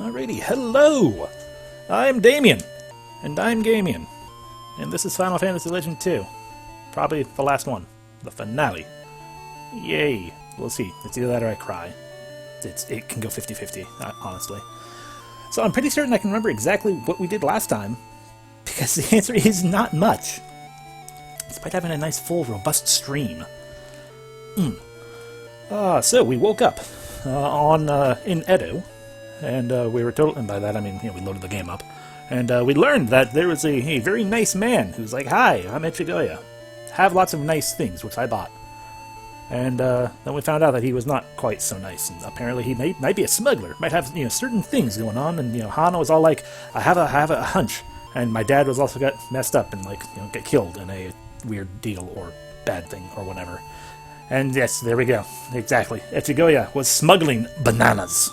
Alrighty, hello! I'm Damien, and I'm Gamien, and this is Final Fantasy Legend 2. Probably the last one, the finale. Yay! We'll see. It's either that or I cry. It can go 50-50, honestly. So I'm pretty certain I can remember exactly what we did last time, because the answer is not much. Despite having a nice, full, robust stream. So we woke up in Edo, and we were told, and by that I mean, we loaded the game up, and we learned that there was a very nice man who's like, "Hi, I'm Echigoya. Have lots of nice things," which I bought. And then we found out that he was not quite so nice, and apparently he might be a smuggler, might have certain things going on, and Hana was all like, I have a hunch, and my dad was also got messed up and get killed in a weird deal or bad thing or whatever. And yes, there we go. Exactly. Echigoya was smuggling bananas.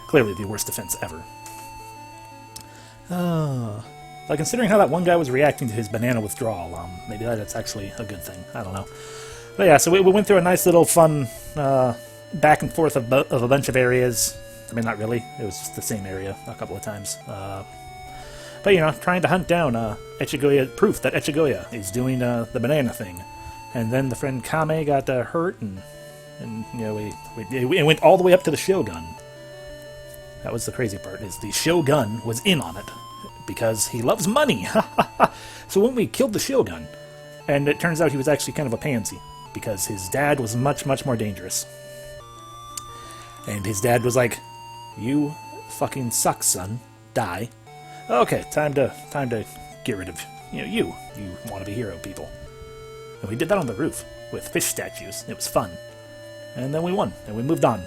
Clearly the worst offense ever. Like, considering how that one guy was reacting to his banana withdrawal, maybe that's actually a good thing. I don't know. But yeah, so we went through a nice little fun back and forth of a bunch of areas. I mean, not really. It was just the same area a couple of times. But, trying to hunt down Echigoya, proof that Echigoya is doing the banana thing. And then the friend Kame got hurt, and we went all the way up to the Shogun. That was the crazy part, is the Shogun was in on it, because he loves money. So when we killed the Shogun, and it turns out he was actually kind of a pansy, because his dad was much, much more dangerous. And his dad was like, "You fucking suck, son. Die. Okay, time to get rid of you want to be hero people." And we did that on the roof with fish statues. It was fun. And then we won, and we moved on.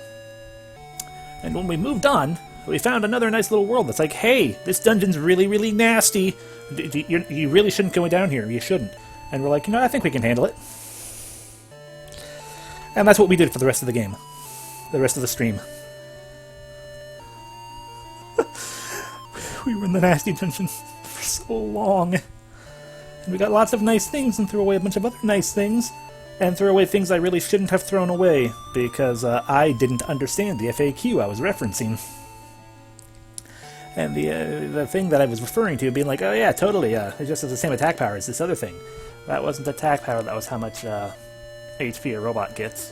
And when we moved on, we found another nice little world that's like, "Hey, this dungeon's really, really nasty. You really shouldn't go down here. You shouldn't." And we're like, I think we can handle it. And that's what we did for the rest of the game. The rest of the stream. We were in the nasty dungeon for so long. And we got lots of nice things and threw away a bunch of other nice things. And threw away things I really shouldn't have thrown away, because I didn't understand the FAQ I was referencing. And the thing that I was referring to, being like, "Oh yeah, totally, it just has the same attack power as this other thing." That wasn't attack power, that was how much HP a robot gets.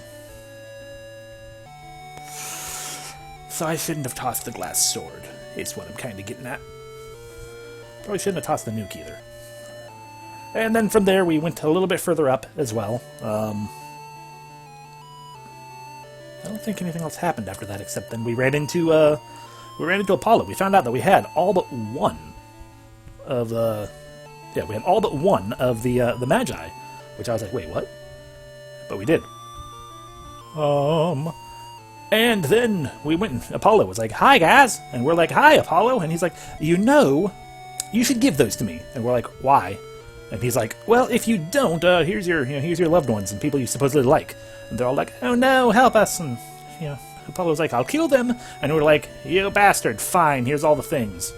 So I shouldn't have tossed the glass sword, is what I'm kind of getting at. Probably shouldn't have tossed the nuke either. And then from there we went a little bit further up as well. I don't think anything else happened after that, except then we ran into Apollo. We found out that we had all but one of the Magi, which I was like, wait, what? But we did. And then we went, and Apollo was like, "Hi guys," and we're like, "Hi Apollo," and he's like, "You should give those to me," and we're like, "Why?" And he's like, "Well, if you don't, here's your loved ones and people you supposedly like." And they're all like, "Oh no, help us!" And Apollo's like, "I'll kill them." And we're like, "You bastard! Fine, here's all the things."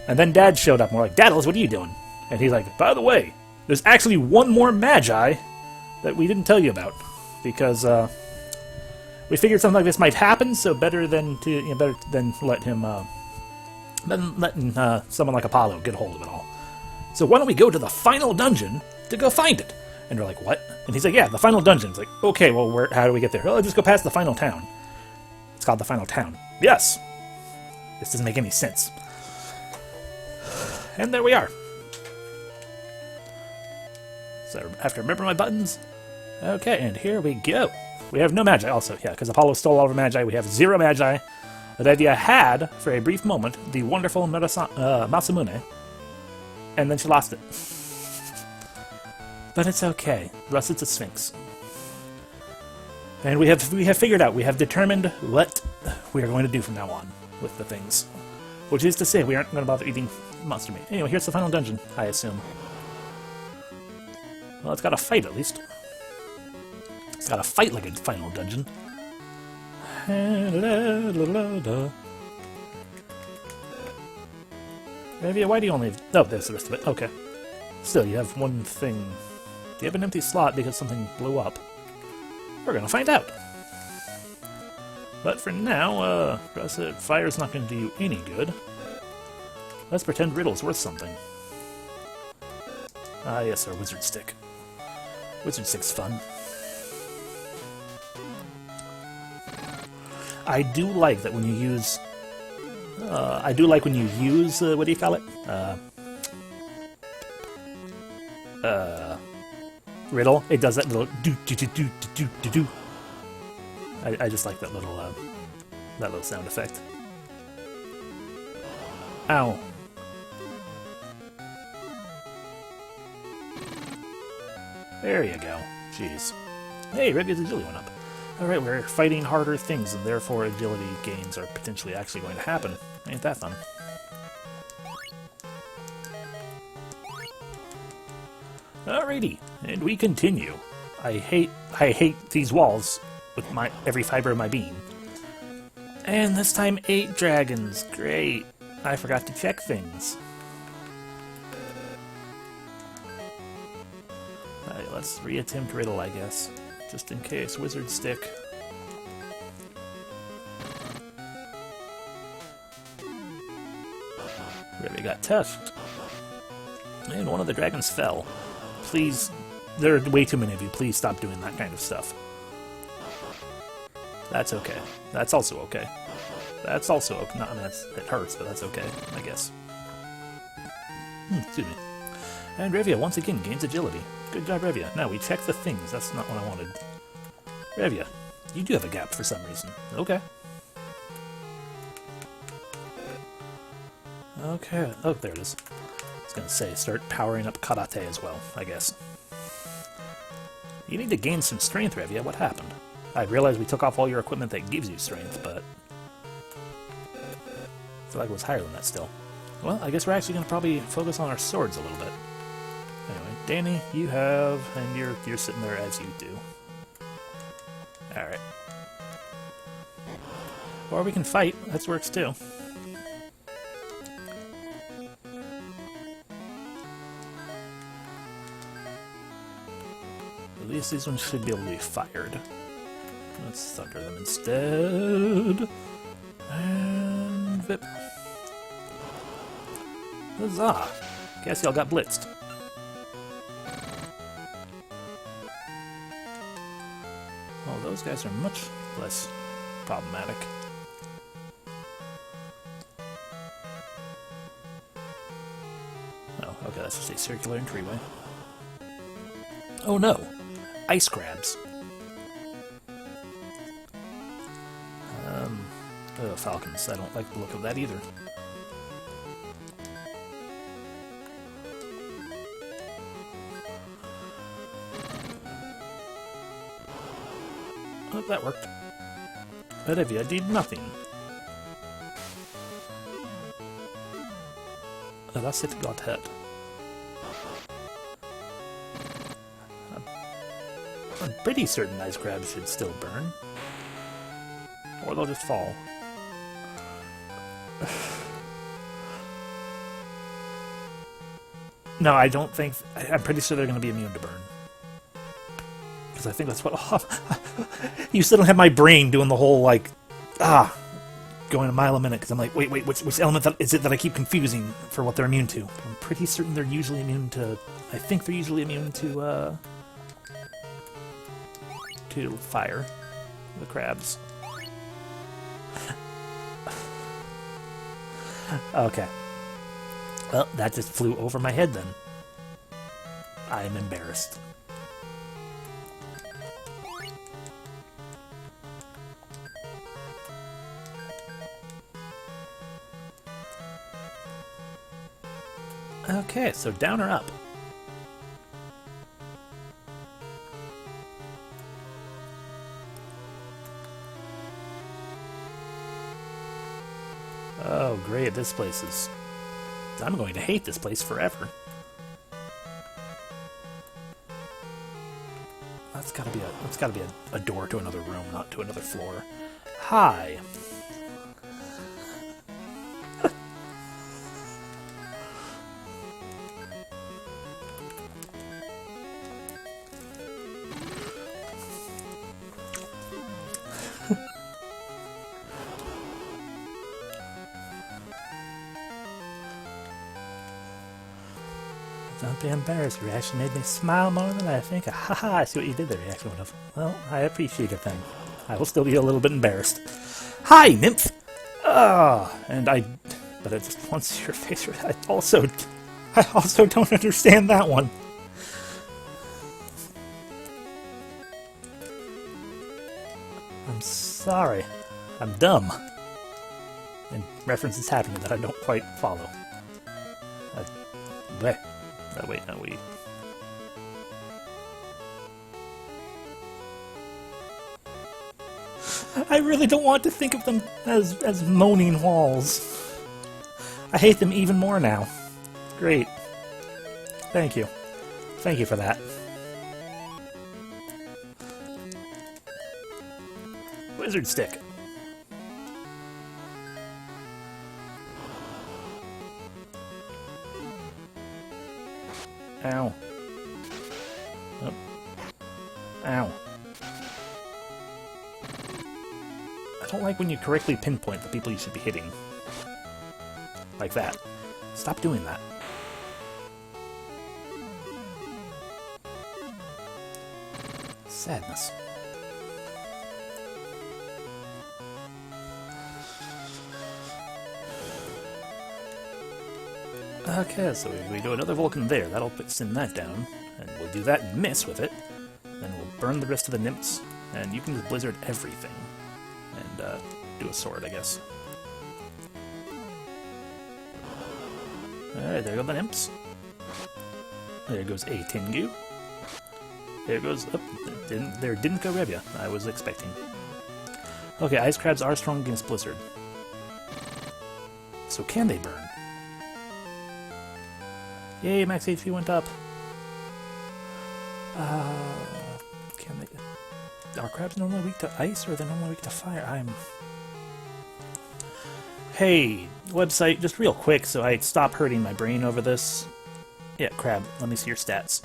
And then Dad showed up, and we're like, "Daddles, what are you doing?" And he's like, "By the way, there's actually one more Magi that we didn't tell you about, because we figured something like this might happen. So better than letting someone like Apollo get a hold of it all. So why don't we go to the final dungeon to go find it?" And we're like, "What?" And he's like, "Yeah, the final dungeon." It's like, "Okay, well, how do we get there?" "Oh, just go past the final town." It's called the final town. Yes. This doesn't make any sense. And there we are. So I have to remember my buttons. Okay, and here we go. We have no Magi also, yeah, because Apollo stole all of our Magi. We have 0 Magi. That idea had, for a brief moment, the wonderful Masamune, and then she lost it. But it's okay. Russ, it's a Sphinx. And we have figured out, we have determined what we are going to do from now on with the things. Which is to say, we aren't going to bother eating monster meat. Anyway, here's the final dungeon, I assume. Well, it's got a fight, at least. It's got to fight like a final dungeon. Maybe, why do you only have... Oh, there's the rest of it. Okay. Still, you have one thing. Do you have an empty slot because something blew up? We're gonna find out. But for now, fire's not going to do you any good. Let's pretend Riddle's worth something. Ah, yes, our Wizard Stick. Wizard Stick's fun. I do like that when you use... what do you call it? Riddle. It does that little do-do-do-do-do-do-do. I just like that little sound effect. Ow. There you go. Jeez. Hey, Revia's agility went up. Alright, we're fighting harder things, and therefore agility gains are potentially actually going to happen. Ain't that fun? Alrighty, and we continue. I hate these walls with every fiber of my being. And this time 8 dragons. Great. I forgot to check things. Alright, let's reattempt Riddle, I guess. Just in case. Wizard Stick. Really got touched. And one of the dragons fell. Please, there are way too many of you. Please stop doing that kind of stuff. That's okay. That's also okay. That's also okay. No, I mean, it hurts, but that's okay, I guess. Excuse me. And Revia once again gains agility. Good job, Revia. Now we check the things. That's not what I wanted. Revia, you do have a gap for some reason. Okay. Okay. Oh, there it is. I was going to say, start powering up Karate as well, I guess. You need to gain some strength, Revia. What happened? I realize we took off all your equipment that gives you strength, but... I feel like it was higher than that still. Well, I guess we're actually going to probably focus on our swords a little bit. Anyway, Danny, you have... and you're sitting there as you do. Alright. Or we can fight. That works too. At least these ones should be able to be fired. Let's thunder them instead. And Vip. Huzzah! Guess y'all got blitzed. Oh, those guys are much less problematic. Oh, okay, that's just a circular entryway. Oh no! Ice crabs. Falcons. I don't like the look of that either. Oh, that worked. But Evia did nothing. That's it got hurt. I'm pretty certain ice crabs should still burn. Or they'll just fall. No, I don't think... I'm pretty sure they're going to be immune to burn. Because I think that's what... You still don't have my brain doing the whole, like... going a mile a minute, because I'm like, wait, which element is it that I keep confusing for what they're immune to? I'm pretty certain they're usually immune to... I think they're usually immune to fire. The crabs. Okay. Well, that just flew over my head then. I am embarrassed. Okay, so down or up? Oh, great, this place is... I'm going to hate this place forever. That's gotta be a door to another room, not to another floor. Hi! Don't be embarrassed. Your reaction made me smile more than I think. Haha, I see what you did there, reaction would have. Well, I appreciate it then. I will still be a little bit embarrassed. Hi, nymph! But it just wants your face. I also don't understand that one. I'm sorry. I'm dumb. And references happening that I don't quite follow. Wait. I really don't want to think of them as moaning walls. I hate them even more now. Great. Thank you. Thank you for that. Wizard stick. Ow. Oh. Ow. I don't like when you correctly pinpoint the people you should be hitting. Like that. Stop doing that. Sadness. Okay, so we do another Vulcan there. That'll send that down. And we'll do that and miss with it. Then we'll burn the rest of the nymphs. And you can just blizzard everything. And do a sword, I guess. Alright, there go the nymphs. There goes a Tengu. There goes... Oh, there didn't go Revia. I was expecting. Okay, ice crabs are strong against blizzard. So can they burn? Yay, max HP went up. Can they... Are crabs normally weak to ice, or are they normally weak to fire? Hey, website, just real quick, so I stop hurting my brain over this. Yeah, crab, let me see your stats.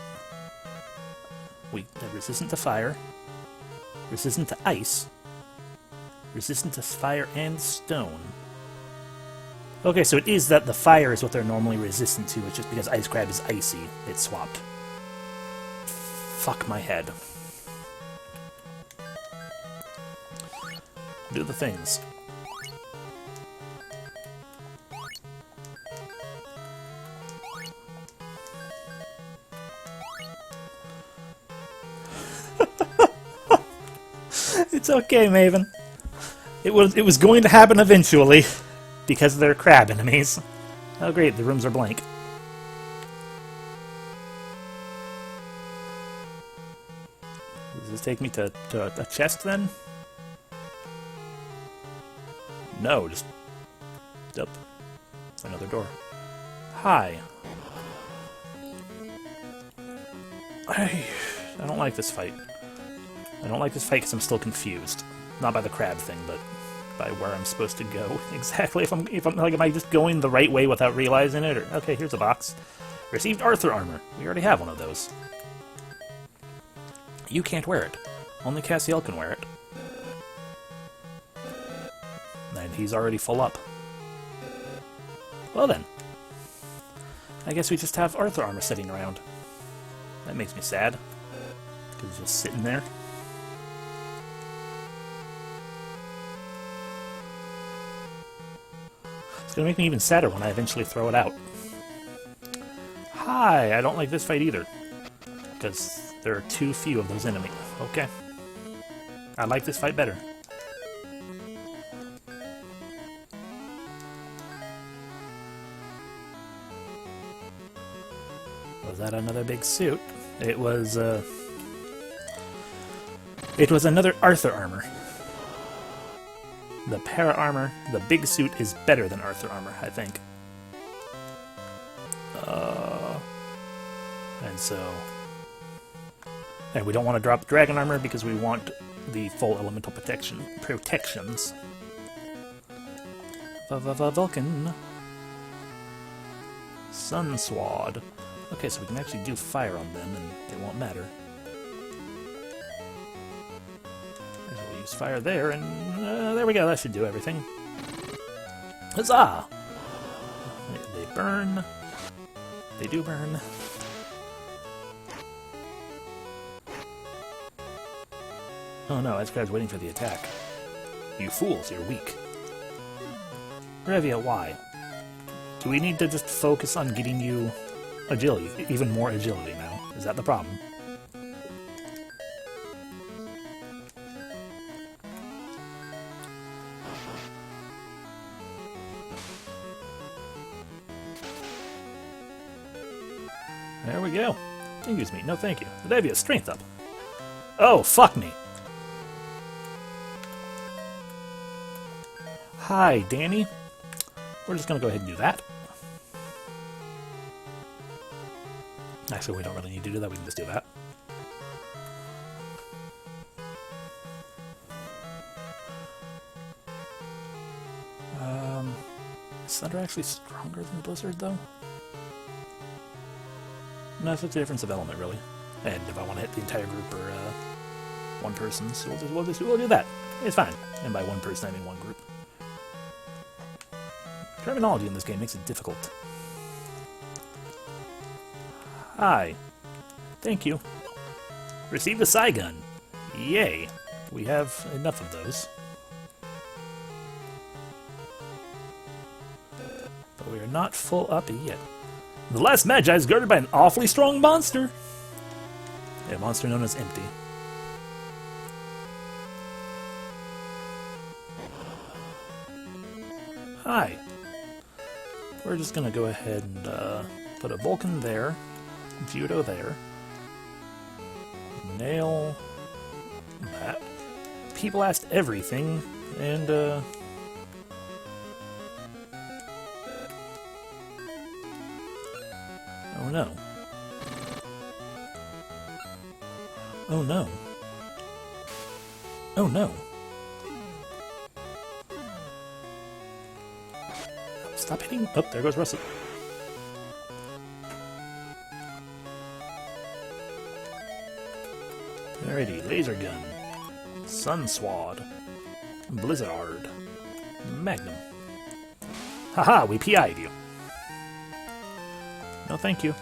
They're resistant to fire, resistant to ice, resistant to fire and stone. Okay, so it is that the fire is what they're normally resistant to, it's just because ice crab is icy, it's swapped. Fuck my head. Do the things. It's okay, Maven. It was going to happen eventually, because they're crab enemies. Oh great, the rooms are blank. Does this take me to a chest then? No, just... Up. Another door. Hi. I don't like this fight. I don't like this fight because I'm still confused. Not by the crab thing, but by where I'm supposed to go exactly. If I'm like, am I just going the right way without realizing it? Or okay, here's a box. Received Arthur armor. We already have one of those. You can't wear it. Only Cassiel can wear it. And he's already full up. Well then. I guess we just have Arthur armor sitting around. That makes me sad. Because it's just sitting there. It's going to make me even sadder when I eventually throw it out. Hi! I don't like this fight either. Because there are too few of those enemies. Okay. I like this fight better. Was that another big suit? It was another Arthur armor. The para armor, the big suit is better than Arthur armor, I think. And we don't want to drop dragon armor because we want the full elemental protections. Vulcan. Sun Sword. Okay, so we can actually do fire on them and it won't matter. We'll use fire there, and there we go, that should do everything. Huzzah! They burn. They do burn. Oh no, this guy's waiting for the attack. You fools, you're weak. Revia, why? Do we need to just focus on getting you agility, even more agility now? Is that the problem? There we go. Excuse me. No, thank you. Revia, strength up. Oh, fuck me. Hi, Danny. We're just gonna go ahead and do that. Actually, we don't really need to do that. We can just do that. Is Thunder actually stronger than Blizzard, though? No, it's just a difference of element, really. And if I want to hit the entire group or one person, so we'll do that. It's fine. And by one person, I mean one group. Terminology in this game makes it difficult. Hi. Thank you. Received a Psy Gun. Yay. We have enough of those. But we are not full up yet. The last Magi is guarded by an awfully strong monster. A monster known as Empty. Hi. We're just gonna go ahead and put a Vulcan there, Judo there, nail that, P-Blast everything, and oh no. Oh no. Oh no. Stop hitting. Oh, there goes Russet. Alrighty, Laser Gun, Sun Swad, Blizzard, Magnum. Haha, we PI'd you. No, thank you.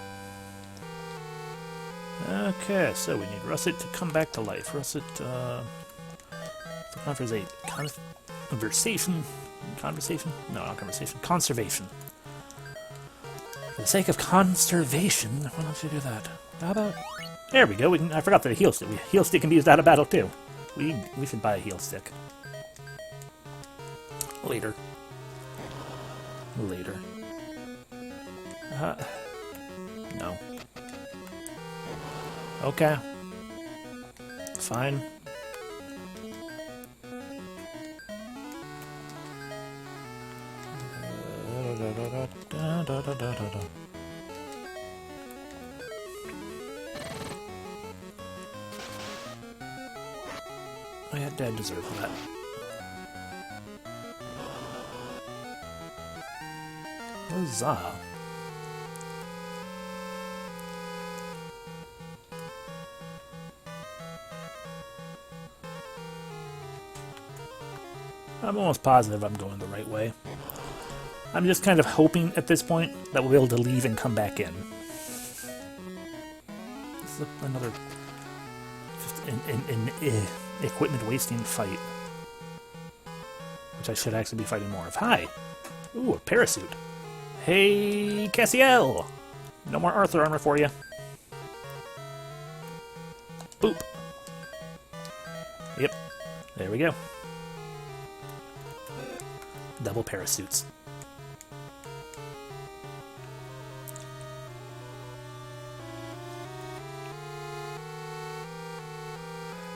Okay, so we need Russet to come back to life. Russet, conversation? No, not conversation. Conservation. For the sake of conservation, why don't you do that? How about... There we go. I forgot that a heal stick. Heal stick can be used out of battle, too. We should buy a heal stick. Later. Later. No. Okay. Fine. I had Dad deserve that. Huzzah. I'm almost positive I'm going the right way. I'm just kind of hoping at this point that we'll be able to leave and come back in. This is another just an equipment wasting fight, which I should actually be fighting more of. Hi! Ooh, a parasuit. Hey, Cassiel! No more Arthur armor for you. Boop. Yep. There we go. Double parasuits.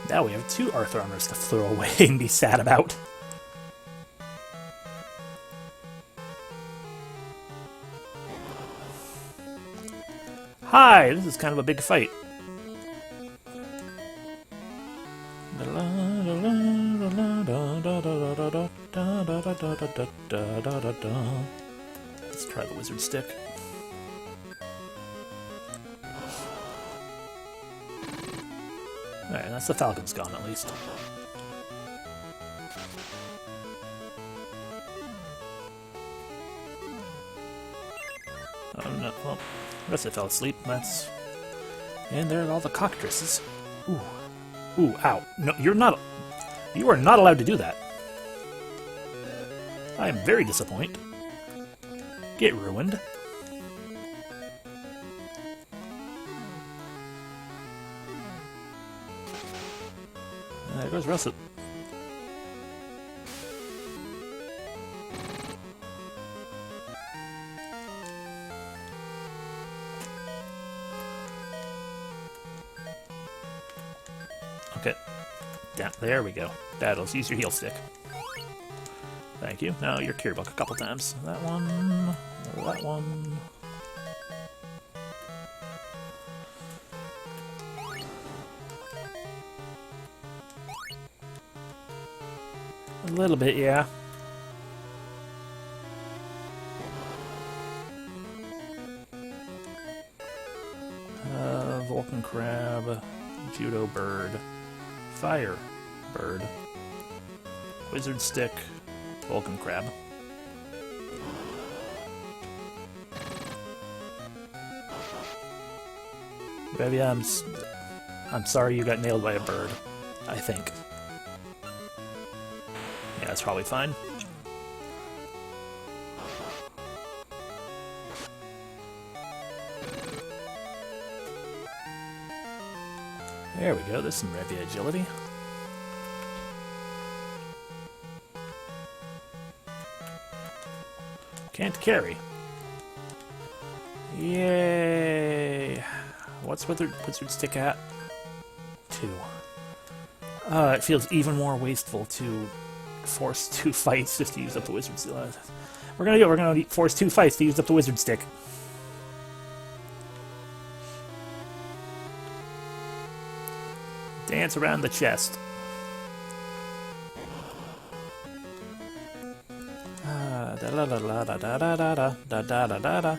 Now we have 2 Arthur armors to throw away and be sad about. Hi, this is kind of a big fight. Let's try the wizard stick. Alright, that's the Falcon's gone at least. Oh no, well, Russet fell asleep, and there are all the cockatrices. Ooh, Ooh, ow. No, you're not... You are not allowed to do that. I am very disappointed. Get ruined. There goes Russet. Okay. Down. There we go. That'll use your heal stick. Thank you. Now your cure book a couple times. That one. That one. A little bit, yeah. Vulcan crab, judo bird, fire bird, wizard stick, Vulcan crab. Maybe I'm sorry you got nailed by a bird, I think. Yeah, that's probably fine. There we go, there's some Revia agility. Can't carry. Yay! What's Wizard Stick at? 2. It feels even more wasteful to force 2 fights just to use up the Wizard Stick. We're gonna force 2 fights to use up the Wizard Stick. Dance around the chest. Da da da da da da da da da da da da da.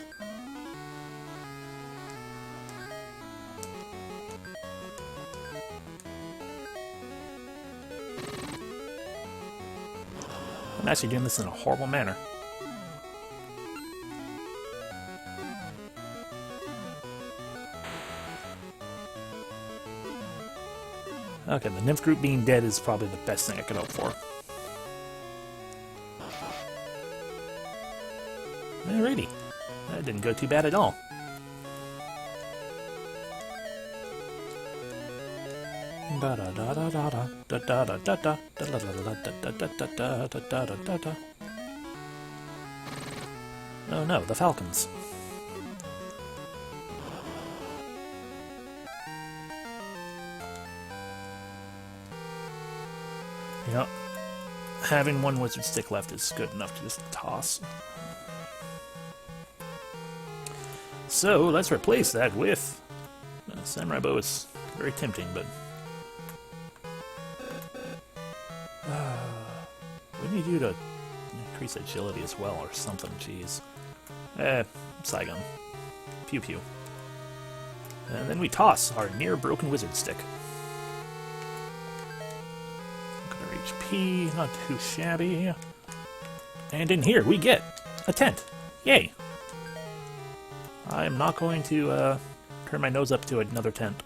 I'm actually doing this in a horrible manner. Okay, the nymph group being dead is probably the best thing I could hope for. Alrighty. That didn't go too bad at all. Oh no, the falcons. You know, having one wizard stick left is good enough to just toss. So, let's replace that with... Samurai Bow is very tempting, but... we need you to increase agility as well, or something, jeez. Saigon. Pew pew. And then we toss our near-broken wizard stick. HP, not too shabby. And in here we get a tent. Yay! I am not going to turn my nose up to another tent.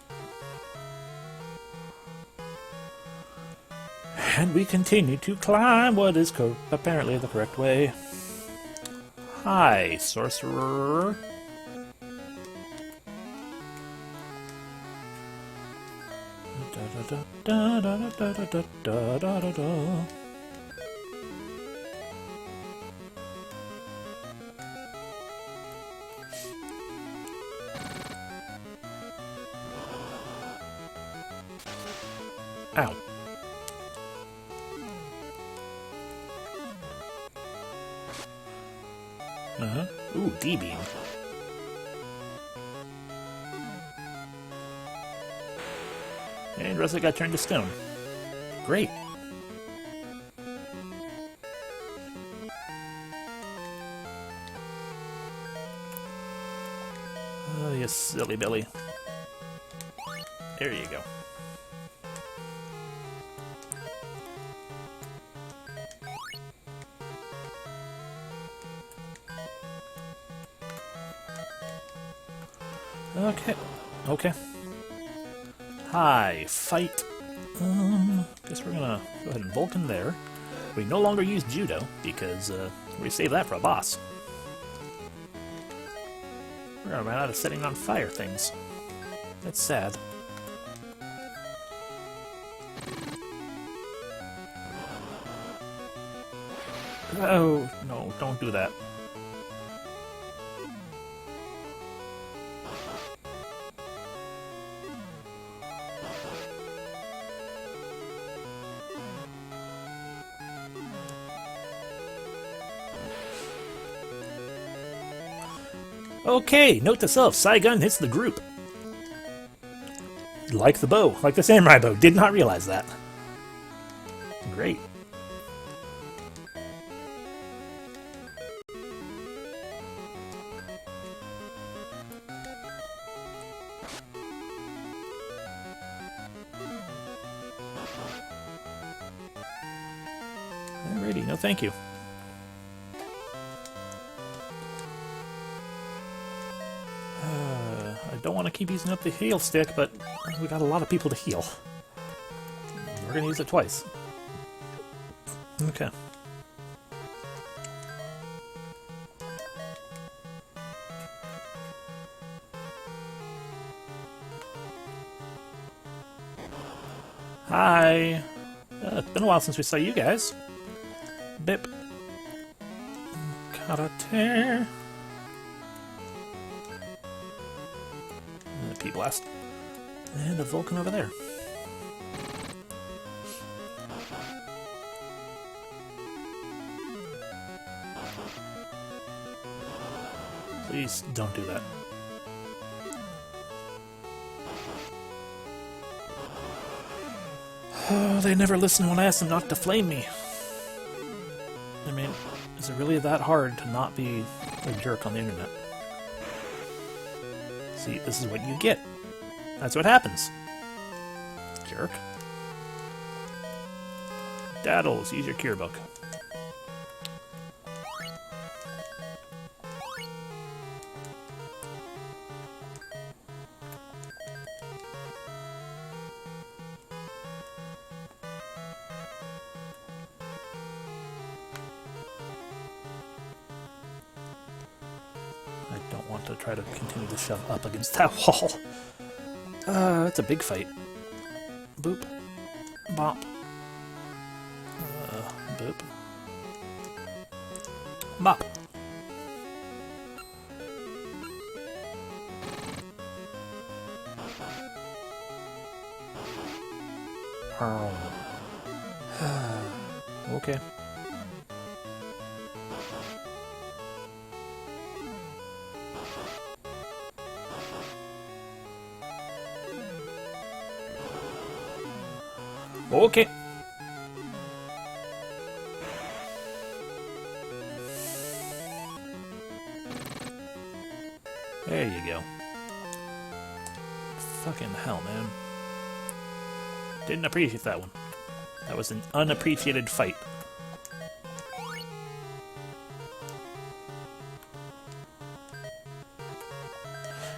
And we continue to climb what is apparently the correct way. Hi, sorcerer. Da da da da da da da da da. Ow. Ooh, D-beam. And Russet got turned to stone. Great. Oh, you silly Billy. There you go. Okay. Okay. Hi, fight Guess we're gonna go ahead and Vulcan there. We no longer use Judo, because we saved that for a boss. We're gonna run out of setting on fire things. That's sad. Oh, no, don't do that. Okay, note to self, Saigon hits the group. Like the bow, like the samurai bow. Did not realize that. Great. Alrighty, no thank you. I don't want to keep using up the heal stick, but we got a lot of people to heal. We're gonna use it twice. Okay. Hi! It's been a while since we saw you guys. Bip. Karate. And a P-Blast. And a Vulcan over there. Please don't do that. Oh, they never listen when I ask them not to flame me. I mean, is it really that hard to not be a jerk on the internet? See, this is what you get. That's what happens. Jerk. Daddles, use your cure book. I don't want to try to continue to shove up against that wall. That's a big fight. Boop. Bop. Boop. Bop. Okay. Okay. There you go. Fucking hell, man. Didn't appreciate that one. That was an unappreciated fight.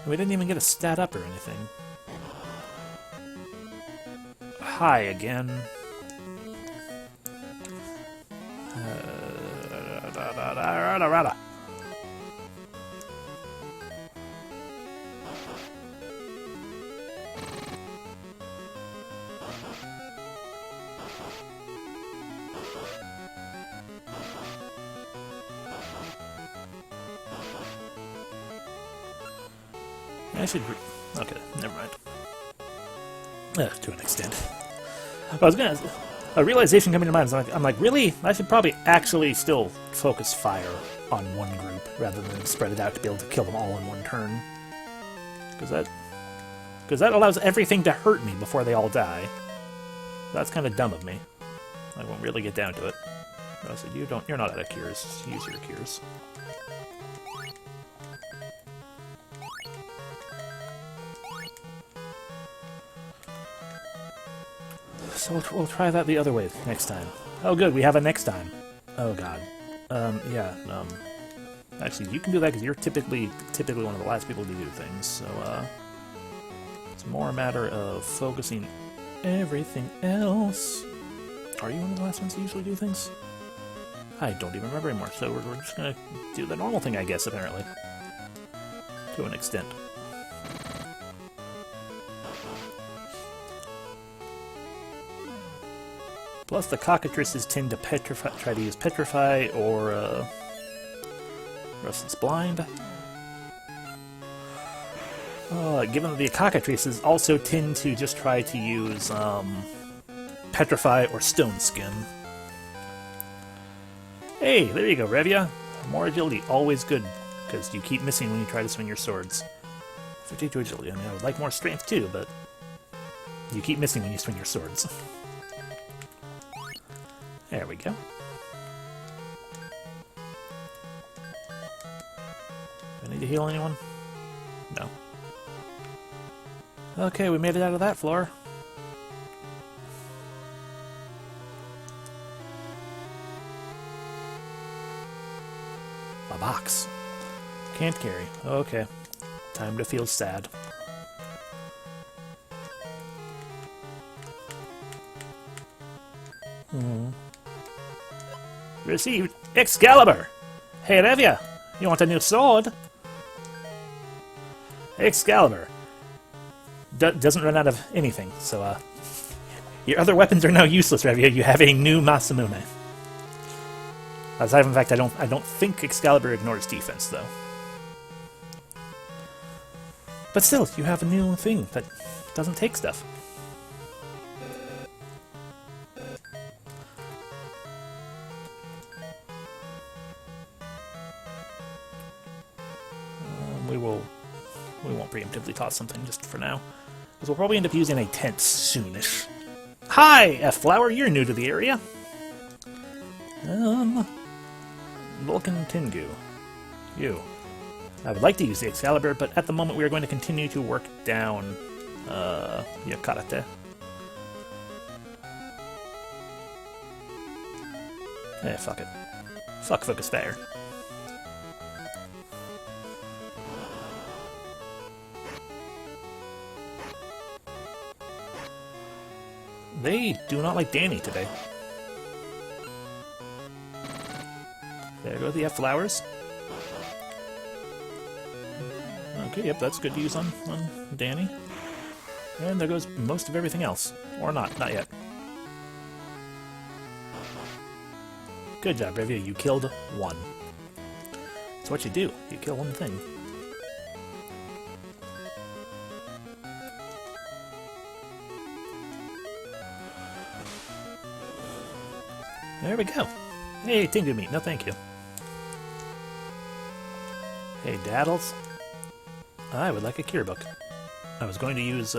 And we didn't even get a stat up or anything. Hi again. I should. Okay, never mind. To an extent. I was gonna. A realization coming to mind is I'm like, really? I should probably actually still focus fire on one group rather than spread it out to be able to kill them all in one turn. Because that allows everything to hurt me before they all die. That's kind of dumb of me. I won't really get down to it. I said, you're not out of cures. Use your cures. So we'll try that the other way next time. Oh, good, we have a next time. Oh, God. Yeah, actually, you can do that because you're typically one of the last people to do things, so, it's more a matter of focusing everything else. Are you one of the last ones to usually do things? I don't even remember anymore, so we're just gonna do the normal thing, I guess, apparently. To an extent. Plus, the cockatrices tend to try to use Petrify or Restless Blind. Given that the cockatrices also tend to just try to use Petrify or Stone Skin. Hey, there you go, Revia. More agility, always good, because you keep missing when you try to swing your swords. 52 agility. I mean, I would like more strength too, but you keep missing when you swing your swords. There we go. Do I need to heal anyone? No. Okay, we made it out of that floor. A box. Can't carry. Okay. Time to feel sad. Received Excalibur! Hey, Revia! You want a new sword? Excalibur. Doesn't run out of anything, so, your other weapons are now useless, Revia. You have a new Masamune. In fact, I don't think Excalibur ignores defense, though. But still, you have a new thing that doesn't take stuff. We won't preemptively toss something just for now, because we'll probably end up using a tent soonish. Hi, F-Flower, you're new to the area. Vulcan Tengu. You. I would like to use the Excalibur, but at the moment we are going to continue to work down, Karate. Eh, fuck it. Fuck Focus Fire. They do not like Danny today. There go the F-Flowers. Okay, yep, that's good to use on Danny. And there goes most of everything else. Or not yet. Good job, Revia, you killed one. That's what you do. You kill one thing. There we go. Hey, Tengu meat. No, thank you. Hey, Daddles. I would like a cure book. I was going to use,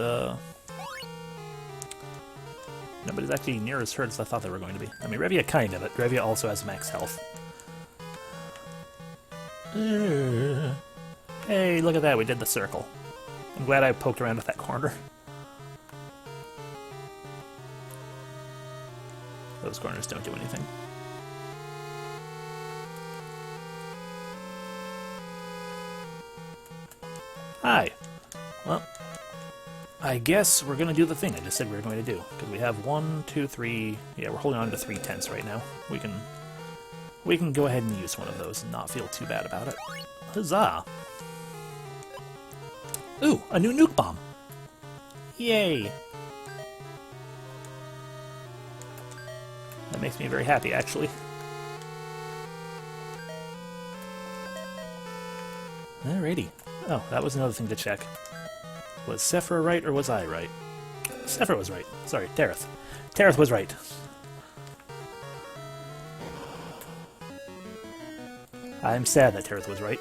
nobody's actually near as hurt as I thought they were going to be. I mean, Revia kind of, but Revia also has max health. Hey, look at that. We did the circle. I'm glad I poked around with that corner. Those corners don't do anything. Hi. Well, I guess we're going to do the thing I just said we were going to do. Because we have 1, 2, 3... Yeah, we're holding on to 3 tents right now. We can go ahead and use one of those and not feel too bad about it. Huzzah! Ooh, a new nuke bomb! Yay! That makes me very happy, actually. Alrighty. Oh, that was another thing to check. Was Sephra right, or was I right? Sephra was right. Sorry, Tareth. Tareth was right. I'm sad that Tareth was right.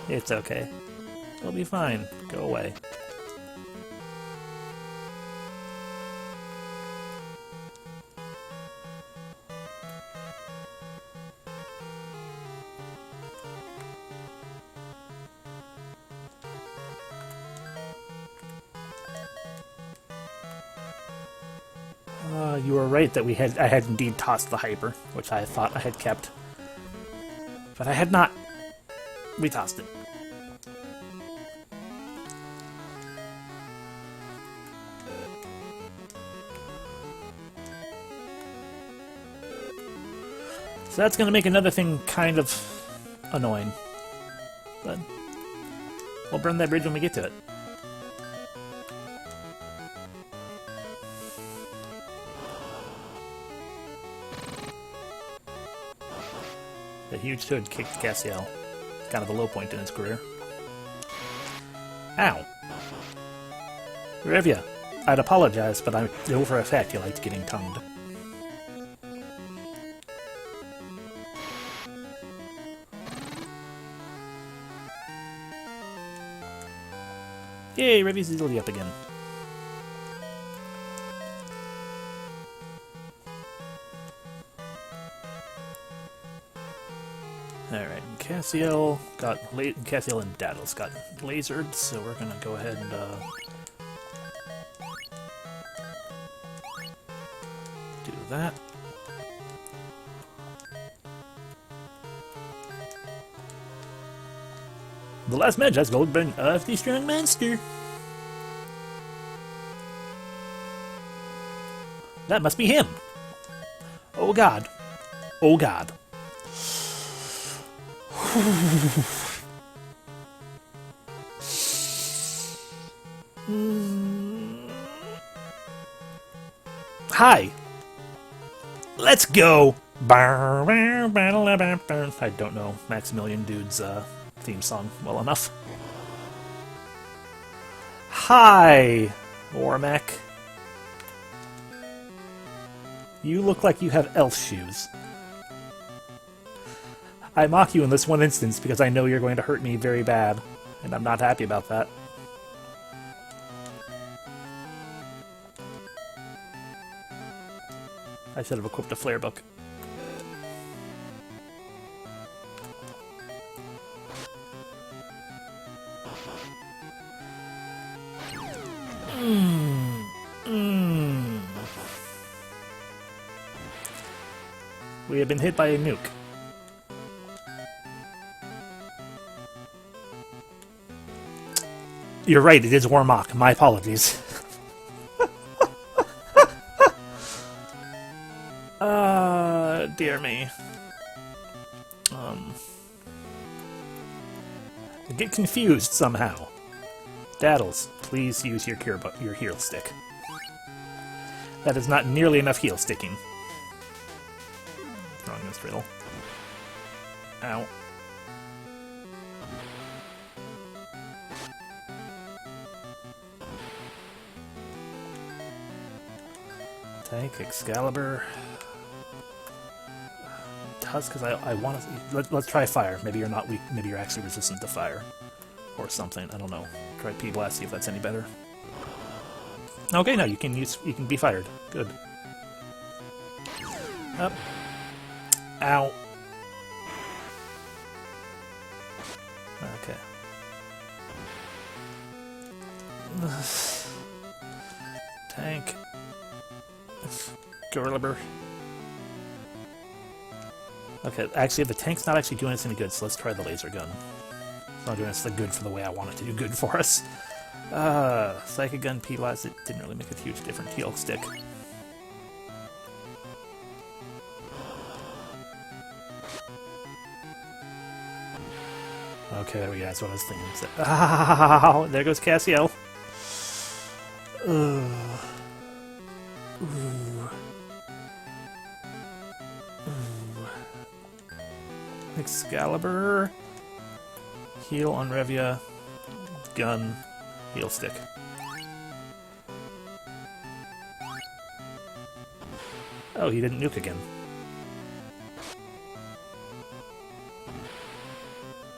It's okay. It'll be fine. Go away. You were right that I had indeed tossed the hyper, which I thought I had kept. But I had not. We tossed it. So that's going to make another thing kind of annoying. But we'll burn that bridge when we get to it. The huge toad kicked Cassiel. Kind of a low point in his career. Ow! Revia, I'd apologize, but I know for a fact you liked getting tongued. Yay, Revia's easily up again. Alright, Cassiel and Daddles got lasered, so we're gonna go ahead and do that. The last match has Goldburn of the Strong Monster. That must be him. Oh god. Oh god. Hi. Let's go. I don't know Maximilian Dude's theme song well enough. Hi, Warmac. You look like you have elf shoes. I mock you in this one instance because I know you're going to hurt me very bad, and I'm not happy about that. I should have equipped a flare book. We have been hit by a nuke. You're right, it is Warmok. My apologies. Dear me. I get confused somehow. Daddles, please use your heal stick. That is not nearly enough heal sticking. Wrong this riddle. Ow. Tank, Excalibur. Tusk, because I want to. Let's try fire. Maybe you're not weak. Maybe you're actually resistant to fire, or something. I don't know. Try P-Blast. See if that's any better. Okay, no, you can be fired. Good. Up. Ow. Okay. Tank. Excalibur. Okay, actually, the tank's not actually doing us any good, so let's try the laser gun. It's not doing us the good for the way I want it to do good for us. Psychic Gun, P-Blast, it didn't really make a huge difference. Heal stick. Okay, there we go, that's what I was thinking. Oh, there goes Cassiel. Ooh. Excalibur, heal on Revia, gun, heal stick. Oh, he didn't nuke again.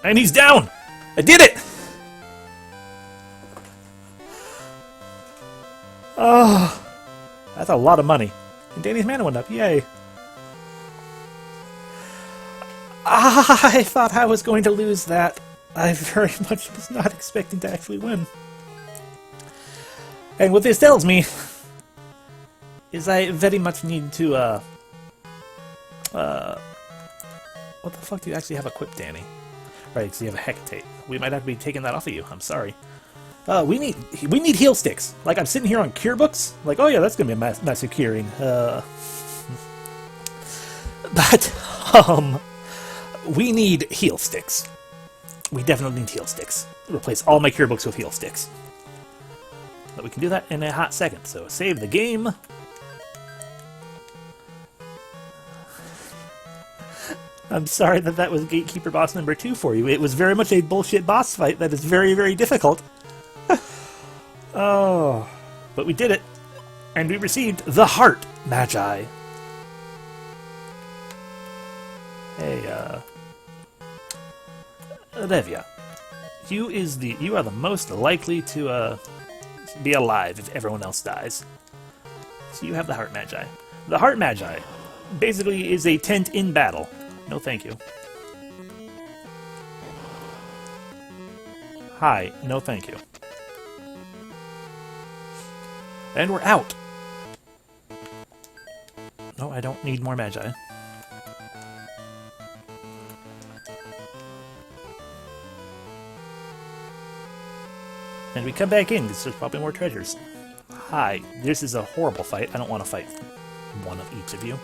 And he's down! I did it! Oh, that's a lot of money. And Danny's mana went up, yay! I thought I was going to lose that. I very much was not expecting to actually win. And what this tells me is I very much need to, what the fuck do you actually have equipped, Danny? Right, because you have a Hecatate. We might have to be taking that off of you. I'm sorry. We need heal sticks. Like, I'm sitting here on cure books. Like, oh yeah, that's gonna be a massive curing. But Um, we need heal sticks. We definitely need heal sticks. Replace all my cure books with heal sticks. But we can do that in a hot second, so save the game. I'm sorry that that was Gatekeeper boss number 2 for you. It was very much a bullshit boss fight that is very, very difficult. Oh, but we did it. And we received the Heart Magi. Hey, Revia, you are the most likely to be alive if everyone else dies. So you have the Heart Magi. The Heart Magi basically is a tent in battle. No thank you. Hi, no thank you. And we're out! No, I don't need more Magi. And we come back in, because there's probably more treasures. Hi, this is a horrible fight. I don't want to fight one of each of you.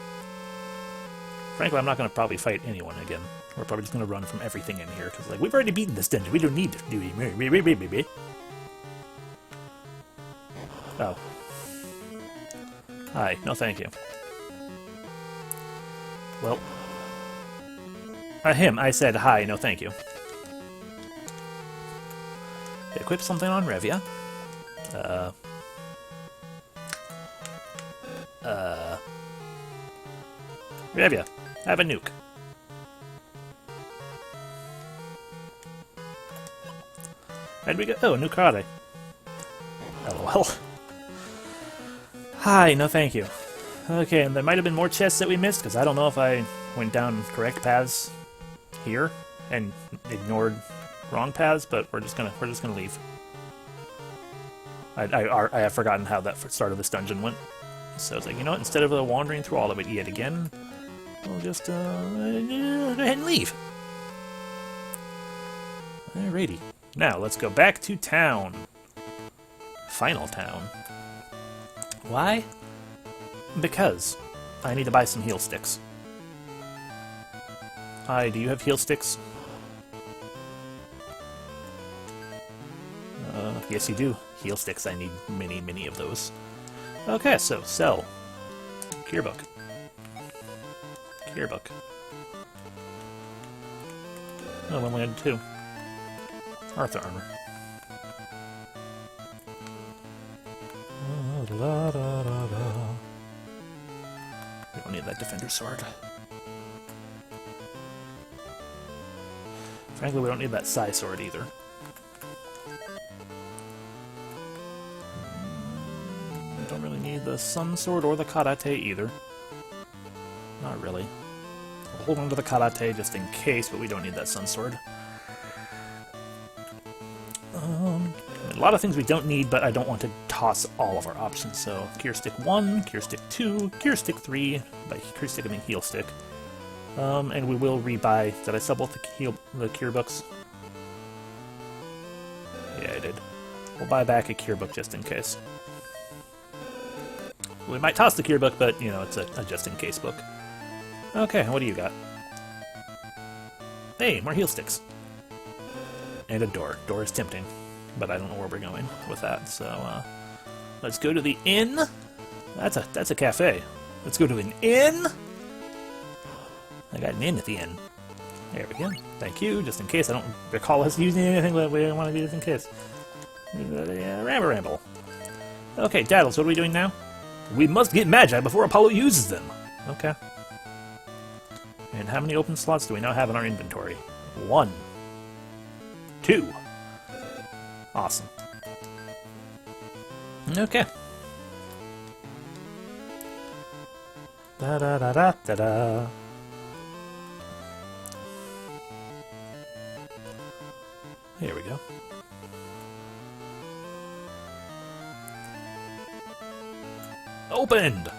Frankly, I'm not going to probably fight anyone again. We're probably just going to run from everything in here, because, like, we've already beaten this dungeon. We don't need to do it. Oh. Hi, no thank you. Well. Him, I said hi, no thank you. Equip something on Revia. Revia, have a nuke. Where'd we go? Oh, a new karate. LOL. Hi, no thank you. Okay, and there might have been more chests that we missed, because I don't know if I went down correct paths here and ignored wrong paths, but we're just gonna leave. I have forgotten how that start of this dungeon went. So it's like, you know what, instead of wandering through all of it yet again, we'll just go ahead and leave. Alrighty. Now, let's go back to town. Final town. Why? Because I need to buy some heal sticks. Hi, do you have heal sticks? Yes you do. Heal sticks, I need many, many of those. Okay, so, sell. Cure book. Cure book. Oh, we only had 2. Arthur armor. We don't need that defender sword. Frankly, we don't need that Sai sword either. We don't really need the Sun sword or the Karate either. Not really. We'll hold on to the Karate just in case, but we don't need that Sun sword. A lot of things we don't need, but I don't want to toss all of our options. So, Cure Stick 1, Cure Stick 2, Cure Stick 3, by Cure Stick I mean Heal Stick. And we will rebuy. Did I sell both the Cure Books? Yeah, I did. We'll buy back a Cure Book just in case. We might toss the Cure Book, but, you know, it's a just-in-case book. Okay, what do you got? Hey, more Heal Sticks. And a door. Door is tempting, but I don't know where we're going with that, so, let's go to the inn. That's a cafe. Let's go to an inn. I got an inn at the inn. There we go. Thank you, just in case. I don't recall us using anything, but we don't want to do this in case. Ramble. Okay, Daddles, what are we doing now? We must get Magi before Apollo uses them. Okay. And how many open slots do we now have in our inventory? 1. 2. Awesome. Okay. Da-da-da-da-da-da. Here we go. Opened!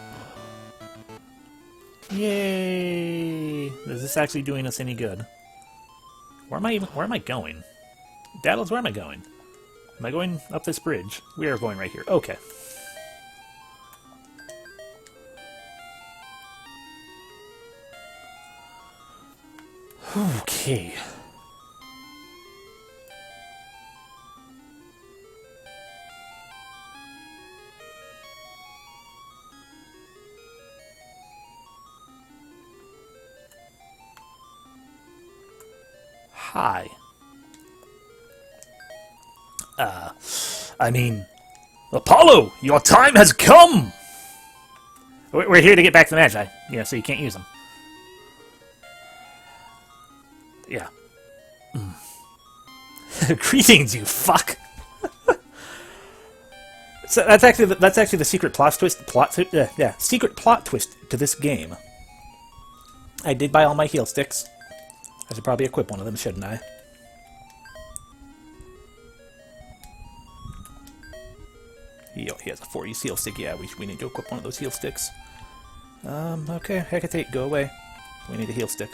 Yay! Is this actually doing us any good? Where am I going? Daddles, where am I going? Am I going up this bridge? We are going right here. Okay. Okay. Hi. I mean... Apollo! Your time has come! We're here to get back to the Magi. Yeah, so you can't use them. Yeah. Greetings, you fuck! So that's actually the secret secret plot twist to this game. I did buy all my heal sticks. I should probably equip one of them, shouldn't I? He has a 4-use heal stick. Yeah, we need to equip one of those heal sticks. Okay, Hecate, go away. We need a heal stick.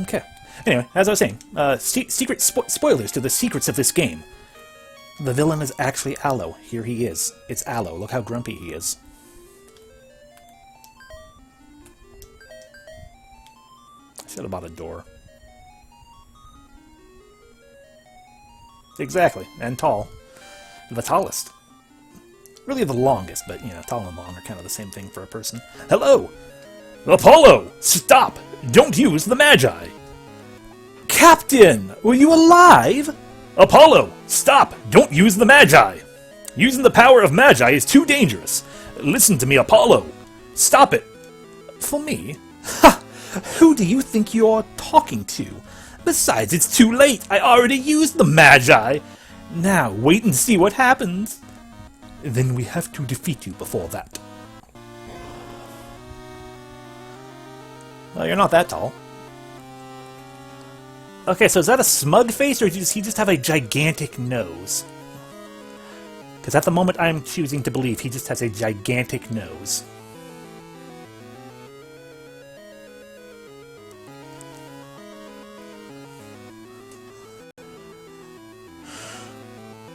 Okay. Anyway, as I was saying, secret spoilers to the secrets of this game. The villain is actually Aloe. Here he is. It's Aloe. Look how grumpy he is. I should have bought a door. Exactly, and tall. The tallest. Really the longest, but, you know, tall and long are kind of the same thing for a person. Hello! Apollo! Stop! Don't use the Magi! Captain! Were you alive? Apollo! Stop! Don't use the Magi! Using the power of Magi is too dangerous. Listen to me, Apollo! Stop it! For me? Ha! Who do you think you're talking to? Besides, it's too late. I already used the Magi. Now, wait and see what happens. Then we have to defeat you before that. Well, you're not that tall. Okay, so is that a smug face, or does he just have a gigantic nose? Because at the moment I'm choosing to believe he just has a gigantic nose.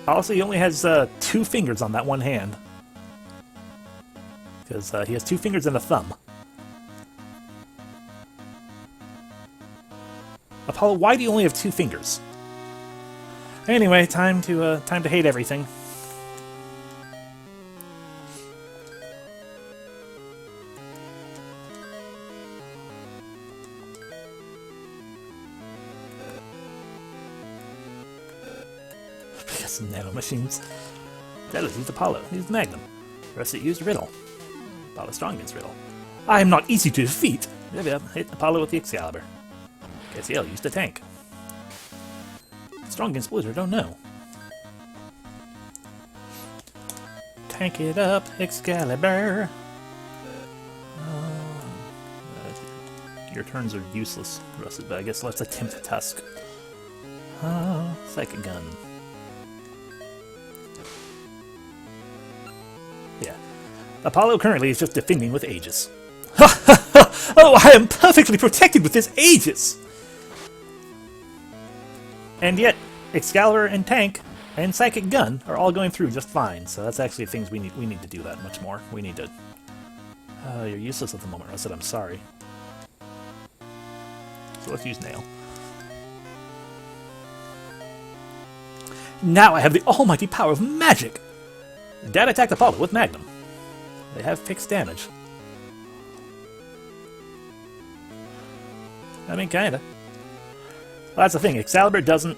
Also, he only has 2 fingers on that one hand. Because he has 2 fingers and a thumb. Apollo, why do you only have 2 fingers? Anyway, time to hate everything. Because nanomachines. That is used Apollo. Used Magnum. The rest of it used Riddle. Apollo strong against Riddle. I am not easy to defeat. Hit Apollo with the Excalibur. Cassiel used a tank. Strong against Blizzard, don't know. Tank it up, Excalibur. Your turns are useless, Rusted, but I guess let's attempt Tusk. Psychic Gun. Yeah. Apollo currently is just defending with Aegis. Ha ha ha! Oh, I am perfectly protected with this Aegis! And yet, Excalibur and Tank and Psychic Gun are all going through just fine, so that's actually things we need to do that much more. We need to... you're useless at the moment, Rusted, I'm sorry. So let's use Nail. Now I have the almighty power of magic! Dad attacked Apollo with Magnum. They have fixed damage. I mean, kinda. Well, that's the thing. Excalibur doesn't...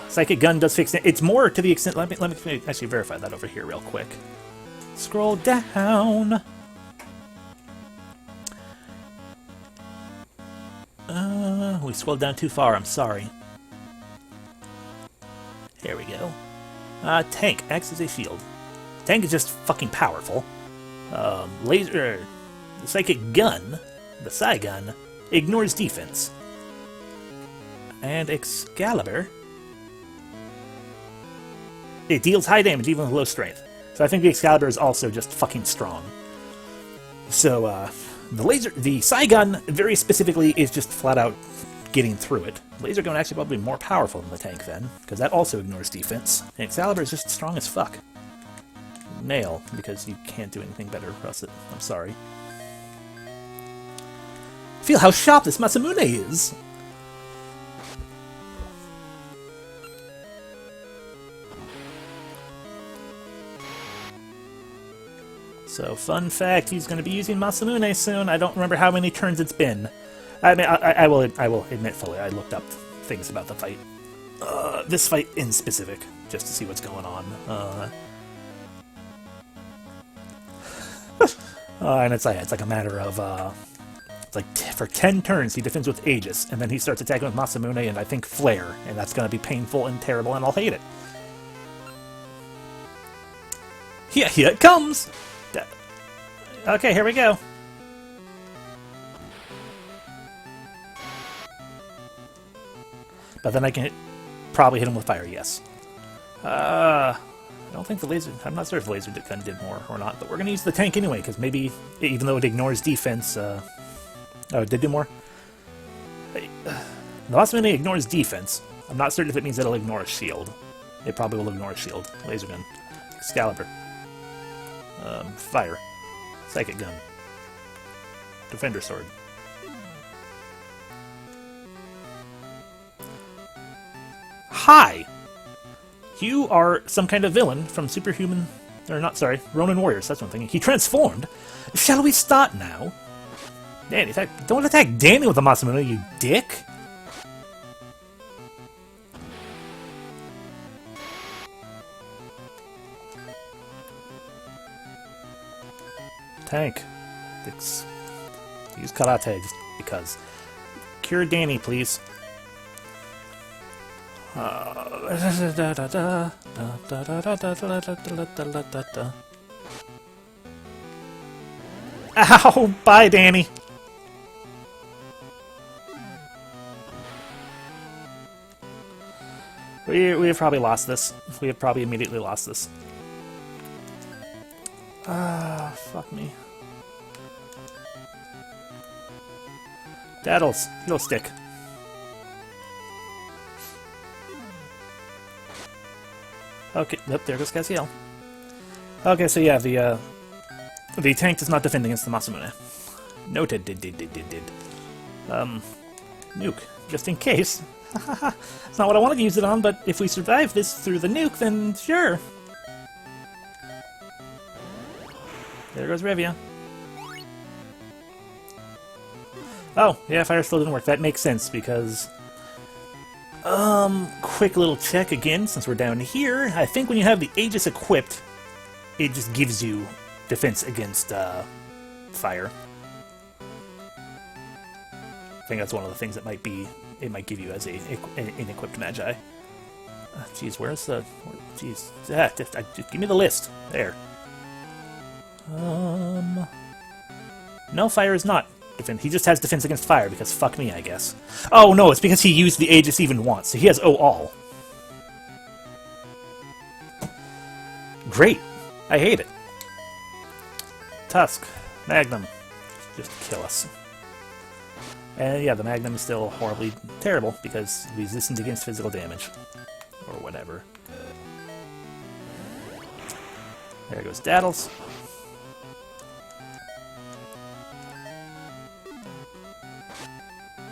Psychic Gun does fix it. It's more to the extent... Let me actually verify that over here real quick. Scroll down. We scrolled down too far. I'm sorry. Here we go. Tank acts as a shield. Tank is just fucking powerful. The Psychic Gun, the Psy Gun, ignores defense. And Excalibur, it deals high damage even with low strength. So I think the Excalibur is also just fucking strong. So the Psy Gun very specifically is just flat out getting through it. Laser Gun actually probably more powerful than the tank then, because that also ignores defense. And Excalibur is just strong as fuck. nail, because you can't do anything better, Russet. I'm sorry. Feel how sharp this Masamune is! So, fun fact, he's going to be using Masamune soon. I don't remember how many turns it's been. I mean, I will admit fully, I looked up things about the fight. This fight in specific, just to see what's going on. And it's like a matter of, it's like for 10 turns he defends with Aegis, and then he starts attacking with Masamune and I think Flare, and that's going to be painful and terrible, and I'll hate it. Yeah, here it comes! Okay, here we go. But then I can probably hit him with fire, yes. I don't think the laser... I'm not sure if the laser gun did more or not, but we're going to use the tank anyway, because maybe, even though it ignores defense... oh, it did do more? The Masamune ignores defense. I'm not certain if it means it'll ignore a shield. It probably will ignore a shield. Laser gun. Excalibur. Fire. Psychic gun. Defender sword. Hi! You are some kind of villain from Superhuman... Or not, sorry, Ronin Warriors, that's one thing. He transformed. Shall we start now? Danny, don't attack Damien with a Masamune, you dick! Tank. Use karate just because. Cure Danny, please. Ow! Bye, Danny! We have probably lost this. We have probably immediately lost this. Fuck me. Daddles, heal stick. Okay, yep, there goes Cassiel. Okay, so yeah, the tank does not defend against the Masamune. Noted, did. Nuke, just in case. It's not what I wanted to use it on, but if we survive this through the nuke, then sure. There goes Revia. Oh, yeah, fire still didn't work. That makes sense, because... quick little check again, since we're down here. I think when you have the Aegis equipped, it just gives you defense against, fire. I think that's one of the things that might give you as an equipped Magi. Jeez, where's the... Jeez. Just give me the list. There. No, fire is not defense. He just has defense against fire, because fuck me, I guess. Oh, no, it's because he used the Aegis even once, so he has all. Great. I hate it. Tusk. Magnum. Just kill us. And yeah, the Magnum is still horribly terrible, because resistant against physical damage. Or whatever. There goes Daddles.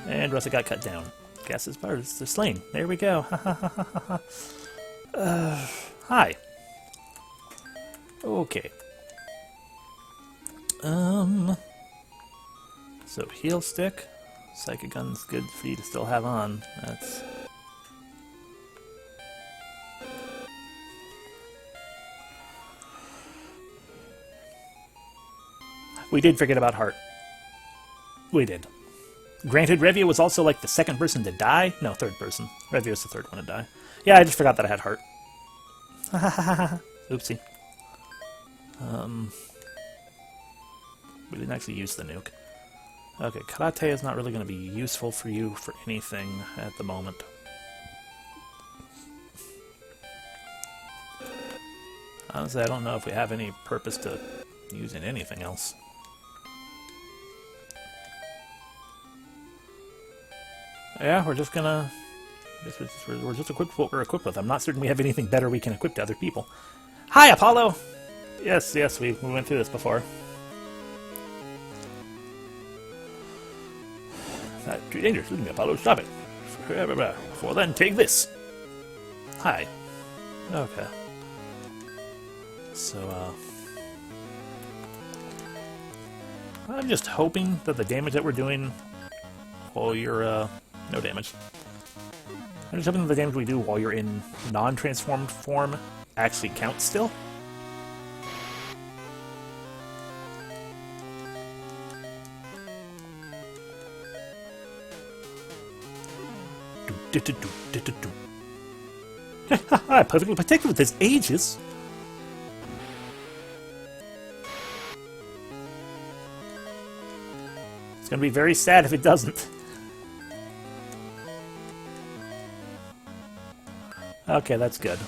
And Russet got cut down. Guess as far as the slain. There we go. Hi. Okay. So heal stick. Psychic gun's good for you to still have on. That's... We did forget about Heart. We did. Granted, Revia was also like the second person to die. No, third person. Revia was the third one to die. Yeah, I just forgot that I had Heart. Oopsie. We didn't actually use the nuke. Okay, karate is not really going to be useful for you for anything at the moment. Honestly, I don't know if we have any purpose to using anything else. Yeah, we're just gonna... We're just equipped with what we're equipped with. I'm not certain we have anything better we can equip to other people. Hi, Apollo! Yes, yes, we went through this before. That's too dangerous, isn't it, Apollo? Stop it. Before then, take this. Hi. Okay. So, I'm just hoping that the damage that we're doing while you're, no damage. I'm just hoping that the damage we do while you're in non-transformed form actually counts still. I'm perfectly protected with this Aegis. It's gonna be very sad if it doesn't. Okay, that's good.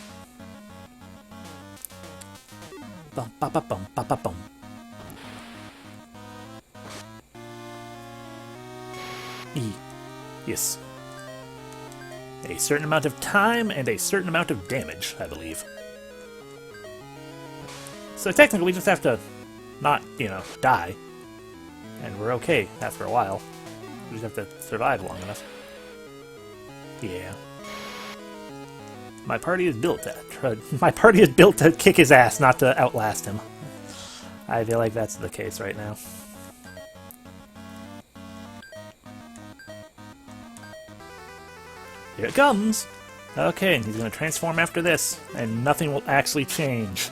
Bum ba ba bum ba ba bum. E. Yes. A certain amount of time and a certain amount of damage, I believe. So technically we just have to not, you know, die. And we're okay after a while. We just have to survive long enough. Yeah. My party is built to kick his ass, not to outlast him. I feel like that's the case right now. Here it comes! Okay, and he's going to transform after this, and nothing will actually change.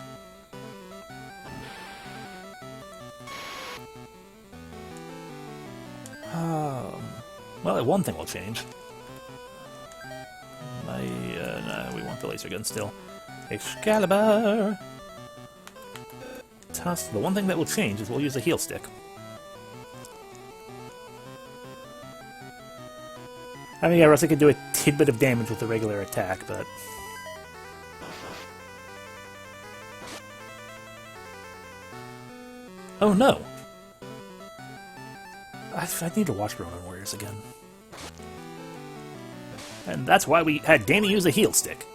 Well, one thing will change. No, we want the laser gun still. Excalibur! Tusk. The one thing that will change is we'll use a heal stick. I mean, yeah, Russell could do a tidbit of damage with a regular attack, but... Oh no! I need to watch Ronin Warriors again. And that's why we had Danny use a heal stick.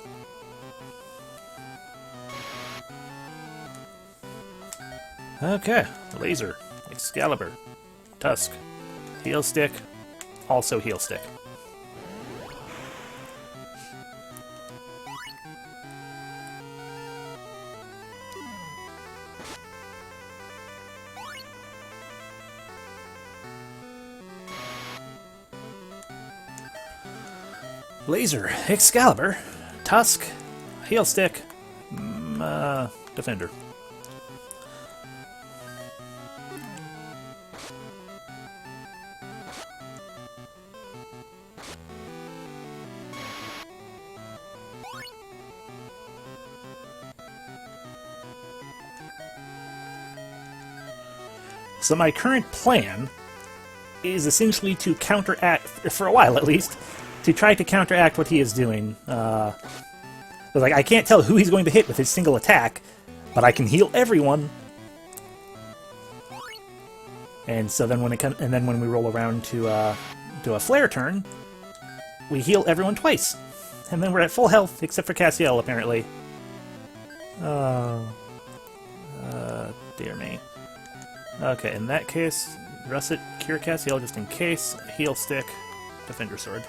Okay, laser, Excalibur, Tusk, heal stick, also heal stick. Laser, Excalibur, Tusk, heal stick, Defender. So my current plan is essentially to counteract, for a while at least, to try to counteract what he is doing. Like, I can't tell who he's going to hit with his single attack, but I can heal everyone. And so then when we roll around to do a flare turn, we heal everyone twice, and then we're at full health except for Cassiel apparently. Dear me. Okay, in that case, Russet, cure Cassiel just in case. Heal stick, Defender sword.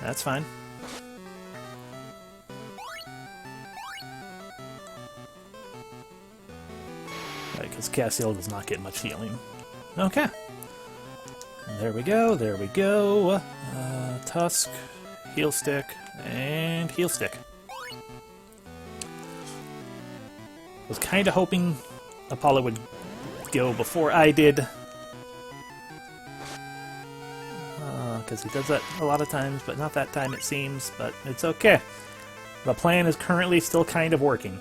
That's fine. Right, because Cassiel does not get much healing. Okay. There we go, there we go. Tusk, heal stick, and heal stick. Was kind of hoping Apollo would go before I did. Because he does that a lot of times, but not that time it seems, but it's okay. The plan is currently still kind of working.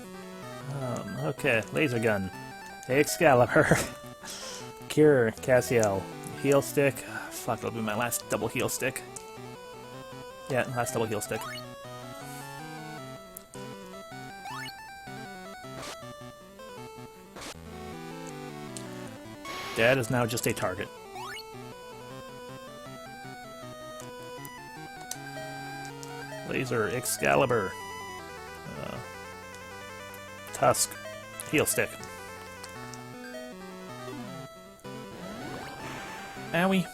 Okay, laser gun. Excalibur. Cure, Cassiel. Heal stick. Fuck, that'll be my last double heal stick. Yeah, last double heal stick. Dad is now just a target. Laser, Excalibur. Tusk. Heal stick. Owie.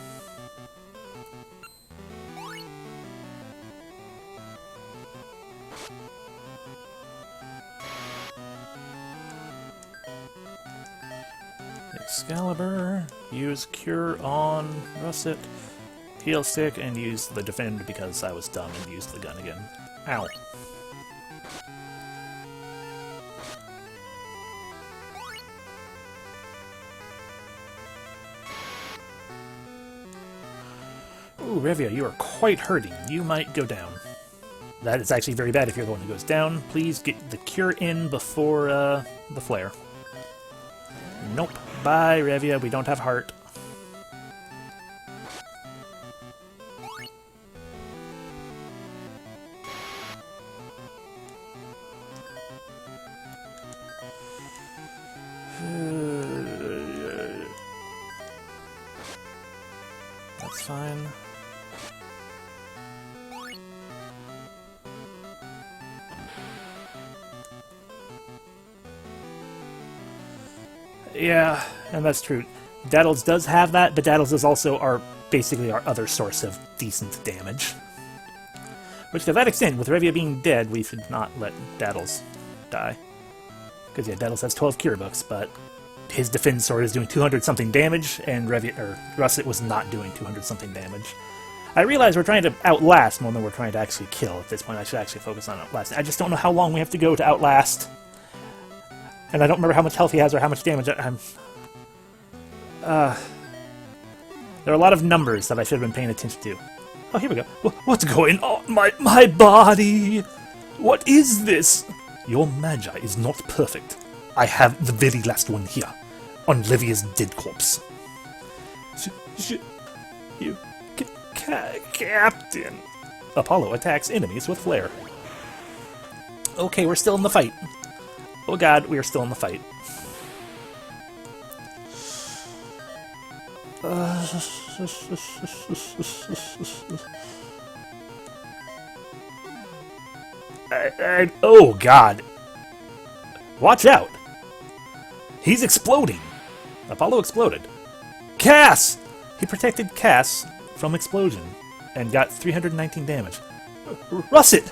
Excalibur. Use Cure on Russet. Heal stick and use the Defend because I was dumb and used the gun again. Ow. Ooh, Revia, you are quite hurting. You might go down. That is actually very bad if you're the one who goes down. Please get the cure in before the flare. Nope. Bye, Revia. We don't have heart. That's fine. Yeah, and that's true. Daddles does have that, but Daddles is also basically our other source of decent damage. Which, to that extent, with Revia being dead, we should not let Daddles die. Because, yeah, Daddles has 12 cure books, but his defense sword is doing 200-something damage, and Russet was not doing 200-something damage. I realize we're trying to outlast more than we're trying to actually kill at this point. I should actually focus on outlasting. I just don't know how long we have to go to outlast. And I don't remember how much health he has or how much damage I'm... there are a lot of numbers that I should have been paying attention to. Oh, here we go. What's going on? My body! What is this? Your magi is not perfect. I have the very last one here, on Livia's dead corpse. You... Captain! Apollo attacks enemies with flare. Okay, we're still in the fight. Oh god, we are still in the fight. Oh god. Watch out! He's exploding! Apollo exploded. Cass! He protected Cass from explosion and got 319 damage. Russet!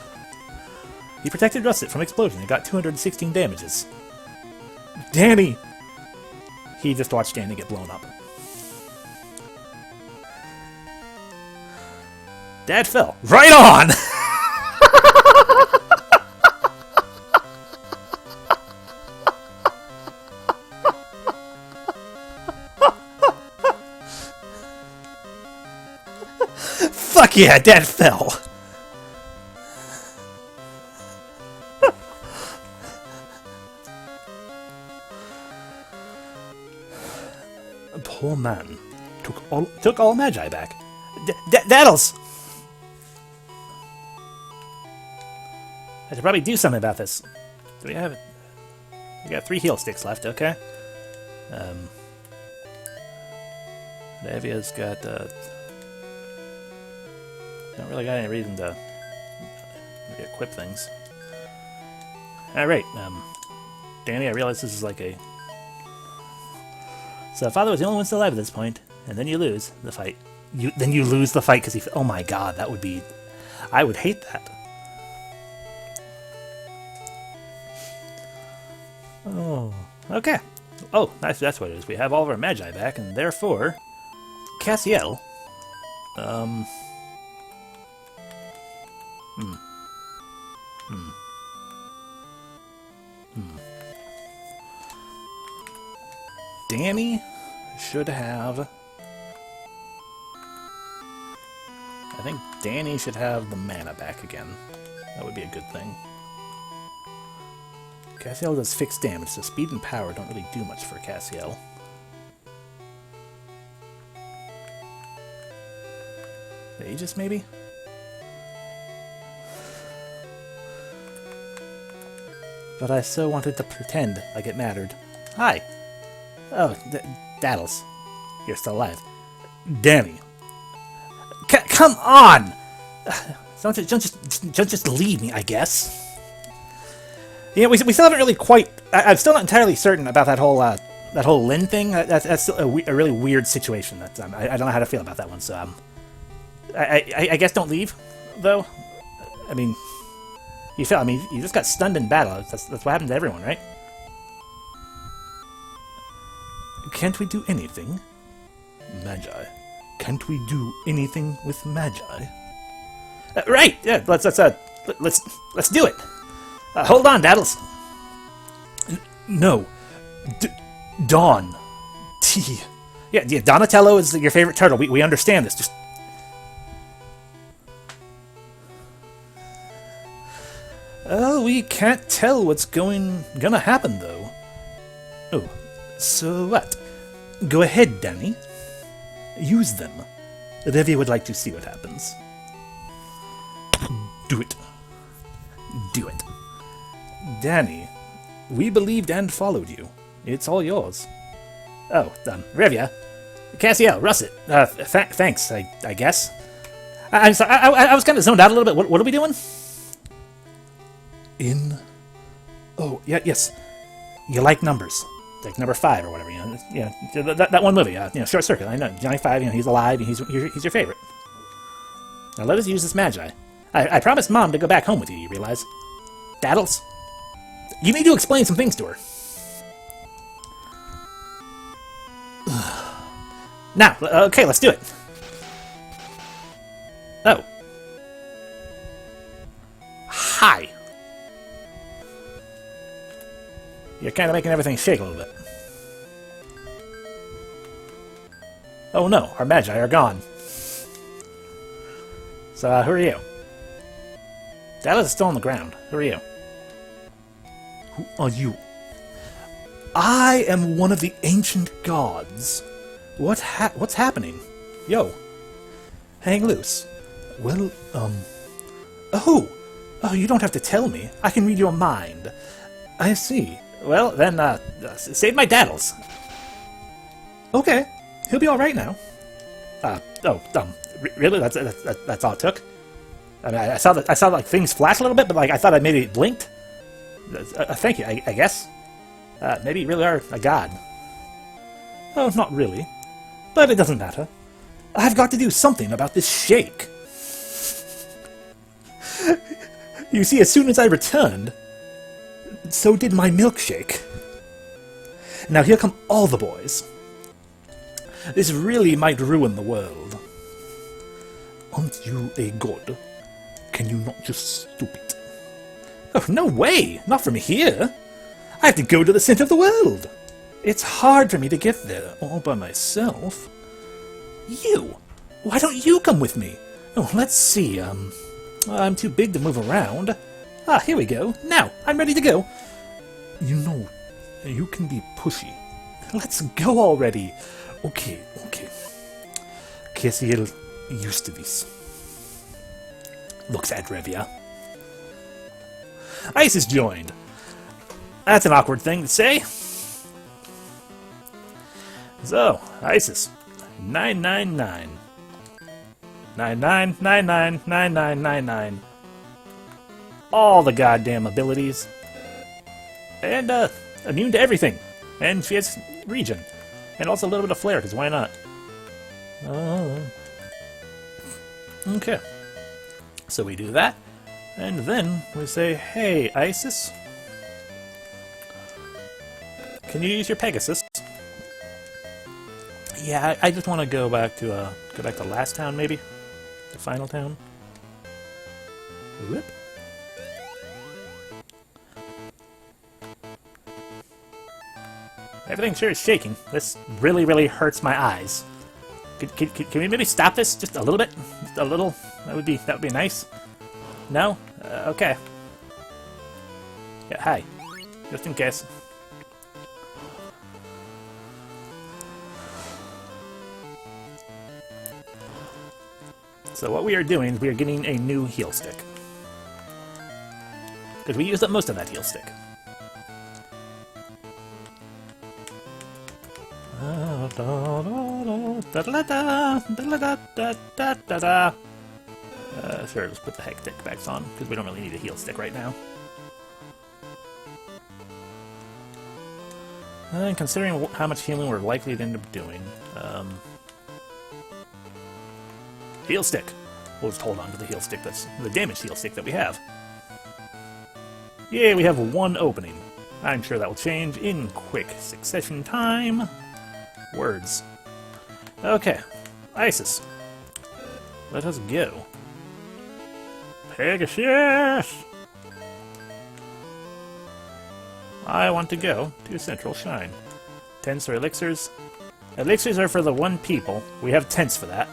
He protected Russet from explosion and got 216 damages. Danny! He just watched Danny get blown up. Dad fell. Right on! Fuck yeah, Dad fell! Poor man. Took all Magi back. Daddles! I should probably do something about this. Do we have it? We got 3 heal sticks left, okay. Navia's got, don't really got any reason to equip things. Alright, Danny, I realize this is like a... So Father was the only one still alive at this point, and then you lose the fight. Then you lose the fight because he... Oh my god, that would be... I would hate that. Oh, okay. Oh, that's what it is. We have all of our Magi back, and therefore... Cassiel... Danny should have... I think Danny should have the mana back again. That would be a good thing. Cassiel does fixed damage, so speed and power don't really do much for Cassiel. Aegis, maybe? But I so wanted to pretend like it mattered. Hi! Oh, Daddles. You're still alive. Danny. Come on! Don't just leave me, I guess. You know, we still haven't really quite... I'm still not entirely certain about that whole Lin thing. That's still a really weird situation. That I don't know how to feel about that one. So I guess don't leave, though. I mean, you just got stunned in battle. That's what happened to everyone, right? Can't we do anything? Magi. Can't we do anything with Magi? Right. Yeah. Let's do it. Hold on, Daddles. No. Dawn. T. Yeah, Donatello is your favorite turtle. We understand this. Just... we can't tell what's gonna happen, though. Oh, so what? Go ahead, Danny. Use them. Revy would like to see what happens. Do it. Do it. Danny, we believed and followed you. It's all yours. Oh, Revia. Cassiel, Russet. Thanks, I guess. I'm sorry, I was kind of zoned out a little bit. What are we doing? Oh, yeah, yes. You like numbers. Like number 5 or whatever, you know. Yeah, that one movie, Short Circuit. I know, Johnny 5, he's alive, and he's your favorite. Now let us use this Magi. I promised Mom to go back home with you realize? Daddles? You need to explain some things to her. Now, okay, let's do it. Oh. Hi. You're kind of making everything shake a little bit. Oh no, our Magi are gone. So, who are you? Dallas is still on the ground. Who are you? Who are you? I am one of the ancient gods. What's happening? Yo. Hang loose. Well, Oh, you don't have to tell me. I can read your mind. I see. Well, then, save my daddles. Okay. He'll be alright now. Really? That's all it took? I mean, I saw like things flash a little bit, but like I thought I maybe it blinked. Thank you, I guess. Maybe you really are a god. Oh, not really. But it doesn't matter. I've got to do something about this shake. You see, as soon as I returned, so did my milkshake. Now here come all the boys. This really might ruin the world. Aren't you a god? Can you not just stop it? Oh, no way! Not from here! I have to go to the center of the world! It's hard for me to get there all by myself. You! Why don't you come with me? Oh, let's see, I'm too big to move around. Ah, here we go. Now, I'm ready to go. You know, you can be pushy. Let's go already. Okay. Cassiel used to this. Looks at Revia. Ice is joined. That's an awkward thing to say. So, Isis. 999. 99999999. All the goddamn abilities. And, immune to everything. And she has regen. And also a little bit of flair, because why not? Okay. So we do that. And then we say, hey, Isis. Can you use your Pegasus? Yeah, I just want to go back to last town, maybe? The final town? Whoop. Everything sure is shaking. This really, really hurts my eyes. Can we maybe stop this just a little bit? Just a little? That would be nice. No? Okay. Yeah, hi. Just in case. So what we are doing is we are getting a new heal stick. Because we used up most of that heal stick. Sure, let's put the heck stick back on, because we don't really need a heal stick right now. And considering how much healing we're likely to end up doing, heal stick. We'll just hold on to the heal stick. That's the damaged heal stick that we have. Yay, we have one opening. I'm sure that will change in quick succession time. Words. Okay, Isis. Let us go. Pegasus! I want to go to Central Shrine. Tents or elixirs? Elixirs are for the one people. We have tents for that.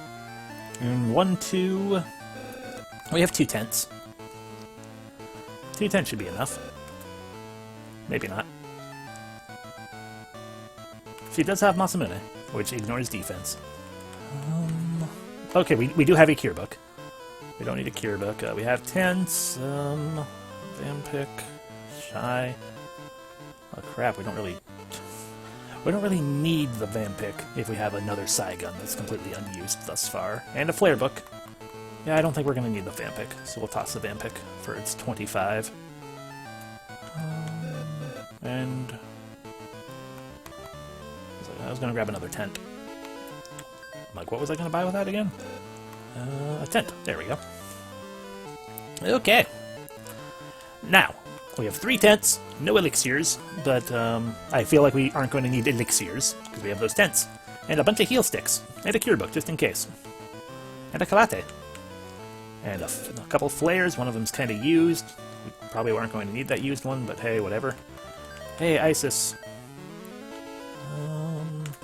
And 1, 2... We have 2 tents. 2 tents should be enough. Maybe not. She does have Masamune, which ignores defense. Okay, we do have a cure book. We don't need a cure book. We have tents, Vampic, Shy. Oh crap, we don't really need the Vampic if we have another Saigun that's completely unused thus far. And a Flare book. Yeah, I don't think we're going to need the Vampic, so we'll toss the Vampic for its 25. And I was going to grab another tent. I'm like, what was I going to buy with that again? A tent. There we go. Okay. Now, we have 3 tents, no elixirs, but I feel like we aren't going to need elixirs, because we have those tents. And a bunch of heal sticks, and a cure book, just in case. And a kalate. And a couple flares, one of them's kind of used. We probably aren't going to need that used one, but hey, whatever. Hey, Isis.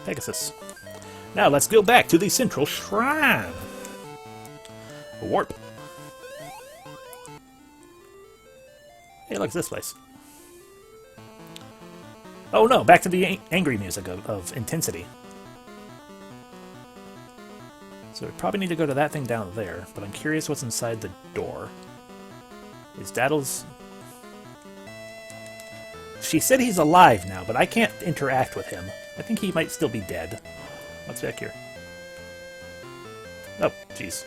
Pegasus. Now let's go back to the Central Shrine. Warp. Hey, look, this place. Oh no, back to the angry music of intensity. So we probably need to go to that thing down there, but I'm curious what's inside the door. Is Daddle's... She said he's alive now, but I can't interact with him. I think he might still be dead. What's back here? Oh, jeez.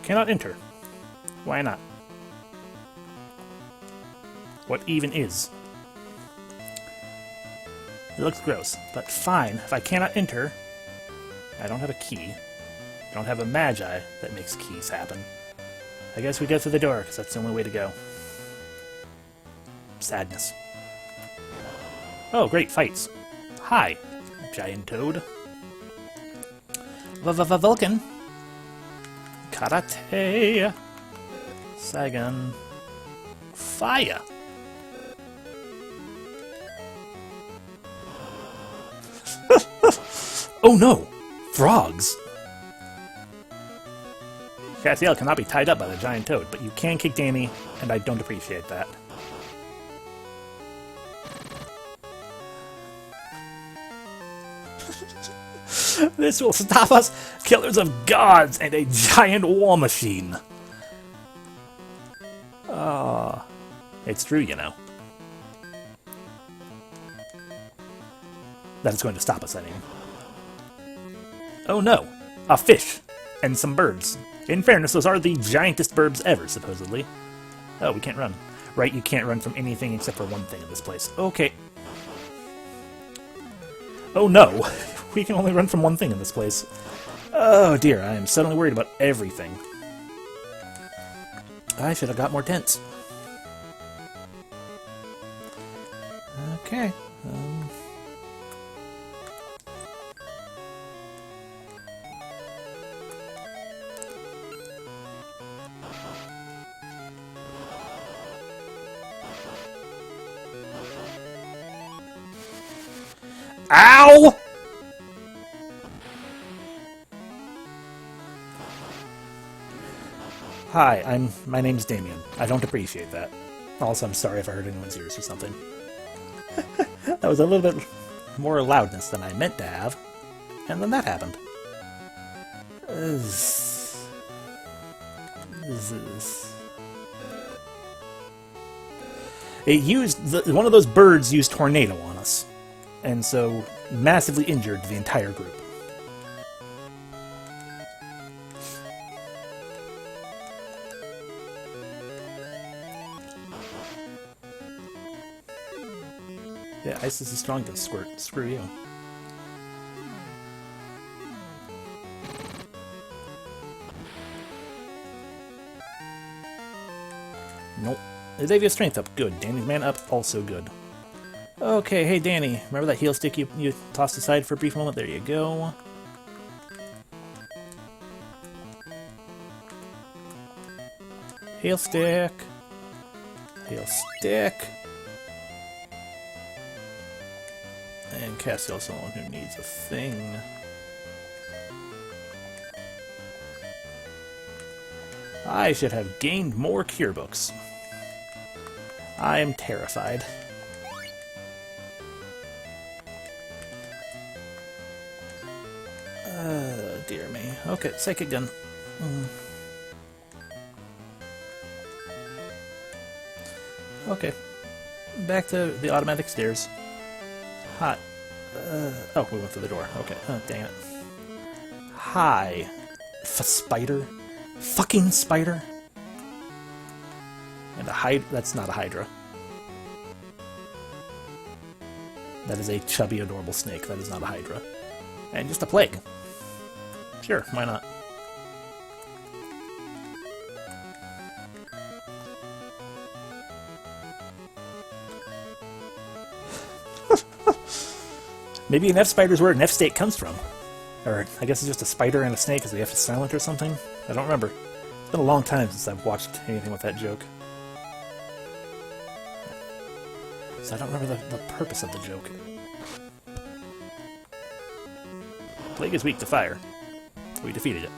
Cannot enter. Why not? What even is? It looks gross, but fine. If I cannot enter, I don't have a key. I don't have a magi that makes keys happen. I guess we go through the door, because that's the only way to go. Sadness. Oh, great, fights. Hi, giant toad. Vulcan. Karate. Saigon. Fire. Oh no! Frogs! Cassiel cannot be tied up by the giant toad, but you can kick Damien, and I don't appreciate that. This will stop us, killers of gods, and a giant war machine! Ah, it's true, you know. That is going to stop us, I mean. Oh no! A fish! And some birds. In fairness, those are the giantest birds ever, supposedly. Oh, we can't run. Right, you can't run from anything except for one thing in this place. Okay. Oh no! We can only run from one thing in this place. Oh dear, I am suddenly worried about everything. I should have got more tents. Okay. Ow! Hi, my name's Damien. I don't appreciate that. Also, I'm sorry if I hurt anyone's ears or something. That was a little bit more loudness than I meant to have. And then that happened. It used... one of those birds used Tornado on us. and so massively injured the entire group. Yeah, ice is the strongest, Squirt. Screw you. Nope. Xavier's strength up. Good. Danny's mana up. Also good. Okay, hey Danny. Remember that heal stick you tossed aside for a brief moment? There you go. Heal stick. Heal stick. And Castiel's someone who needs a thing. I should have gained more cure books. I am terrified. Dear me. Okay, Psychic Gun. Okay. Back to the automatic stairs. Hot. Oh, we went through the door. Okay. Oh, dang it. Hi. Spider? Fucking spider? And a hydra. That's not a hydra. That is a chubby, adorable snake. That is not a hydra. And just a plague. Sure, why not? Maybe an F spider is where an F state comes from. Or, I guess it's just a spider and a snake because they have to silent or something? I don't remember. It's been a long time since I've watched anything with that joke. So I don't remember the purpose of the joke. Plague is weak to fire. We defeated it.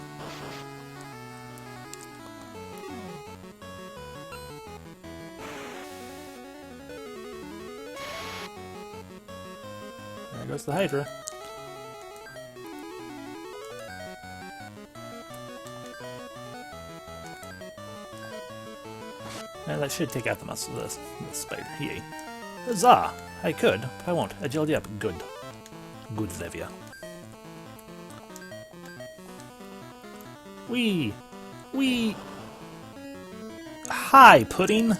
There goes the Hydra. And that should take out the muscle of the spider. Yay. Huzzah! I could, but I won't. I gelled you up. Good. Good, Levia. Wee! Wee! Hi, Pudding!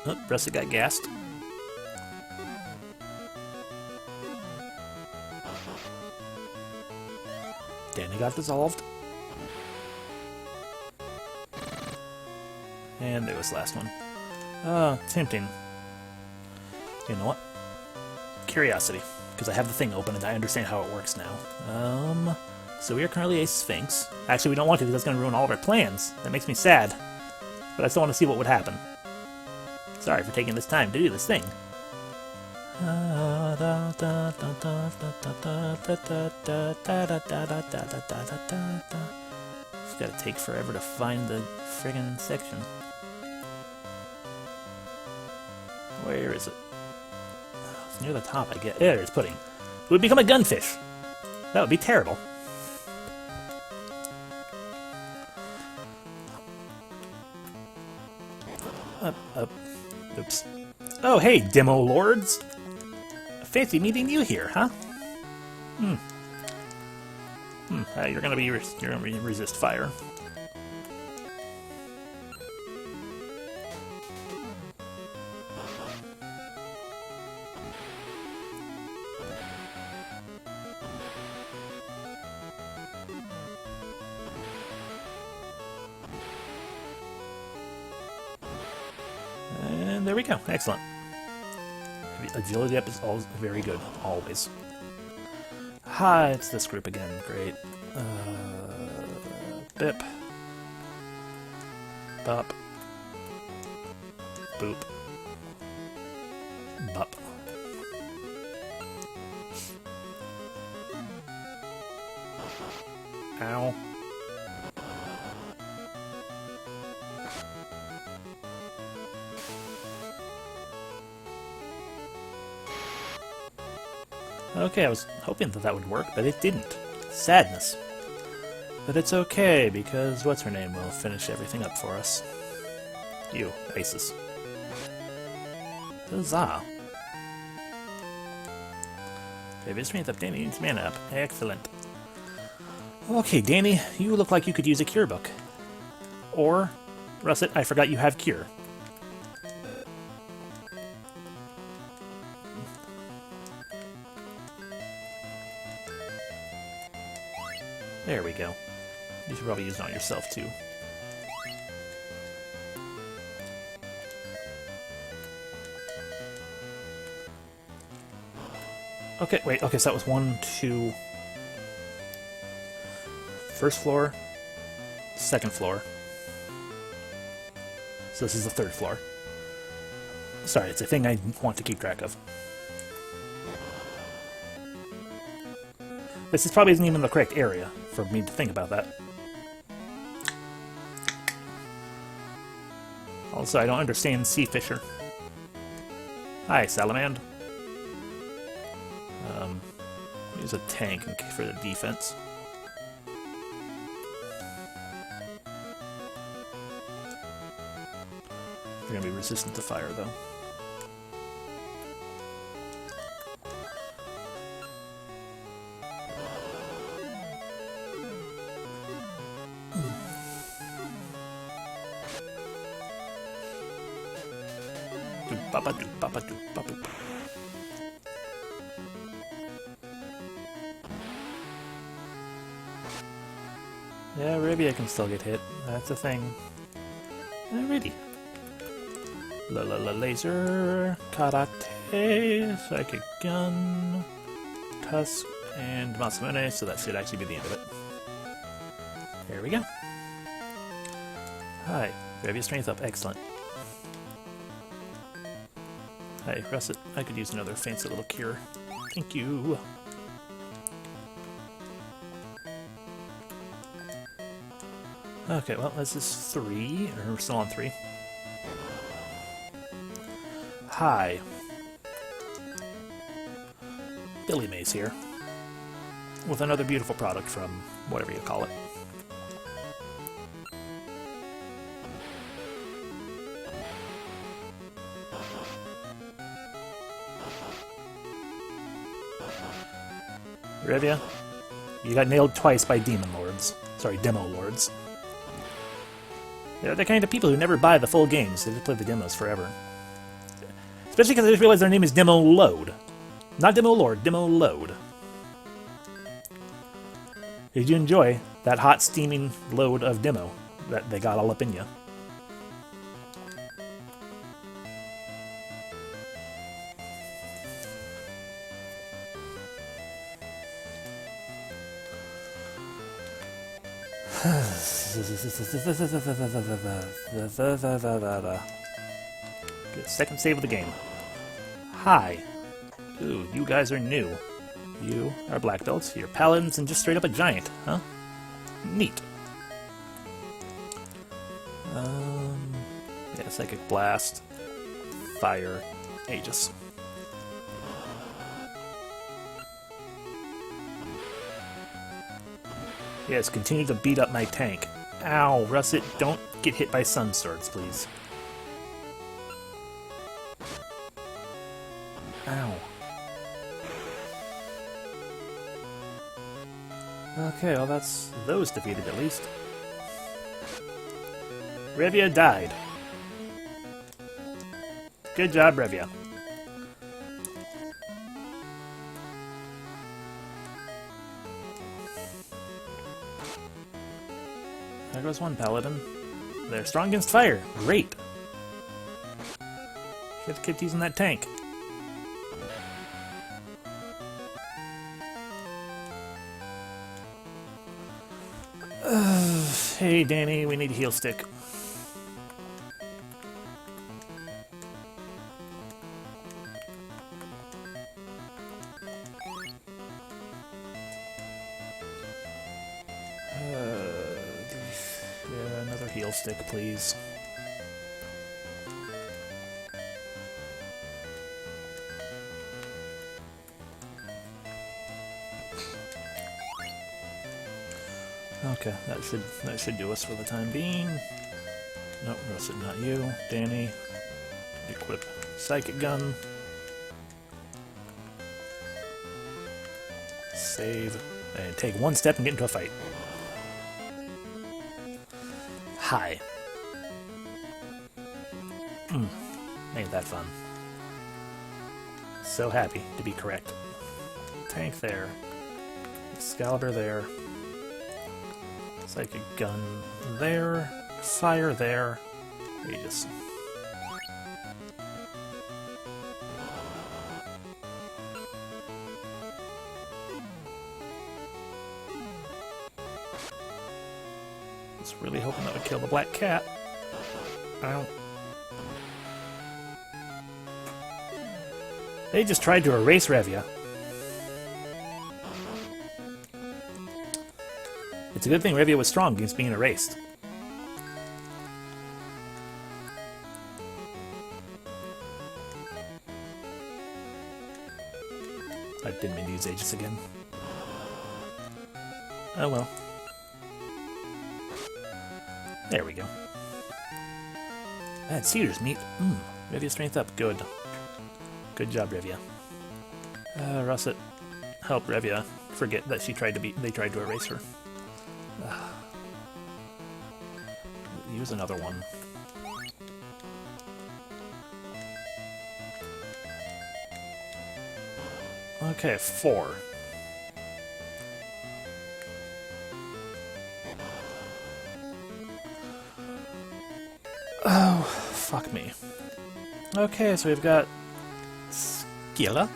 Oh, Russet got gassed. Danny got dissolved. And there was the last one. Tempting. You know what? Curiosity. Because I have the thing open and I understand how it works now. So we are currently a Sphinx. Actually, we don't want to because that's going to ruin all of our plans. That makes me sad. But I still want to see what would happen. Sorry for taking this time to do this thing. It's gotta take forever to find the friggin' section. Where is it? It's near the top, I guess. There it is, Pudding. It would become a gunfish. That would be terrible. Up. Oops. Oh, hey, Demo Lords! Fancy meeting you here, huh? You're gonna resist fire. And there we go. Excellent. Agility up is always very good. Always. Hi, it's this group again. Great. Bip. Bop. Boop. Bop. Ow. Okay, I was hoping that that would work, but it didn't. Sadness. But it's okay, because what's-her-name will finish everything up for us. You, Aces. Huzzah. Okay, this means up Danny needs mana up. Excellent. Okay, Danny, you look like you could use a cure book. Or, Russet, I forgot you have cure. There we go. You should probably use it on yourself, too. Okay, wait, okay, so that was 1, 2... First floor, second floor. So this is the third floor. Sorry, it's a thing I want to keep track of. This is probably isn't even the correct area for me to think about that. Also, I don't understand Sea Fisher. Hi, Salamander. Use a tank for the defense. You're gonna be resistant to fire, though. Yeah, Rivia can still get hit. That's a thing. Alrighty. La la la laser, karate, psychic gun, tusk, and Masamune, so that should actually be the end of it. There we go. Hi, Rivia strength up, excellent. Hi, Russet, I could use another fancy little cure. Thank you. Okay, well, this is 3, or we're still on 3. Hi. Billy Mays here. With another beautiful product from whatever you call it. Rivia, you got nailed twice by Demon Lords. Sorry, Demo Lords. They're the kind of people who never buy the full games. They just play the demos forever. Especially because I just realized their name is Demo Load. Not Demo Lord, Demo Load. Did you enjoy that hot, steaming load of demo that they got all up in you? Good, second save of the game. Hi. Ooh, you guys are new. You are black belts, you're paladins, and just straight up a giant, huh? Neat. Yeah, Psychic Blast, Fire, Aegis. Yes, continue to beat up my tank. Ow, Russet, don't get hit by sun swords, please. Ow. Okay, well that's those defeated at least. Revia died. Good job, Revia. There goes one paladin. They're strong against fire. Great. Should have kept using that tank. Hey, Danny, we need a heal stick. Yeah, another heal stick, please. Okay, that should do us for the time being. Nope, Russet, not you. Danny, equip Psychic Gun. Save, and take one step and get into a fight. Hi. Ain't that fun. So happy to be correct. Tank there. Excalibur there. Psychic Gun there. Fire there. Aegis. Was really hoping that would kill the black cat. Ow. They just tried to erase Revia. It's a good thing Revia was strong against being erased. I didn't mean to use Aegis again. Oh well. There we go. That Cedar's meat. Revia strength up. Good. Good job, Revia. Russet, help Revia forget that they tried to erase her. Use another one. Okay, 4. Oh, fuck me. Okay, so we've got Skyla?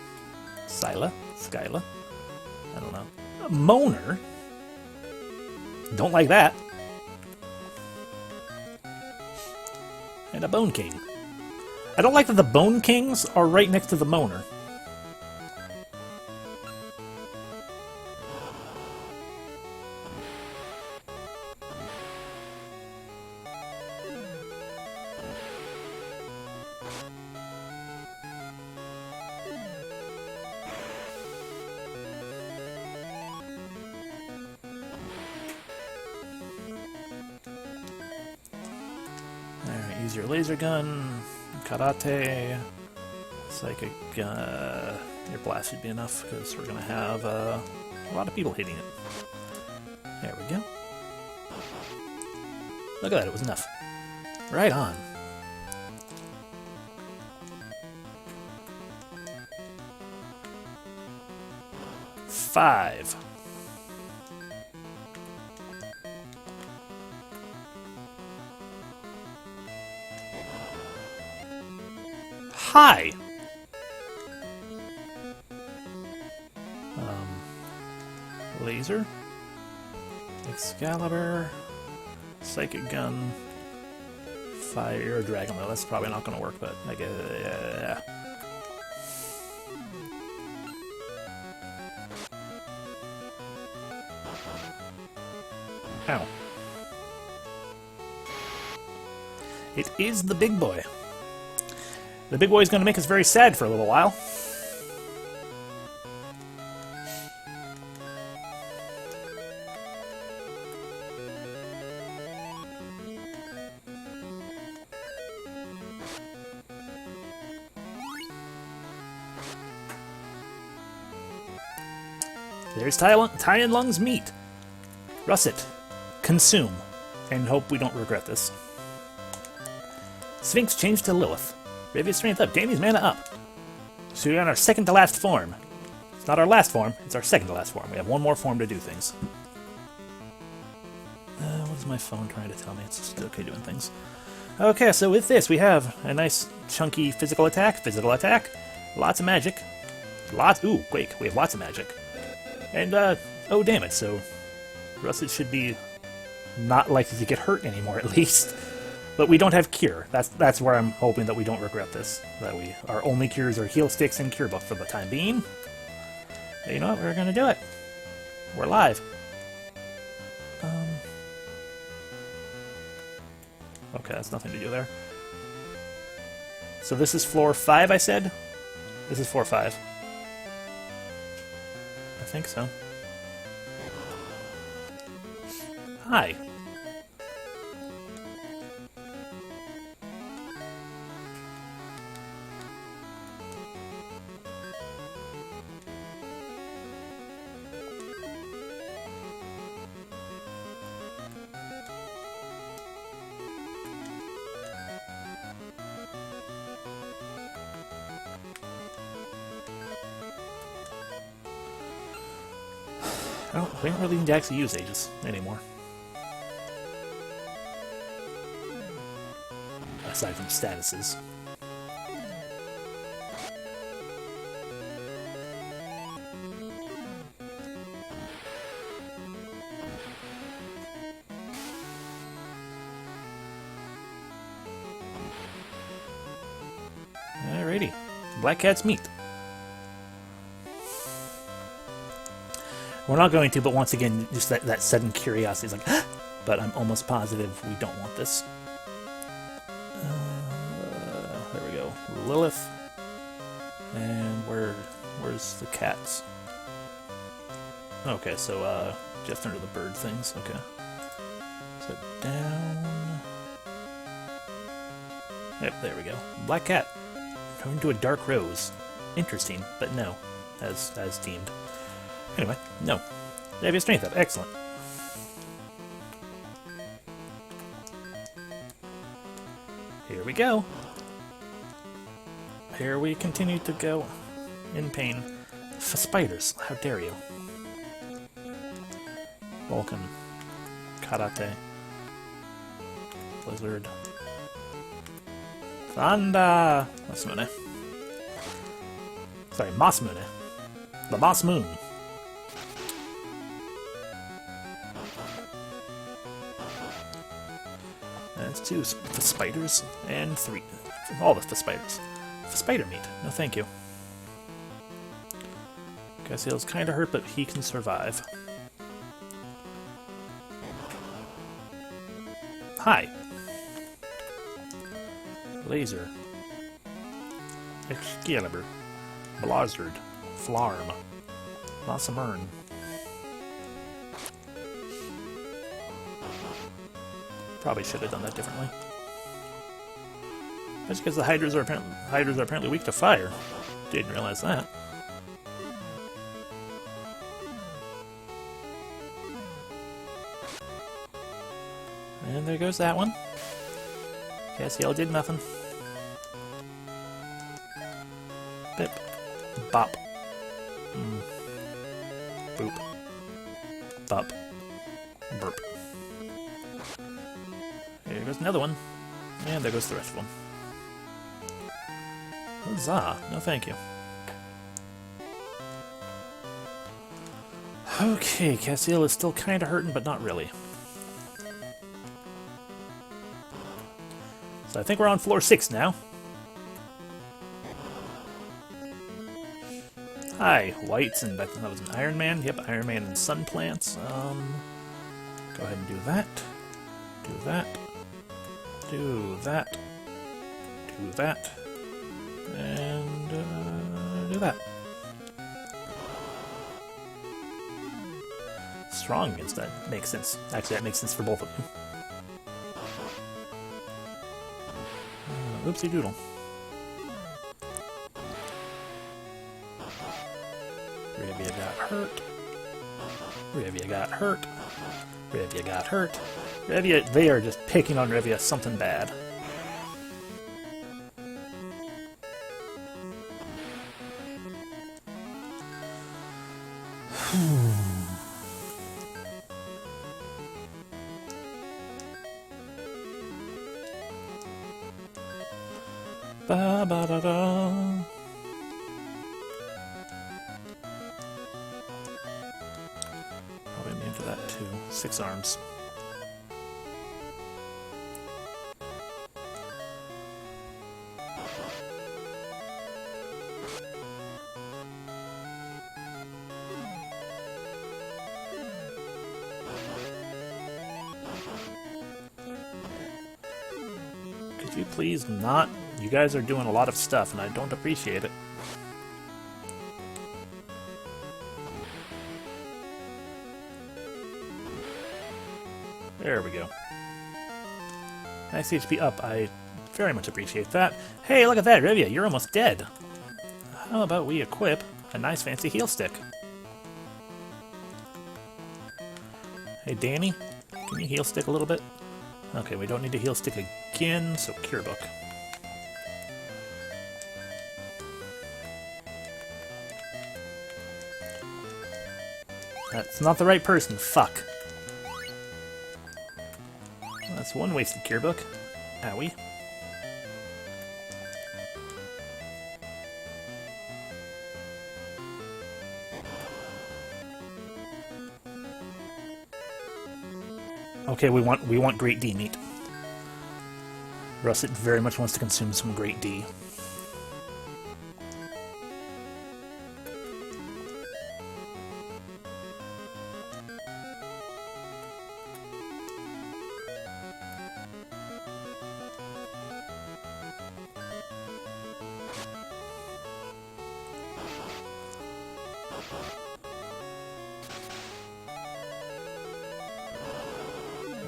Skyla? I don't know. Moaner? Don't like that. And a Bone King. I don't like that the Bone Kings are right next to the Moaner. Use your laser gun, karate, psychic. Your blast should be enough because we're gonna have a lot of people hitting it. There we go. Look at that, it was enough. Right on. Five. Hi! Laser. Excalibur. Psychic Gun. Fire Dragon. Well, that's probably not going to work, but I guess, yeah. Ow. It is the big boy. The big boy is going to make us very sad for a little while. There's Ty and Lung's meat. Russet. Consume. And hope we don't regret this. Sphinx changed to Lilith. Revia's strength up. Damien's mana up. So we're on our second to last form. It's not our last form, it's our second to last form. We have one more form to do things. What is my phone trying to tell me? It's still okay doing things. Okay, so with this we have a nice chunky physical attack, lots of magic. Ooh, Quake, we have lots of magic. And, oh damn it, so Russet should be not likely to get hurt anymore at least. But we don't have Cure. That's where I'm hoping that we don't regret this. That our only cures are Heal Sticks and Cure Buff for the time being. But you know what? We're gonna do it. We're live. Okay, that's nothing to do there. So this is floor 5, I said? This is floor 5. I think so. Hi. Oh, we don't really need to actually use Aegis anymore. Aside from statuses. Alrighty. Black Cat's meat. We're not going to, but once again, just that sudden curiosity is like, but I'm almost positive we don't want this. There we go. Lilith. And where's the cats? Okay, so just under the bird things. Okay. So down. Yep, there we go. Black Cat. Turned into a dark rose. Interesting, but no, as deemed. Anyway, no. They have your strength up. Excellent. Here we go. Here we continue to go in pain. For spiders, how dare you? Vulcan. Karate. Blizzard. Thunder! Masamune. Sorry, Masamune. The Moss Moon. That's 2 for spiders, and 3. All the spiders. For spider meat. No thank you. Cassiel's kinda hurt, but he can survive. Hi. Laser. Excalibur. Blizzard. Flarm. Blossamern. Probably should have done that differently. That's because the hydras are apparently weak to fire. Didn't realize that. And there goes that one. Cassiel did nothing. Bip. Bop. Boop. Bop. Burp. Here goes another one. And there goes the rest of them. Huzzah! No thank you. Okay, Cassiel is still kinda hurting, but not really. So I think we're on floor 6 now. Hi, whites, and that was an Iron Man. Yep, Iron Man and sun plants. Go ahead and do that. Do that. Do that. Do that. And do that. Strong against that. Makes sense. Actually, that makes sense for both of them. Oopsie doodle. Revia got hurt. Revia got hurt. Revia got hurt. Revia, they are just picking on Revia something bad. Ba ba da da. Probably immune to that too. 6 arms. Could you please not? You guys are doing a lot of stuff, and I don't appreciate it. There we go. Nice HP up. I very much appreciate that. Hey, look at that, Rivia. You're almost dead. How about we equip a nice fancy heal stick? Hey, Danny, can you heal stick a little bit? Okay, we don't need to heal stick again, so Cure Book. That's not the right person, fuck. That's one wasted Cure Book. Owie. Okay, we want Great D meat. Russet very much wants to consume some Great D.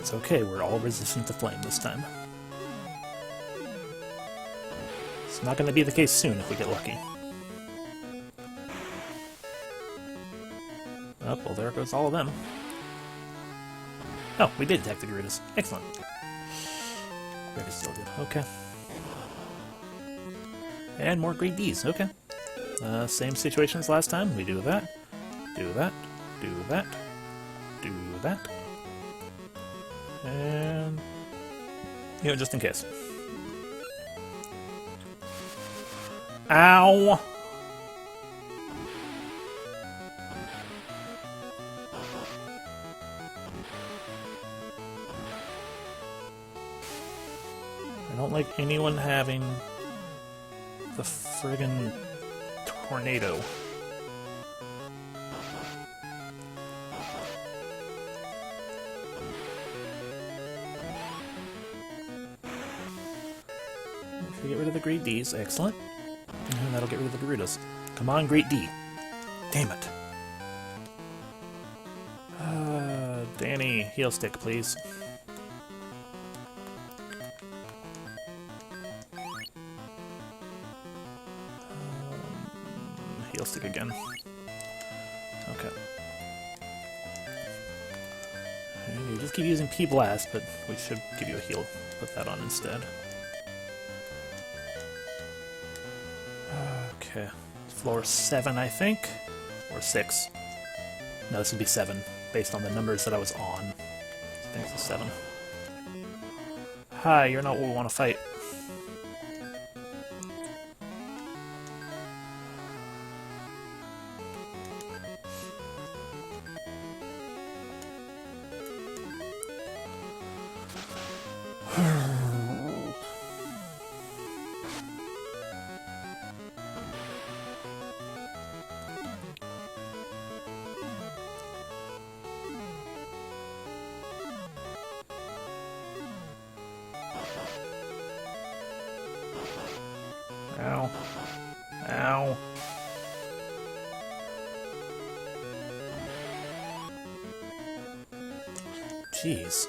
It's okay, we're all resistant to flame this time. It's not going to be the case soon if we get lucky. Oh, well, there goes all of them. Oh, we did attack the Garudas. Excellent. That is still good. Okay. And more Great Ds. Okay. Same situation as last time. We do that, do that, do that, do that. And, you know, just in case. Ow! I don't like anyone having the friggin' tornado. Get rid of the Great Ds, excellent. And that'll get rid of the Garudas. Come on, Great D. Damn it. Danny, heal stick, please. Heal stick again. Okay. And you just keep using P-Blast, but we should give you a heal. Put that on instead. Okay, floor 7, I think, or 6. No, this would be 7, based on the numbers that I was on. I think it's a 7. Hi, you're not what we want to fight. Ow. Ow. Jeez.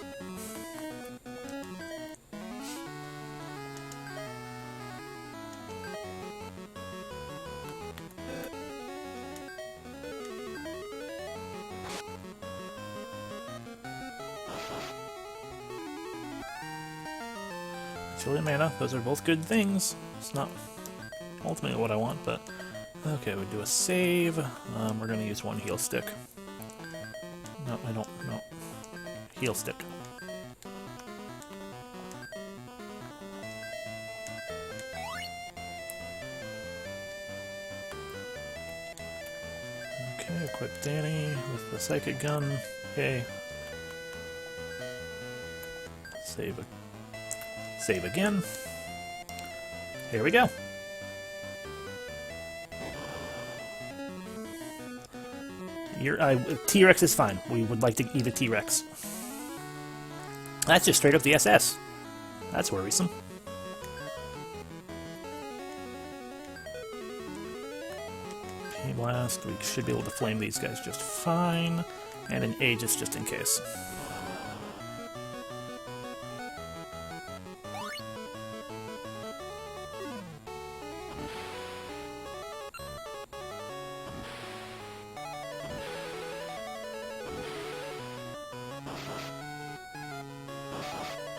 Chili mana, those are both good things. It's not ultimately what I want, but okay, we do a save. We're gonna use one heal stick. No, I don't. No, heal stick. Okay, equip Danny with the psychic gun. Okay. Save again. Here we go. T-Rex is fine. We would like to eat a T-Rex. That's just straight up the SS. That's worrisome. P-Blast. We should be able to flame these guys just fine. And an Aegis just in case.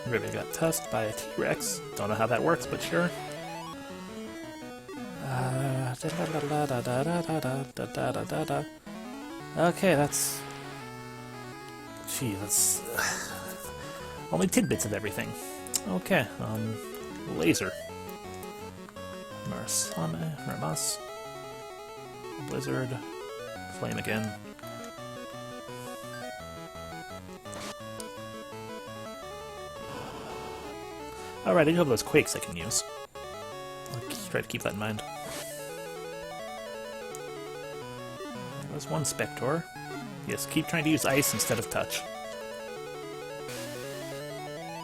Rivia got tusked by a T-Rex. Don't know how that works, but sure. Okay, that's... Gee, that's... only tidbits of everything. Okay, laser. Maramas. Blizzard. Flame again. Alright, I do have those quakes I can use. I'll try to keep that in mind. There's one Spector. Yes, keep trying to use ice instead of touch.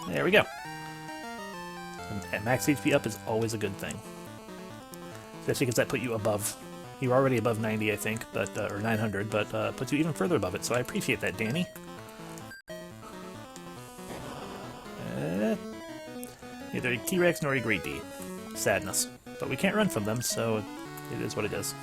There we go. And max HP up is always a good thing. Especially because that put you above... You were already above 90, I think, but or 900, but puts you even further above it, so I appreciate that, Danny. Neither a T-Rex nor a Great D. Sadness. But we can't run from them, so it is what it is.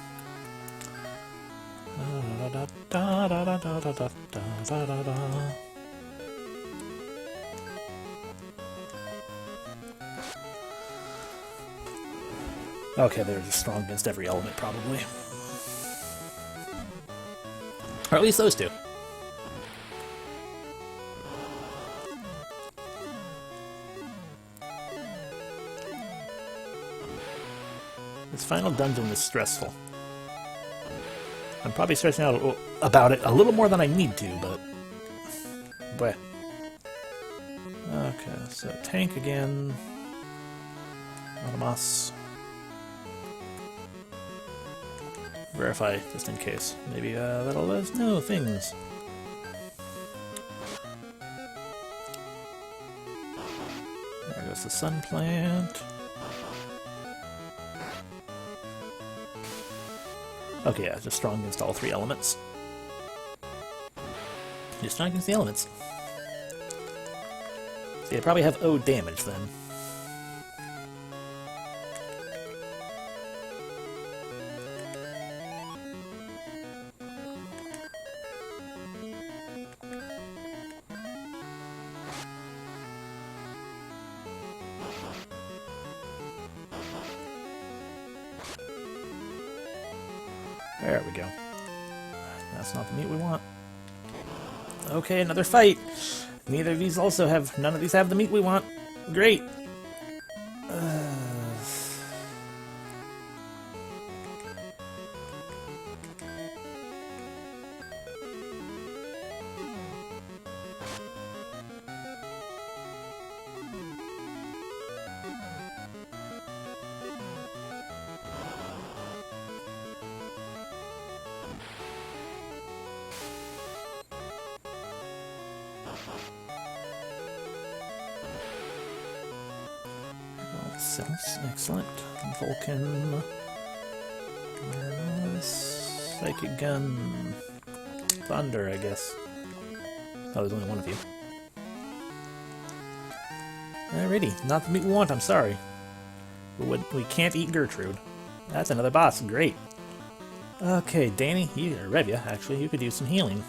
Okay, they're just strong against every element, probably. Or at least those two. This final dungeon is stressful. I'm probably stressing out about it a little more than I need to, but... Bleh. Okay, so tank again. Automas. Verify, just in case. Maybe that'll let us know things. There goes the sun plant. Okay, yeah, just strong against all three elements. Just strong against the elements. So you probably have O damage then. There we go. That's not the meat we want. Okay, another fight! Neither of these also have... None of these have the meat we want. Great! Excellent. Vulcan. Psychic Gun. Thunder, I guess. Oh, there's only one of you. Alrighty, not the meat we want, I'm sorry. We can't eat Gertrude. That's another boss, great. Okay, Danny, or Revia, actually, you could use some healing.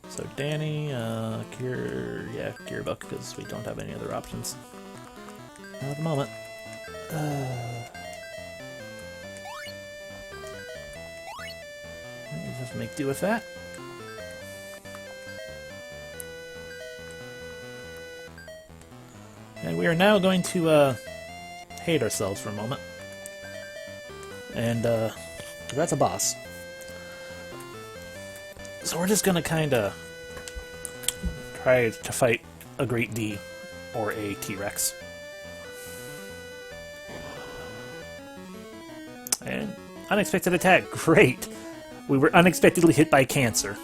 So Danny, Gear Book, because we don't have any other options. Not at the moment. Just have to make do with that. And we are now going to hate ourselves for a moment. And that's a boss. So we're just gonna kinda try to fight a Great D or a T-Rex. And unexpected attack, great! We were unexpectedly hit by Cancer.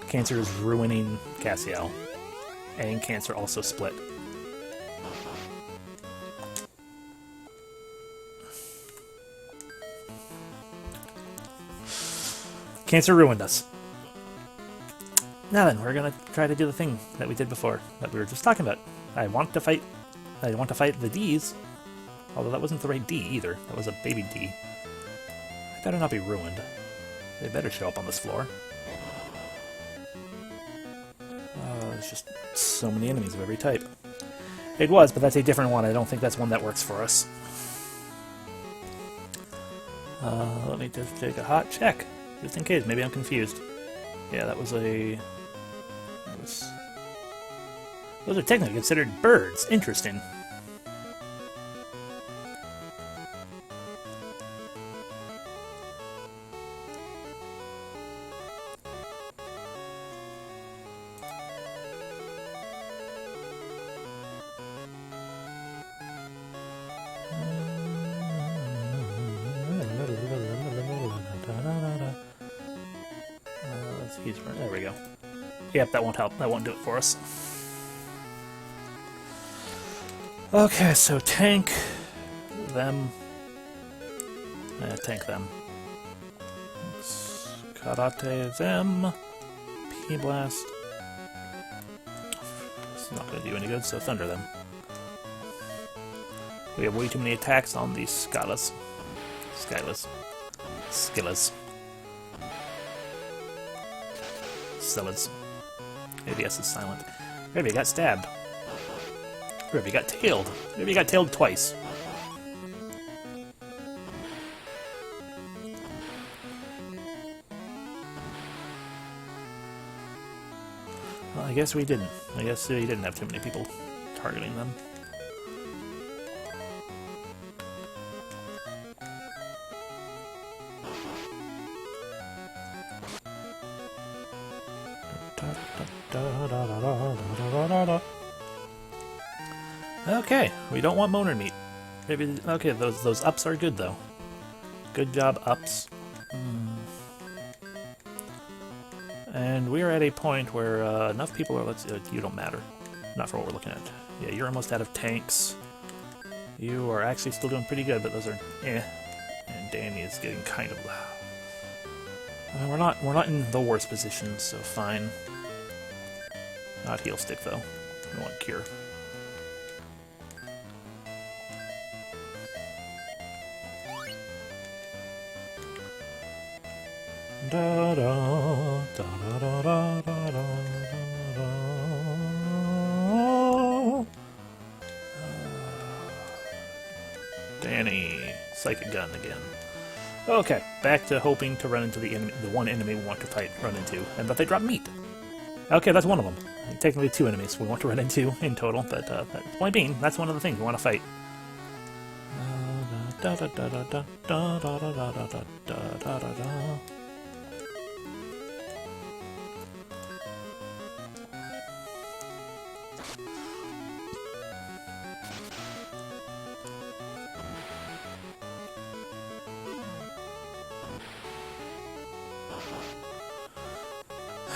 Cancer is ruining Cassiel. And Cancer also split. Cancer ruined us. Now then, we're gonna try to do the thing that we did before, that we were just talking about. I want to fight the Ds, although that wasn't the right D either. That was a baby D. I better not be ruined. They better show up on this floor. there's just so many enemies of every type. It was, but that's a different one. I don't think that's one that works for us. Let me just take a hot check, just in case. Maybe I'm confused. Yeah, that was a... Those are technically considered birds. Interesting. There we go. Yep, that won't help. That won't do it for us. Okay, so tank them. Tank them. Karate them. P-blast. It's not going to do any good, so thunder them. We have way too many attacks on these Skyllas. Skillas. Skillas. ABS is silent. Maybe got stabbed. Maybe got tailed. Maybe got tailed twice. Well, I guess we didn't. I guess we didn't have too many people targeting them. Okay, we don't want moaner meat. Maybe okay, those ups are good though. Good job, ups. And we are at a point where enough people are. You don't matter. Not for what we're looking at. Yeah, you're almost out of tanks. You are actually still doing pretty good, but those are eh. And Damien is getting kind of loud. We're not in the worst position, so fine. Not heal stick though. We want cure. Da da da da da da da da. Danny, psychic gun again. Okay, back to hoping to run into the enemy, the one enemy we want to run into, and that they drop meat. Okay, that's one of them. Technically, two enemies we want to run into in total, but point being, that's one of the things we want to fight. Da da da da da da da da da da da da da.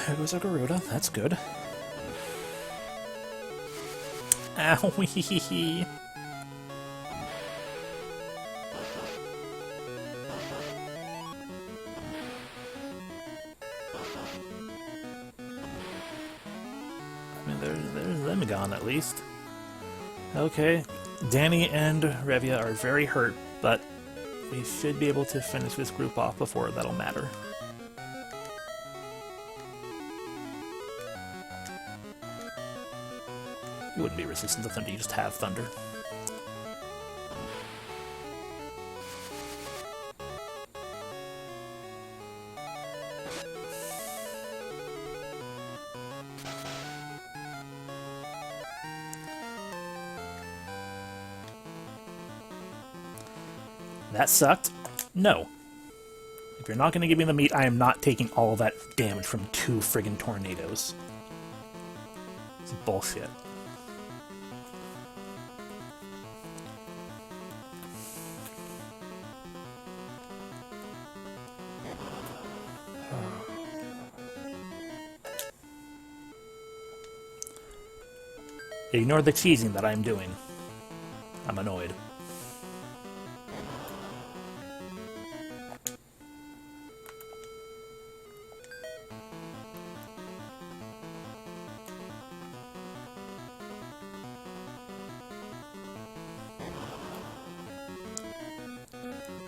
There goes a Garuda, that's good. Owie. I mean, there's them gone at least. Okay, Danny and Revia are very hurt, but we should be able to finish this group off before that'll matter. You wouldn't be resistant to thunder, you just have thunder. That sucked. No. If you're not going to give me the meat, I am not taking all of that damage from 2 friggin' tornadoes. It's bullshit. Ignore the cheesing that I'm doing. I'm annoyed.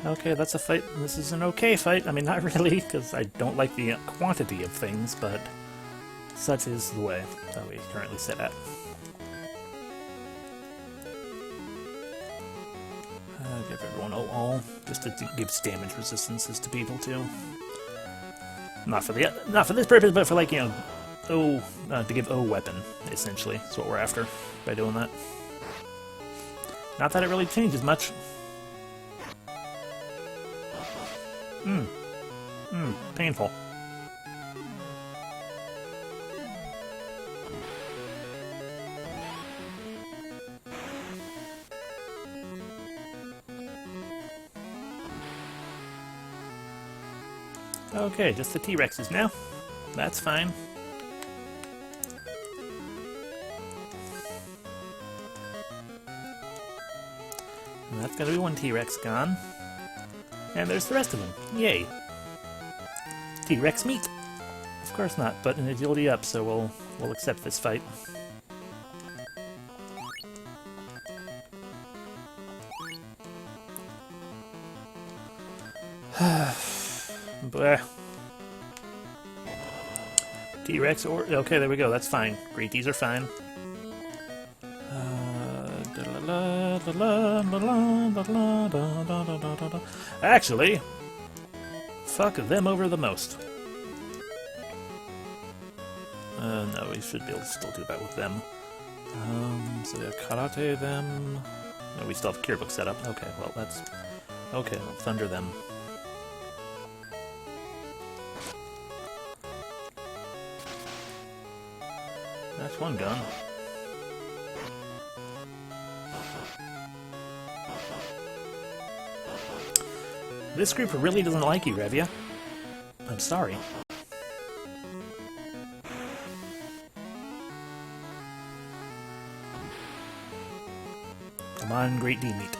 Okay, that's a fight. This is an okay fight. I mean, not really, because I don't like the quantity of things, but Such is the way that we currently sit at. Give everyone all, just to give damage resistances to people too. Not for this purpose, but for like, you know, to give O weapon, essentially. That's what we're after by doing that. Not that it really changes much. Painful. Okay, just the T-Rexes now. That's fine. And that's gonna be one T-Rex gone. And there's the rest of them. Yay! T-Rex meat! Of course not, but an agility up, so we'll accept this fight. Bleh. T-Rex or... Okay, there we go, that's fine. Greaties are fine. Actually, fuck them over the most. No, we should be able to still do that with them. So yeah, karate them... No, we still have Cure Book set up. Okay, well, that's... Okay, we'll thunder them. That's one gun. This group really doesn't like you, Revia. I'm sorry. Come on, Great D-Meat.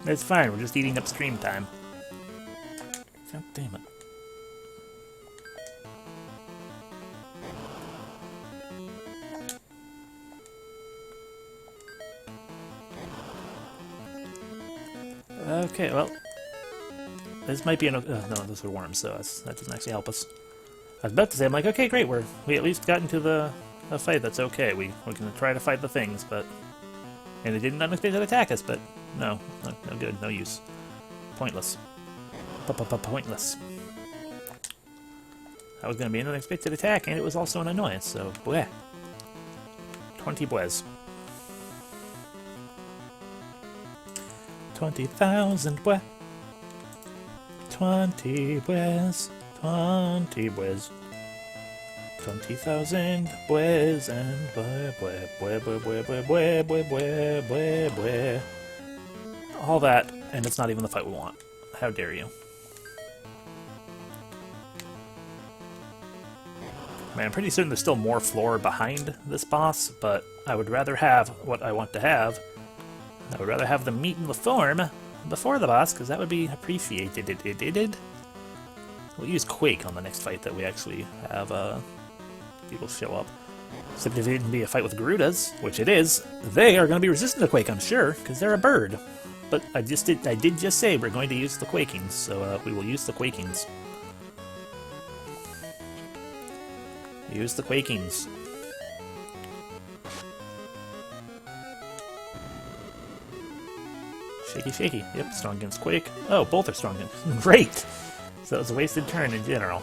It's fine, we're just eating up stream time. God damn it. Okay, well... This might be an... no, those are worms, so that doesn't actually help us. I was about to say, I'm like, okay, great, we at least got into a fight that's okay. We're gonna try to fight the things, but... And they didn't unexpectedly attack us, but... No good, no use. Pointless. Pointless. That was going to be an unexpected attack, and it was also an annoyance, so bleh. 20 blez. 20,000 bleh. 20 blez. 20 blez. 20,000 blez and bleh bleh bleh bleh bleh bleh bleh bleh bleh bleh bleh. All that, and it's not even the fight we want. How dare you. Man, I'm pretty certain there's still more floor behind this boss, but I would rather have what I want to have. I would rather have the meat in the form before the boss, because that would be appreciated. We'll use Quake on the next fight that we actually have people show up. Except if it didn't be a fight with Garudas, which it is, they are going to be resistant to Quake, I'm sure, because they're a bird. But I did just say we're going to use the Quakings, so we will use the Quakings. Use the Quakings. Shaky, shaky. Yep, strong against Quake. Oh, both are strong against... Great! So it was a wasted turn in general.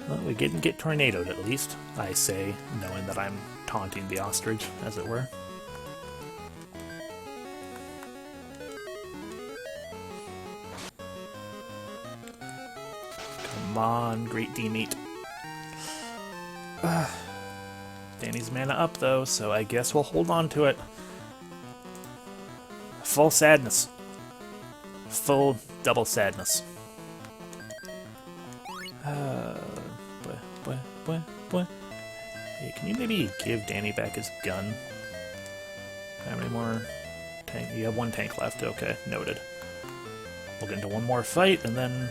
Well, we didn't get tornadoed, at least, I say, knowing that I'm taunting the ostrich, as it were. Come on, Great D-Meat. Damn Danny's mana up, though, so I guess we'll hold on to it. Full sadness. Full double sadness. Hey, can you maybe give Danny back his gun? How many more tank? You have one tank left. Okay, noted. We'll get into one more fight and then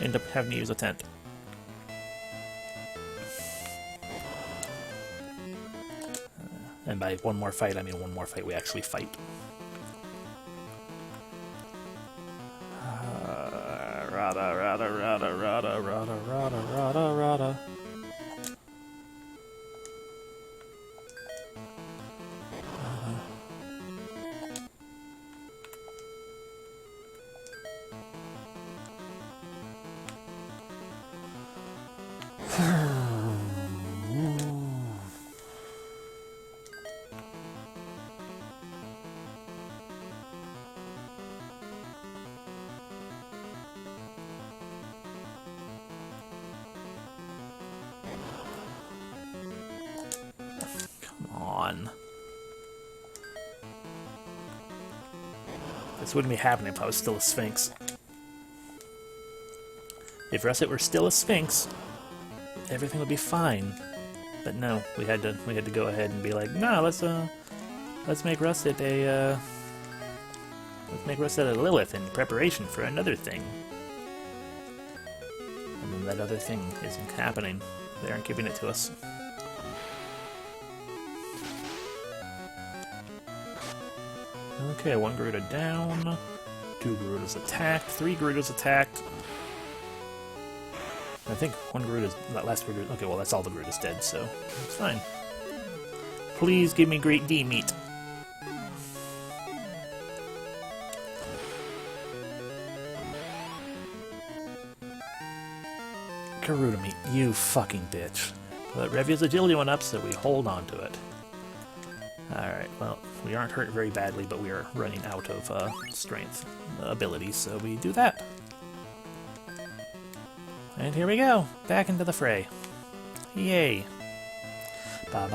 end up having to use a tent. And by one more fight, I mean one more fight we actually fight. Rada. This wouldn't be happening if I was still a Sphinx. If Russet were still a Sphinx, everything would be fine. But no, we had to go ahead and be like, no, let's make Russet a Lilith in preparation for another thing. And then that other thing isn't happening. They aren't giving it to us. Okay, one Garuda down, 2 Garudas attacked, 3 Garudas attacked. I think one Garuda's, that last Garuda, okay, well that's all the Garudas dead, so it's fine. Please give me Great D meat. Garuda meat, you fucking bitch. But Revia's agility went up, so we hold on to it. Alright, well, we aren't hurt very badly, but we are running out of strength abilities, so we do that. And here we go, back into the fray. Yay! I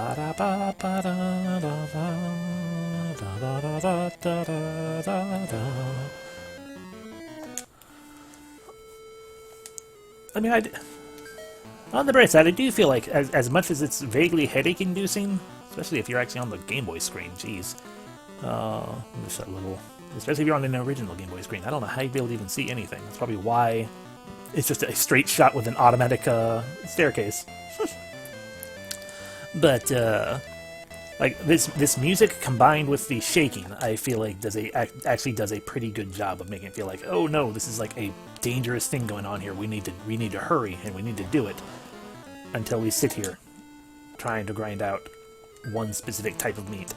mean, on the bright side, I do feel like, as much as it's vaguely headache-inducing, especially if you're actually on the Game Boy screen, jeez. Just a little... Especially if you're on an original Game Boy screen. I don't know how you'd be able to even see anything. That's probably why it's just a straight shot with an automatic staircase. But, like, this music combined with the shaking, I feel like actually does a pretty good job of making it feel like, oh no, this is like a dangerous thing going on here. We need to hurry, and we need to do it. Until we sit here, trying to grind out one specific type of meat.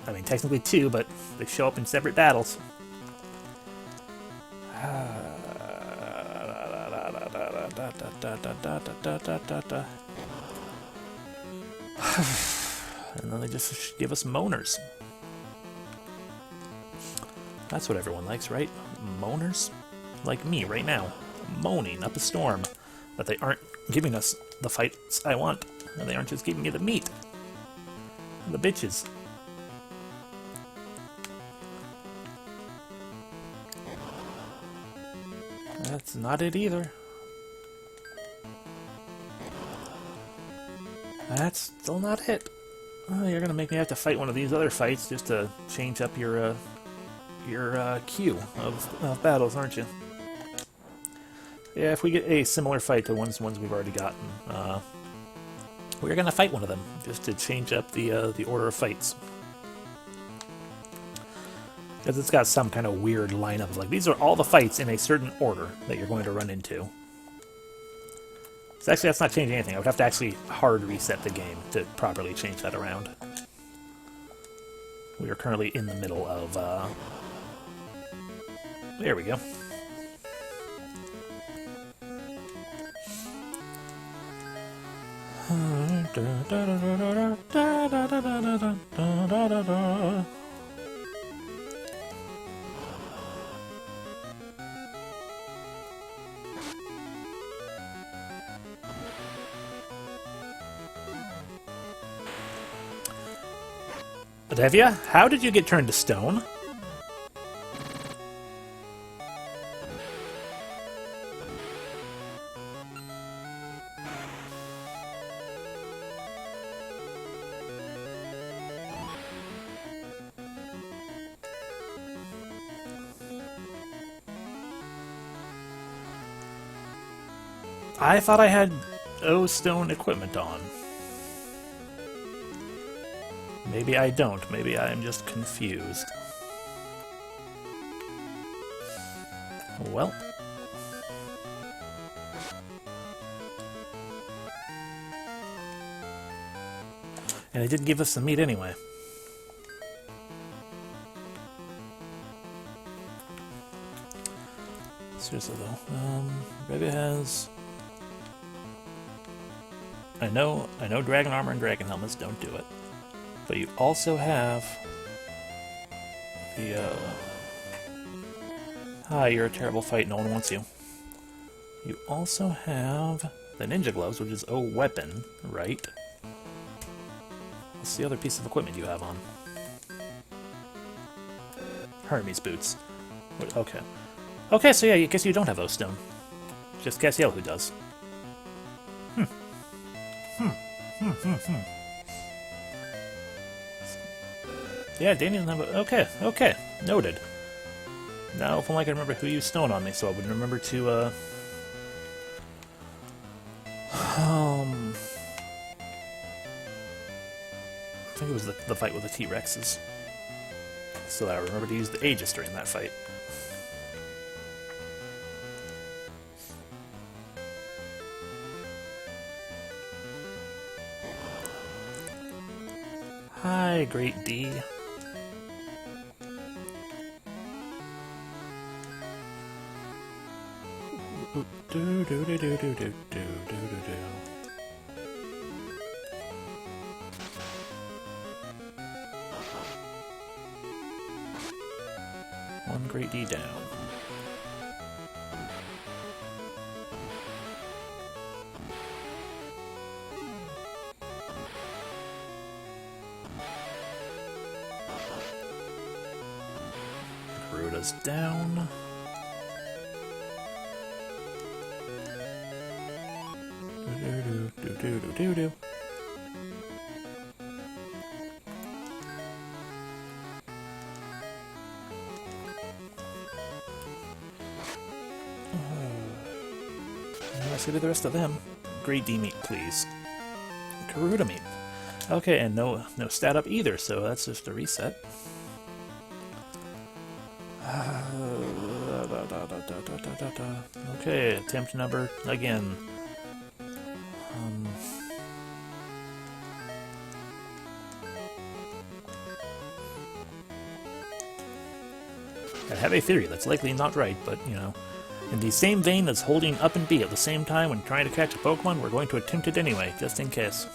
I mean, technically 2, but they show up in separate battles. And then they just give us moaners. That's what everyone likes, right? Moaners? Like me right now, moaning up a storm. But they aren't giving us the fights I want. And they aren't just giving me the meat. The bitches. That's not it either. That's still not it. Oh, you're gonna make me have to fight one of these other fights just to change up your queue of battles, aren't you? Yeah, if we get a similar fight to ones we've already gotten, we're gonna fight one of them just to change up the order of fights. Because it's got some kind of weird lineup of like, these are all the fights in a certain order that you're going to run into. So actually that's not changing anything. I would have to actually hard reset the game to properly change that around. We are currently in the middle of, there we go. Devia, how did you get turned to stone? I thought I had O-stone equipment on. Maybe I don't. Maybe I'm just confused. Well. And it didn't give us the meat anyway. Seriously though, maybe it has... I know dragon armor and dragon helmets don't do it, but you also have the, you're a terrible fight, no one wants you. You also have the ninja gloves, which is a weapon, right? What's the other piece of equipment you have on? Hermes boots. Okay. Okay, so yeah, I guess you don't have O-stone. Just Cassiel who does. Yeah, Damien. Okay, okay, noted. Now, if only I could remember who used stone on me, so I would remember to, I think it was the fight with the T-Rexes. So that I remember to use the Aegis during that fight. Hi, Great D. One Great D down. Garuda's down. Do. Let's go to the rest of them. Great D meat, please. Garuda meat. Okay, and no stat up either, so that's just a reset. Okay, attempt number again. I have a theory that's likely not right, but, you know, in the same vein as holding up and B at the same time when trying to catch a Pokemon, we're going to attempt it anyway, just in case.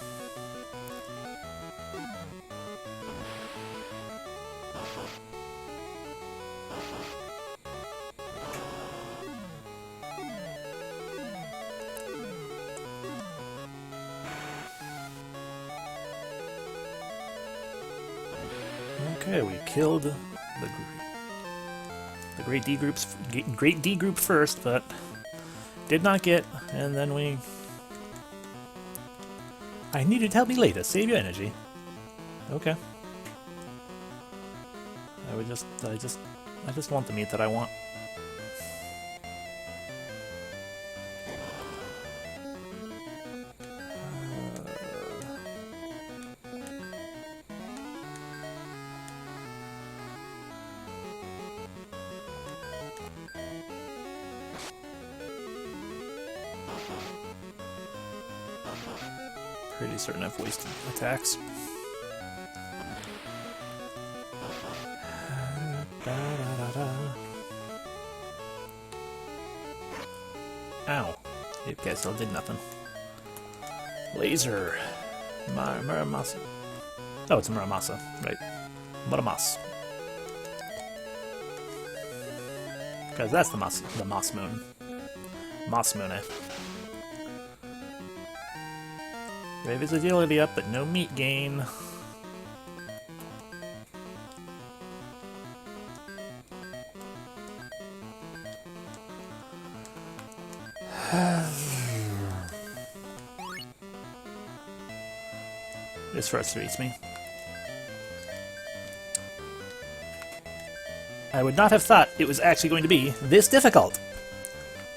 Okay, we killed the Great D group first, but did not get, and then we... I need you to help me later. Save your energy. Okay. I just want the meat that I want. Pretty certain I've wasted attacks. Ow. Yep, guys, still did nothing. Laser. Muramasa. Oh, it's a Muramasa. Right. Muramas. Because that's the Moss Moon. Moss Moon, eh? Wave his agility up, but no meat gain. This frustrates me. I would not have thought it was actually going to be this difficult.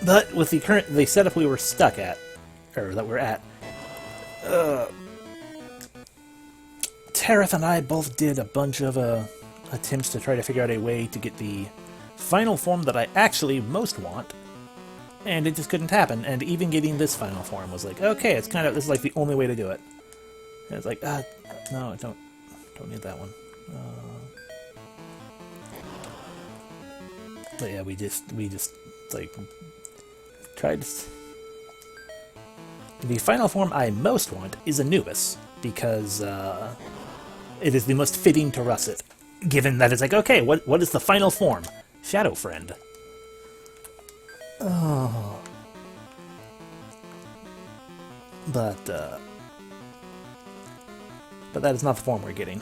But with the setup we were stuck at, or that we're at, Tariff and I both did a bunch of attempts to try to figure out a way to get the final form that I actually most want, and it just couldn't happen. And even getting this final form was like, okay, it's kind of, this is like the only way to do it. And it's like, no, I don't need that one. But yeah, we just like tried. The final form I most want is Anubis, because it is the most fitting to Russet, given that it's like, okay, what is the final form? Shadow Friend. Oh. But that is not the form we're getting.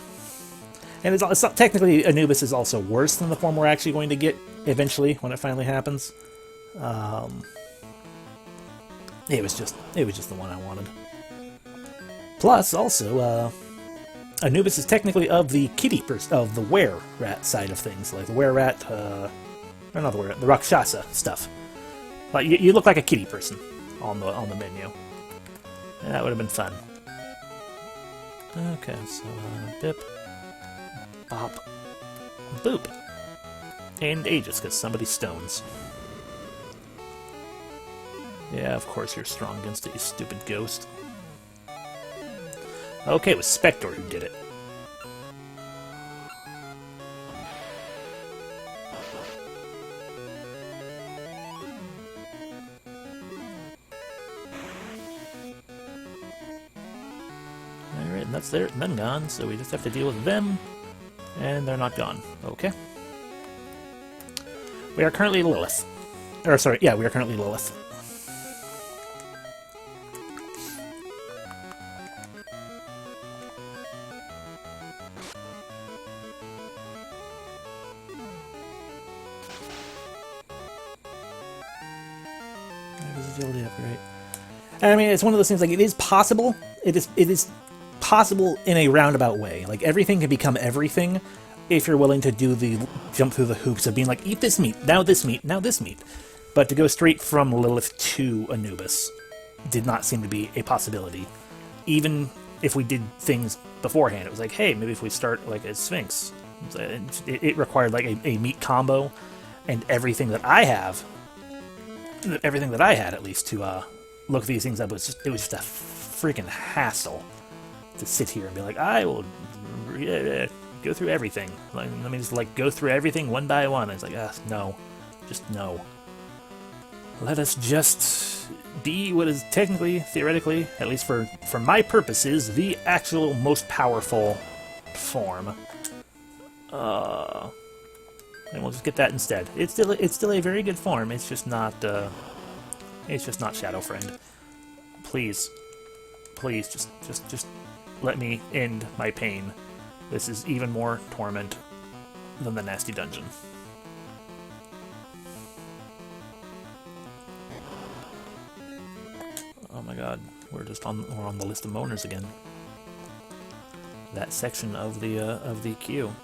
And it's not, technically, Anubis is also worse than the form we're actually going to get eventually, when it finally happens. It was just the one I wanted. Plus, also, Anubis is technically of the of the were-rat side of things, like the were-rat, or not the were-rat, the Rakshasa stuff. Like, you look like a kitty person on the menu. And that would have been fun. Okay, so, bip, bop, boop. And Aegis, because somebody stones. Yeah, of course you're strong against it, you stupid ghost. Okay, it was Spector who did it. Alright, and that's them gone, so we just have to deal with them, and they're not gone. Okay. We are currently Lilith. Or, sorry, yeah, we are currently Lilith. Agility upgrade. I mean, it's one of those things, like, it is possible. It is possible in a roundabout way. Like, everything can become everything if you're willing to do the jump through the hoops of being like, eat this meat, now this meat, now this meat. But to go straight from Lilith to Anubis did not seem to be a possibility. Even if we did things beforehand, it was like, hey, maybe if we start like a Sphinx. It required like a meat combo, and everything that I have, everything that I had at least, to look these things up, it was just a freaking hassle to sit here and be like, I will go through everything. Let me just like go through everything one by one. And it's like, no, just no. Let us just be what is technically, theoretically, at least for my purposes, the actual most powerful form. And we'll just get that instead. It's still a very good form. It's just not Shadow Friend. Please, just let me end my pain. This is even more torment than the nasty dungeon. Oh my god, we're on the list of moaners again. That section of the queue.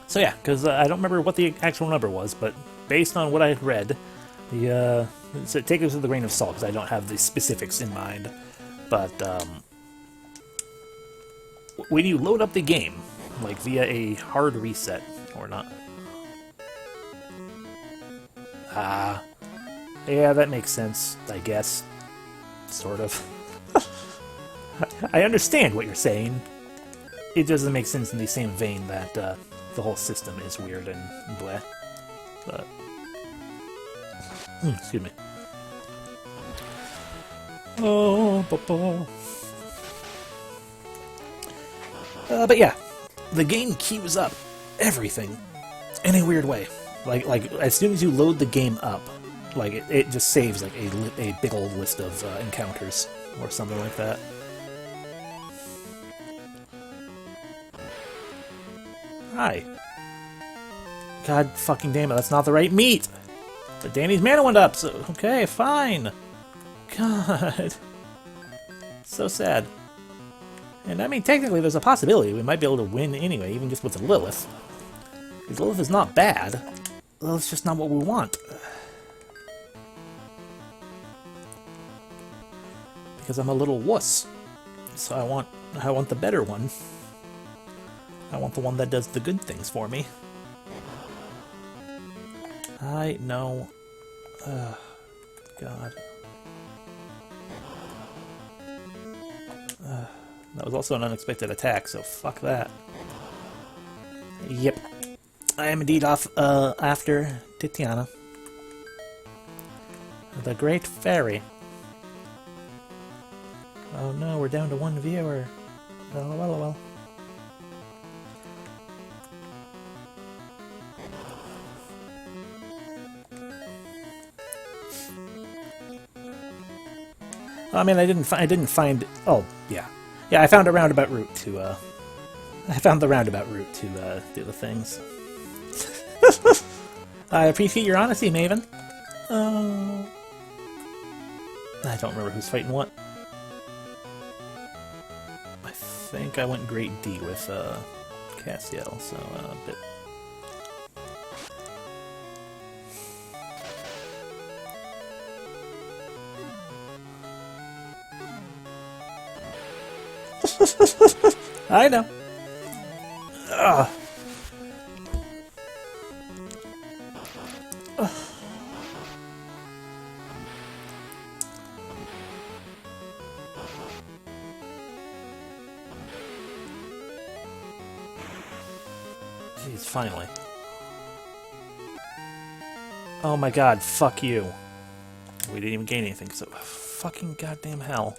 So yeah, because I don't remember what the actual number was, but based on what I read, so take it with a grain of salt, because I don't have the specifics in mind. But when you load up the game, like via a hard reset or not. Yeah, that makes sense, I guess. Sort of. I understand what you're saying. It doesn't make sense in the same vein that the whole system is weird and bleh. But excuse me. But yeah, the game queues up everything in a weird way. Like as soon as you load the game up, like it just saves like a big old list of encounters or something like that. Hi. God fucking damn it, that's not the right meat! But Danny's mana went up, so okay, fine. God. So sad. And I mean, technically there's a possibility we might be able to win anyway, even just with the Lilith. Because Lilith is not bad. Lilith's just not what we want. Because I'm a little wuss. So I want the better one. I want the one that does the good things for me. I know. God. That was also an unexpected attack, so fuck that. Yep. I am indeed off after Titiana. The Great Fairy. Oh no, we're down to one viewer. Well. I mean, I didn't find. Oh, yeah, I found a roundabout route to. I found the roundabout route to do the things. I appreciate your honesty, Maven. Oh, I don't remember who's fighting what. I think I went Great D with Castiel, so a bit. I know. Ugh. Ugh. Jeez, finally. Oh my god, fuck you. We didn't even gain anything, so fucking goddamn hell.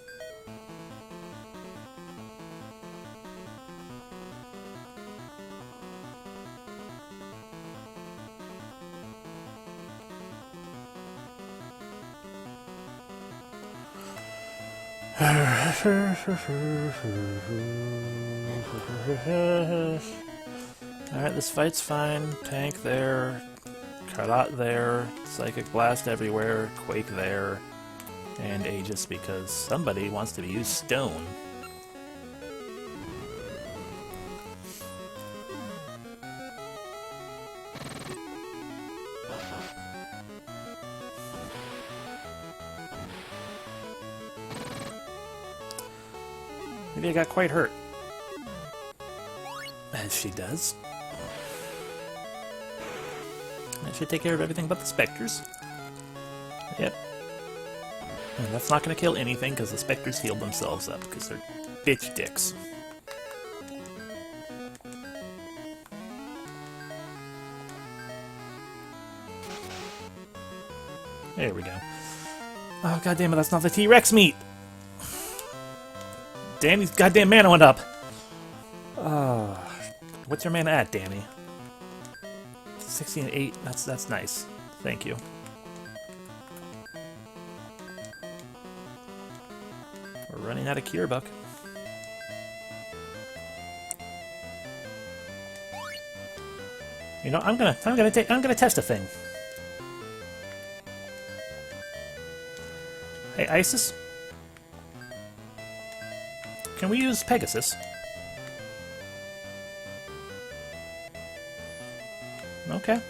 Alright, this fight's fine. Tank there. Karat there. Psychic Blast everywhere. Quake there. And Aegis because somebody wants to use stone. Maybe I got quite hurt. As she does. That should take care of everything but the specters. Yep. And that's not going to kill anything because the specters healed themselves up because they're bitch dicks. There we go. Oh, goddammit, that's not the T-Rex meat! Danny's goddamn mana went up! What's your mana at, Danny? 16 and 8. That's nice. Thank you. We're running out of cure buck. You know, I'm gonna test a thing. Hey, Isis? Can we use Pegasus? Okay.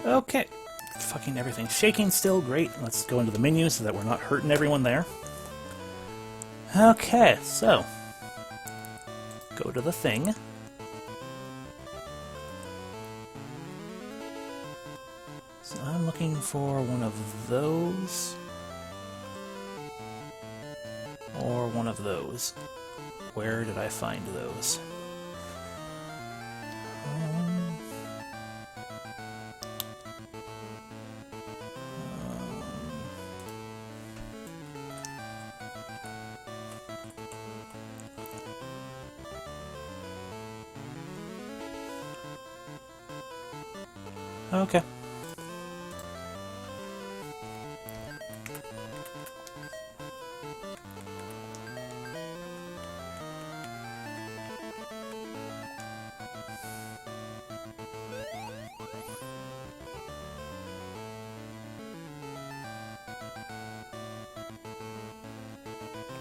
Okay. Fucking everything. Shaking still, great. Let's go into the menu so that we're not hurting everyone there. Okay, so. Go to the thing. So I'm looking for one of those. Or one of those. Where did I find those? Okay.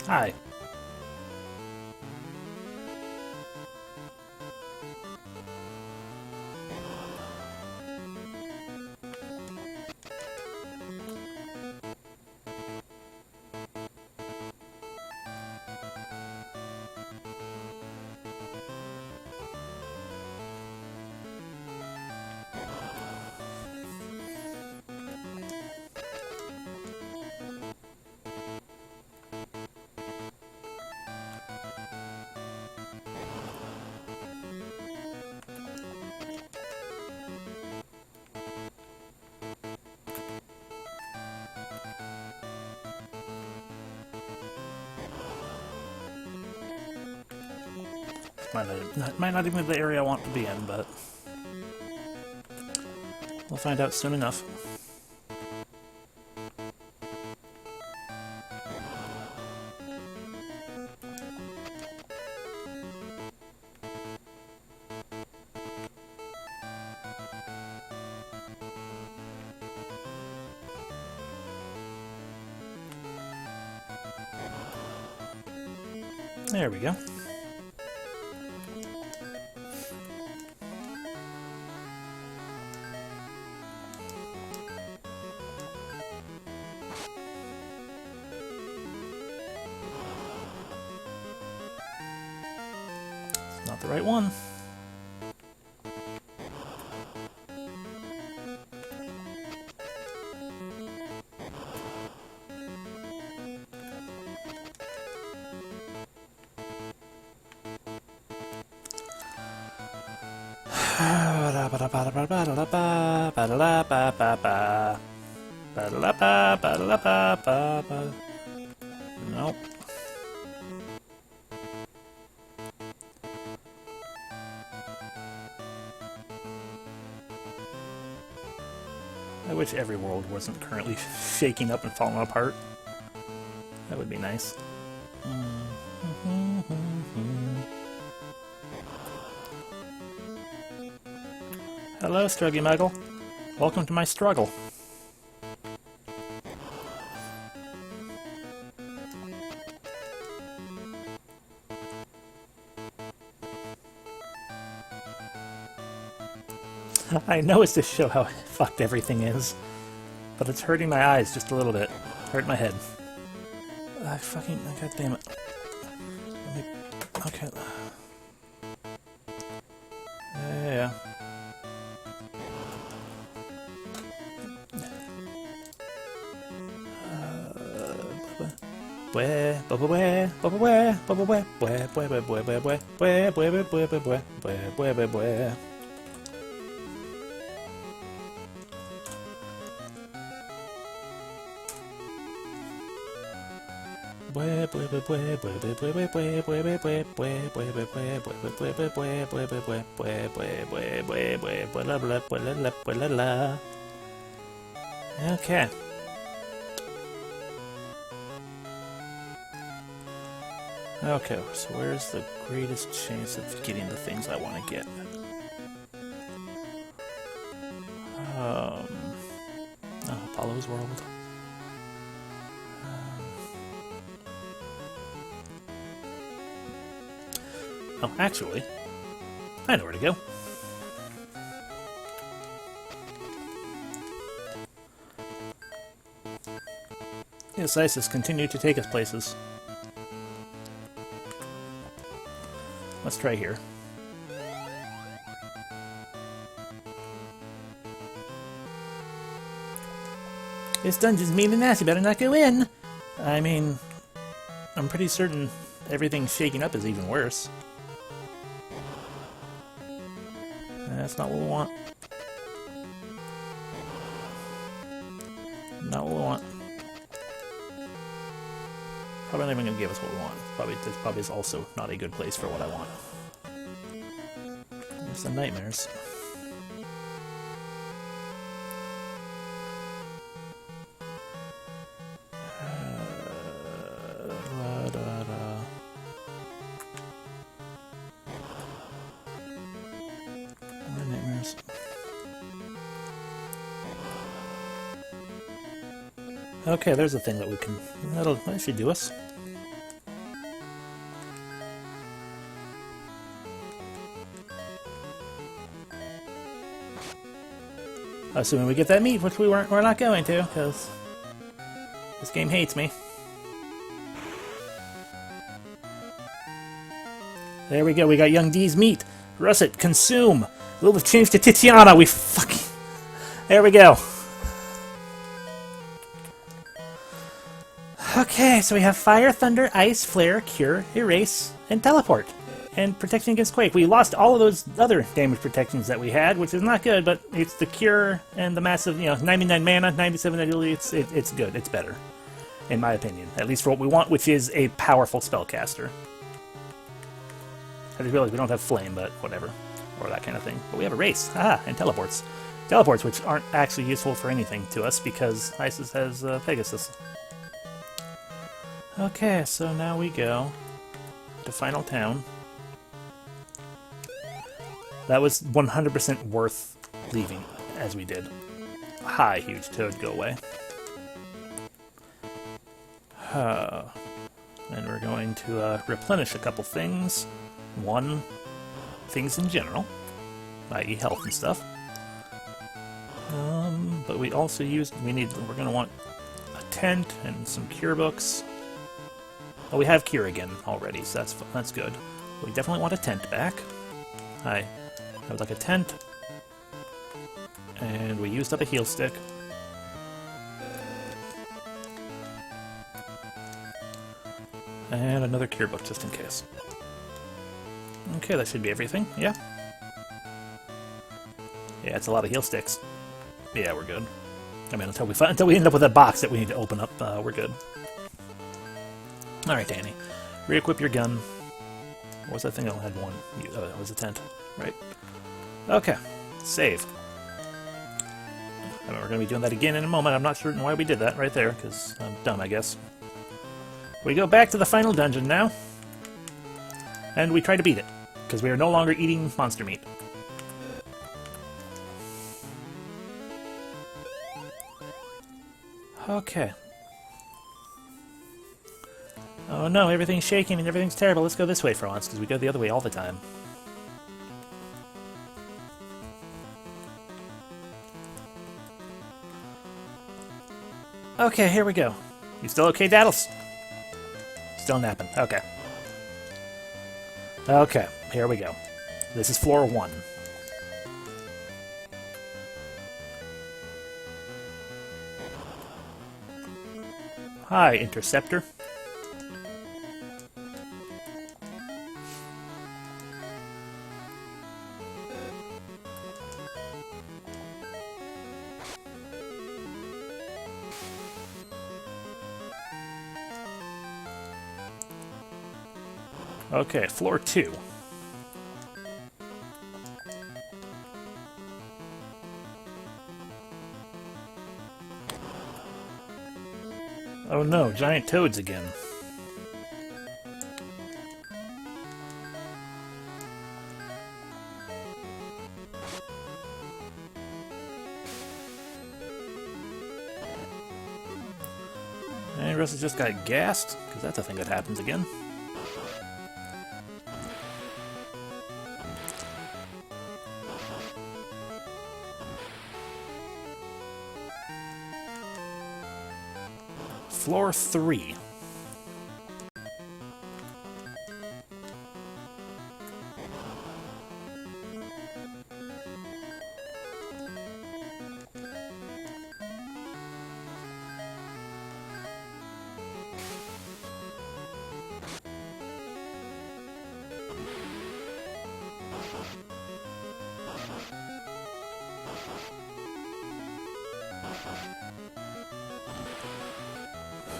Hi. Might not even be the area I want to be in, but we'll find out soon enough. There we go. Not the right one. Nope. I wish every world wasn't currently shaking up and falling apart. That would be nice. Hello, Struggy Muggle. Welcome to my struggle. I know it's to show how fucked everything is, but it's hurting my eyes just a little bit. Hurt my head. God damn it. Okay. Yeah. Okay. Okay, so where's the greatest chance of getting the things I want to get? Apollo's World. Oh, actually, I know where to go. Yes, ISIS continue to take us places. Let's try here. This dungeon's mean and nasty, better not go in! I mean, I'm pretty certain everything shaking up is even worse. That's not what we want. Not what we want. Probably not even going to give us what we want. This probably is also not a good place for what I want. There's the nightmares. More nightmares. Okay, there's a thing that we can... That should do us. Assuming we get that meat, which we're not going to, because this game hates me. There we go, we got Young D's meat. Russet, consume. We'll have changed to Titiana, we fucking... There we go. Okay, so we have Fire, Thunder, Ice, Flare, Cure, Erase, and Teleport. And Protection against Quake. We lost all of those other damage protections that we had, which is not good, but it's the Cure and the massive, 99 mana, 97 agility, it's good, it's better. In my opinion. At least for what we want, which is a powerful spellcaster. I just realized we don't have Flame, but whatever. Or that kind of thing. But we have Erase. Haha, and Teleports. Teleports, which aren't actually useful for anything to us, because Isis has Pegasus. Okay, so now we go to Final Town. That was 100% worth leaving, as we did. Hi, huge toad, go away. And we're going to replenish a couple things. One, things in general, i.e. health and stuff. But we also we're going to want a tent and some cure books. Oh, we have cure again already, so that's good. We definitely want a tent back. I would like a tent. And we used up a heal stick. And another cure book, just in case. Okay, that should be everything, yeah? Yeah, it's a lot of heal sticks. Yeah, we're good. I mean, until we end up with a box that we need to open up, we're good. Alright, Danny. Re-equip your gun. What was that thing? I only had one. Oh, that was a tent. Right. Okay. Save. I mean, we're going to be doing that again in a moment. I'm not certain why we did that right there, because I'm dumb, I guess. We go back to the final dungeon now. And we try to beat it, because we are no longer eating monster meat. Okay. Oh no, everything's shaking and everything's terrible. Let's go this way for once, because we go the other way all the time. Okay, here we go. You still okay, Daddles? Still napping. Okay. Okay, here we go. This is floor 1. Hi, Interceptor. Okay, floor 2. Oh no, giant toads again. And Russell just got gassed, because that's a thing that happens again. Floor 3.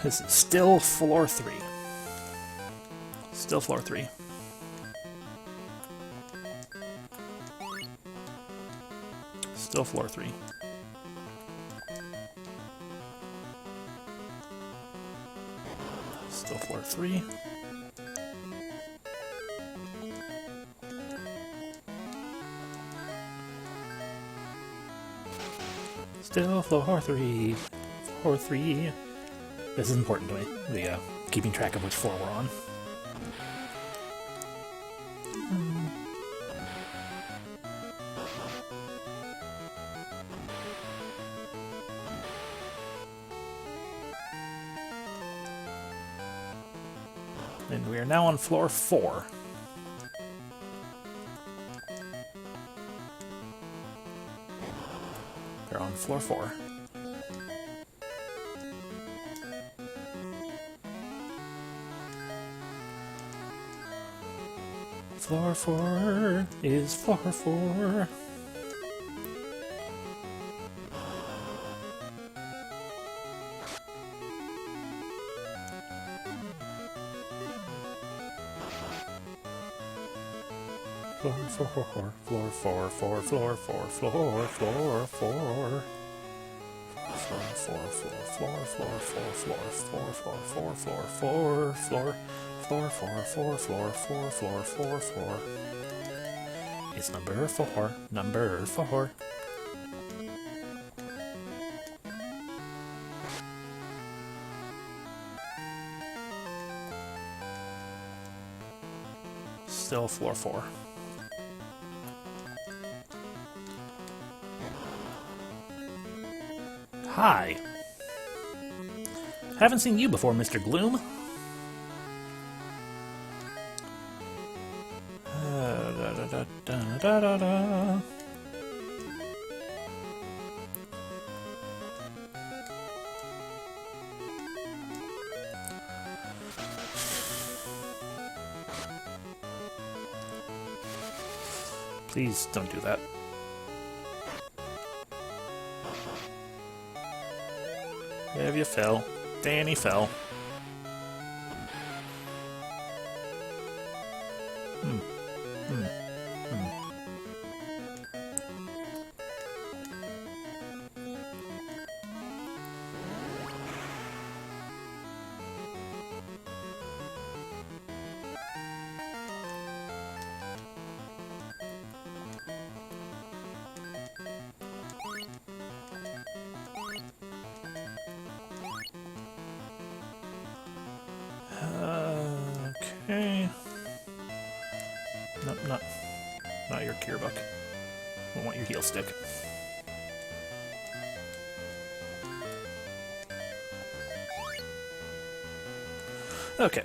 This is still floor 3. Still floor 3. Still floor 3. Still floor 3. Still floor 3. Floor 3. This is important to me, the keeping track of which floor we're on. And we are now on floor 4. We're on floor 4. Floor 4 is floor 4. Floor 4, floor 4, floor 4, floor 4, floor 4. Floor 4, floor 4, floor 4, floor 4, floor 4, floor 4, floor 4, floor 4, floor 4, floor. It's number 4, number 4. Still floor 4. Hi. Haven't seen you before, Mr. Gloom. Da-da-da-da-da-da. Please don't do that. Have you fell? Danny fell. Okay. Nope, not your gear buck. I want your heel stick. Okay.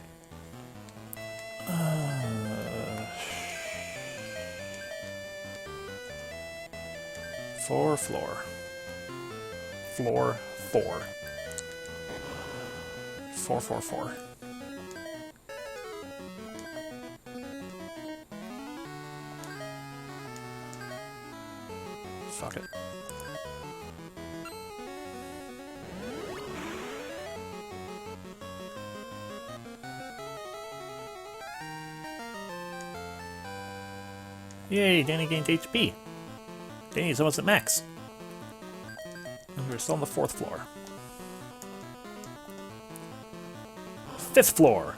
Floor 4. Floor 4. 4. Fuck it. Yay, Danny gained HP. Danny's almost at max. And we're still on the 4th floor. 5th floor.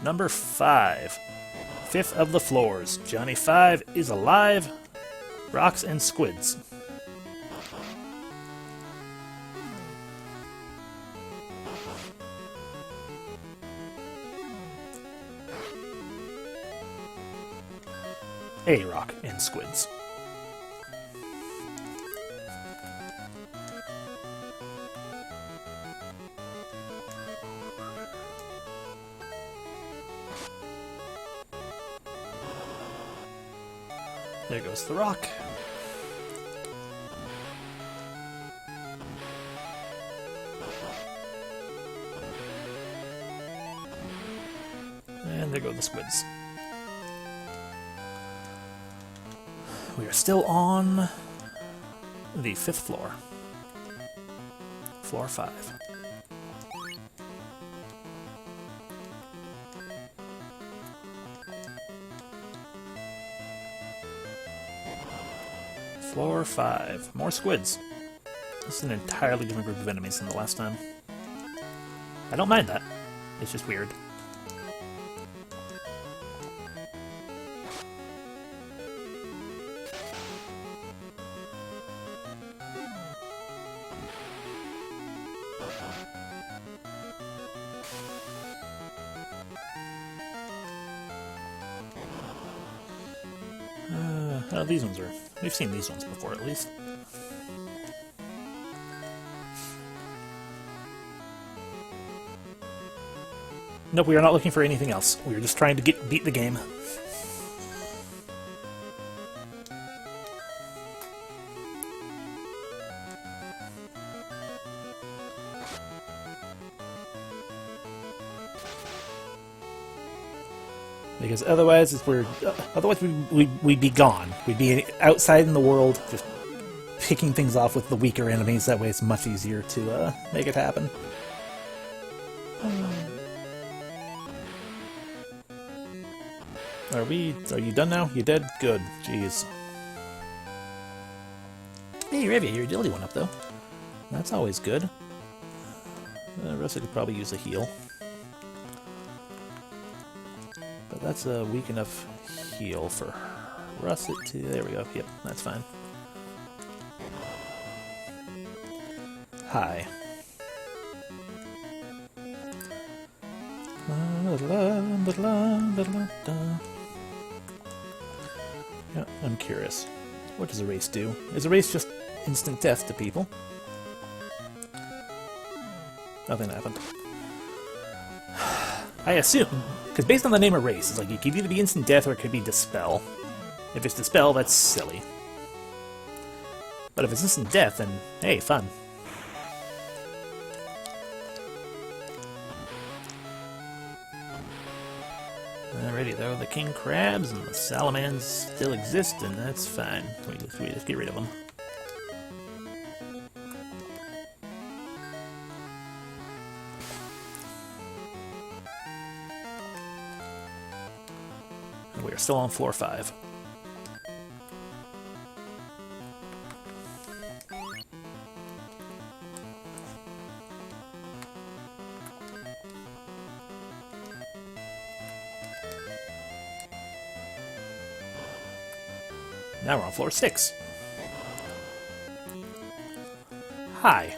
Number 5. 5th of the floors. Johnny 5 is alive. Rocks and squids. A rock and squids. There goes the rock. And there go the squids. We are still on the 5th floor. Floor 5. Floor 5. More squids. This is an entirely different group of enemies than the last time. I don't mind that. It's just weird. These ones are... We've seen these ones before, at least. Nope, we are not looking for anything else. We are just trying to beat the game. Because otherwise, we'd be gone. We'd be outside in the world, just picking things off with the weaker enemies. That way, it's much easier to make it happen. Are you done now? You dead? Good. Jeez. Hey, Revia, your agility went up though. That's always good. Russet could probably use a heal. But that's a weak enough heal for Russet to... There we go. Yep, that's fine. Hi. Yeah, I'm curious. What does a race do? Is a race just instant death to people? Nothing happened. I assume, because based on the name of race, it's like it could either be instant death or it could be dispel. If it's dispel, that's silly. But if it's instant death, then hey, fun. Alrighty, though, the king crabs and the salamanders still exist, and that's fine. We just get rid of them. And we are still on floor 5. Now we're on floor 6. Hi.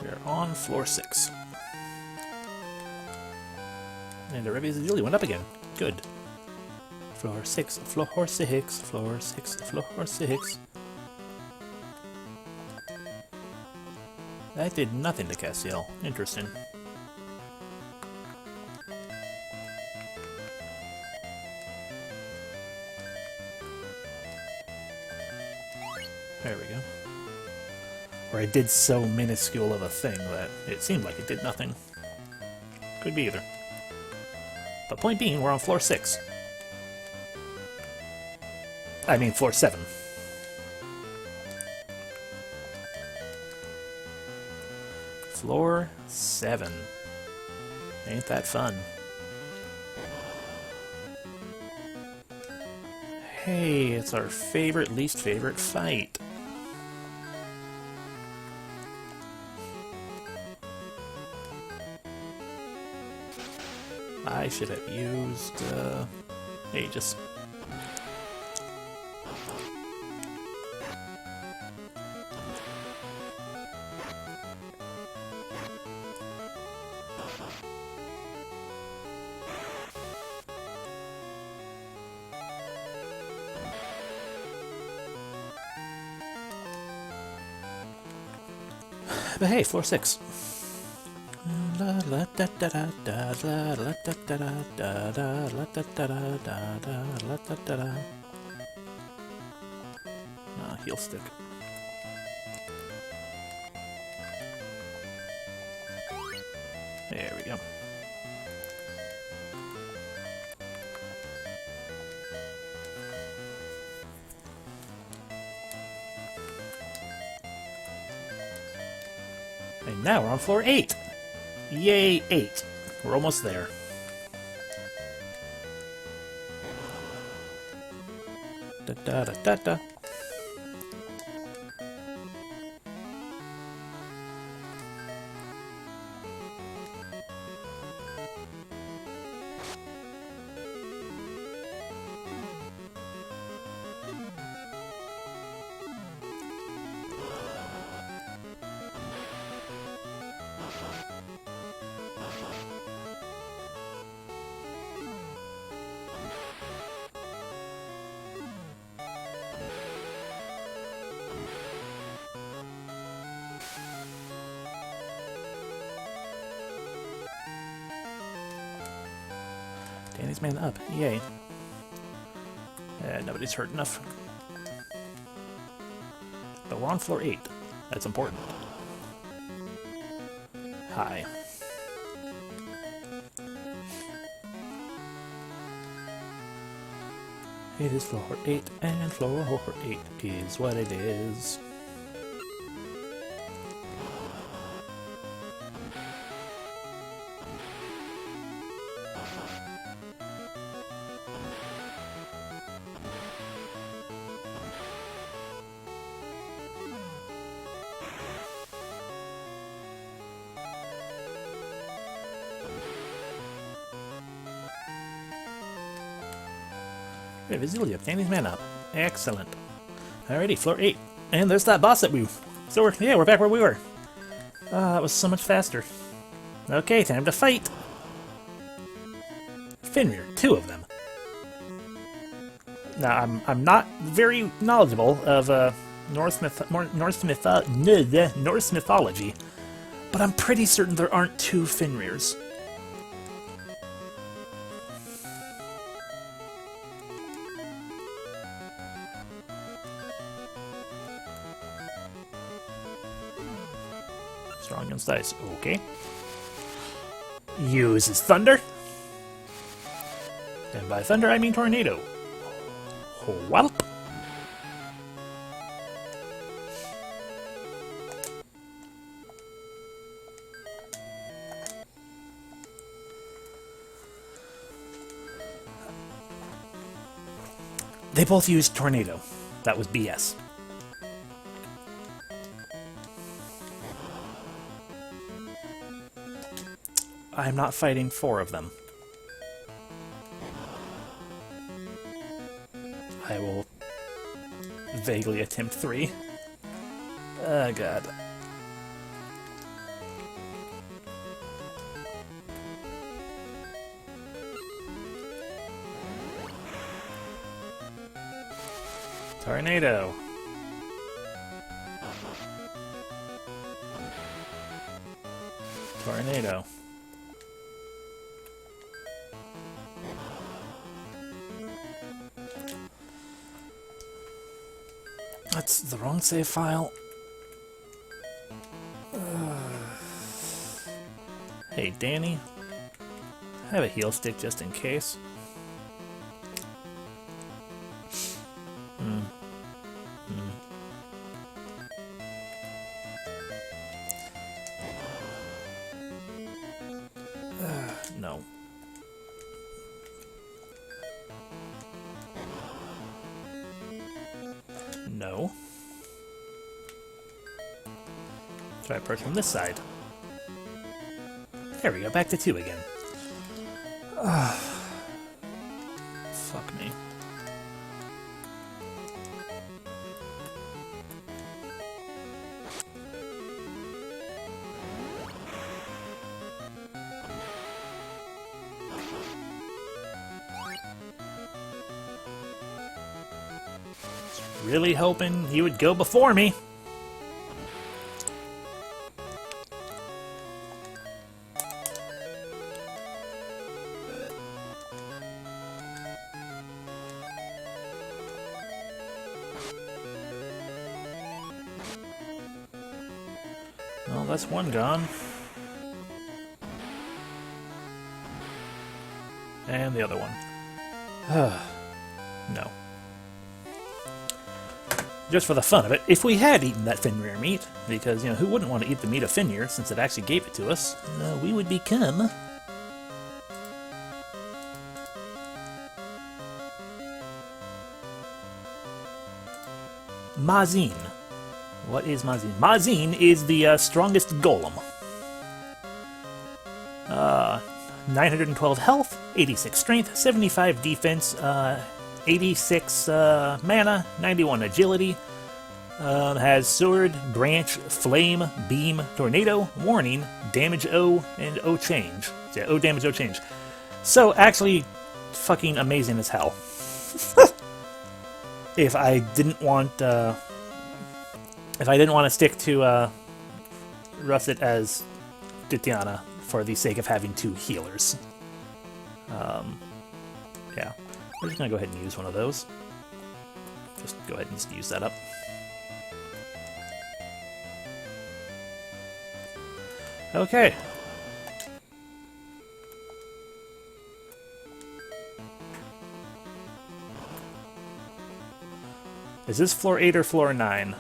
We're on floor 6. And the Revia's agility went up again. Good. Floor 6, floor 6, floor 6, floor 6. That did nothing to Cassiel. Interesting. There we go. Or I did so minuscule of a thing that it seemed like it did nothing. Could be either. But point being, we're on floor 6. I mean, floor 7. Floor 7. Ain't that fun? Hey, it's our favorite, least favorite fight. I should have used, Aegis. But hey, floor 6. Heal stick. There we go. And now we're on floor 8. Yay, 8. We're almost there. Da da da da da. Danny's man up. Yay. Nobody's hurt enough. But we're on floor 8. That's important. Hi. It is floor 8, and floor 8 is what it is. Visilia, Danny's man up. Excellent. Alrighty, floor 8. And there's that boss that we... So we're back where we were. That was so much faster. Okay, time to fight. Fenrir, 2 of them. Now, I'm not very knowledgeable of Norse mythology, but I'm pretty certain there aren't 2 Fenrirs. Strong against ice. Okay. Uses thunder. And by thunder, I mean tornado. Wallop. They both used tornado. That was BS. I'm not fighting 4 of them. I will vaguely attempt 3. Oh god. Tornado. Tornado. That's the wrong save file. Hey, Danny. I have a heal stick just in case. No. No. Try approach from this side. There we go, back to 2 again. Fuck me. Really hoping he would go before me. Well, that's one gone. And the other one. No. Just for the fun of it, if we had eaten that Fenrir meat, because, you know, who wouldn't want to eat the meat of Fenrir since it actually gave it to us, we would become... Mazin. What is Mazin? Mazin is the strongest golem. 912 health, 86 strength, 75 defense, 86 mana, 91 agility, has sword, branch, flame, beam, tornado, warning, damage O, and O change. Yeah, O damage, O change. So, actually, fucking amazing as hell. If I didn't want to stick to Russet as Titiana for the sake of having 2 healers. Yeah, we're just gonna go ahead and use one of those. Just go ahead and just use that up. Okay. Is this floor 8 or floor 9?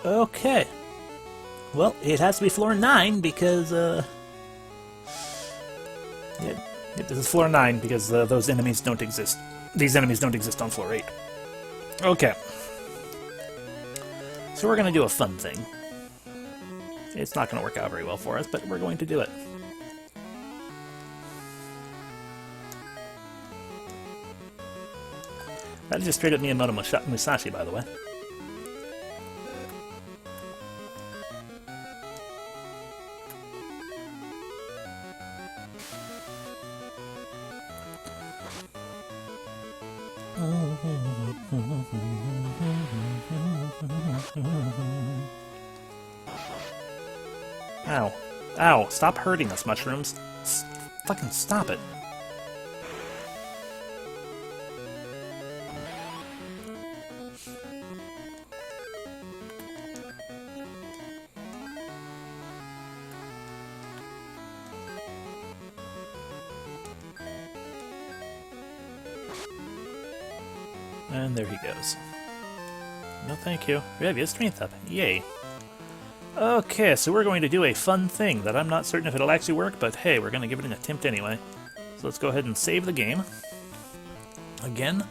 Okay. Well, it has to be floor 9 because, yeah, this is floor 9 because those enemies don't exist. These enemies don't exist on floor 8. Okay. So we're going to do a fun thing. It's not going to work out very well for us, but we're going to do it. That is just straight up Miyamoto Musashi, by the way. Ow. Ow. Stop hurting us, mushrooms. Fucking stop it. And there he goes. No thank you. We have his strength up. Yay. Okay, so we're going to do a fun thing that I'm not certain if it'll actually work, but hey, we're going to give it an attempt anyway. So let's go ahead and save the game. Again.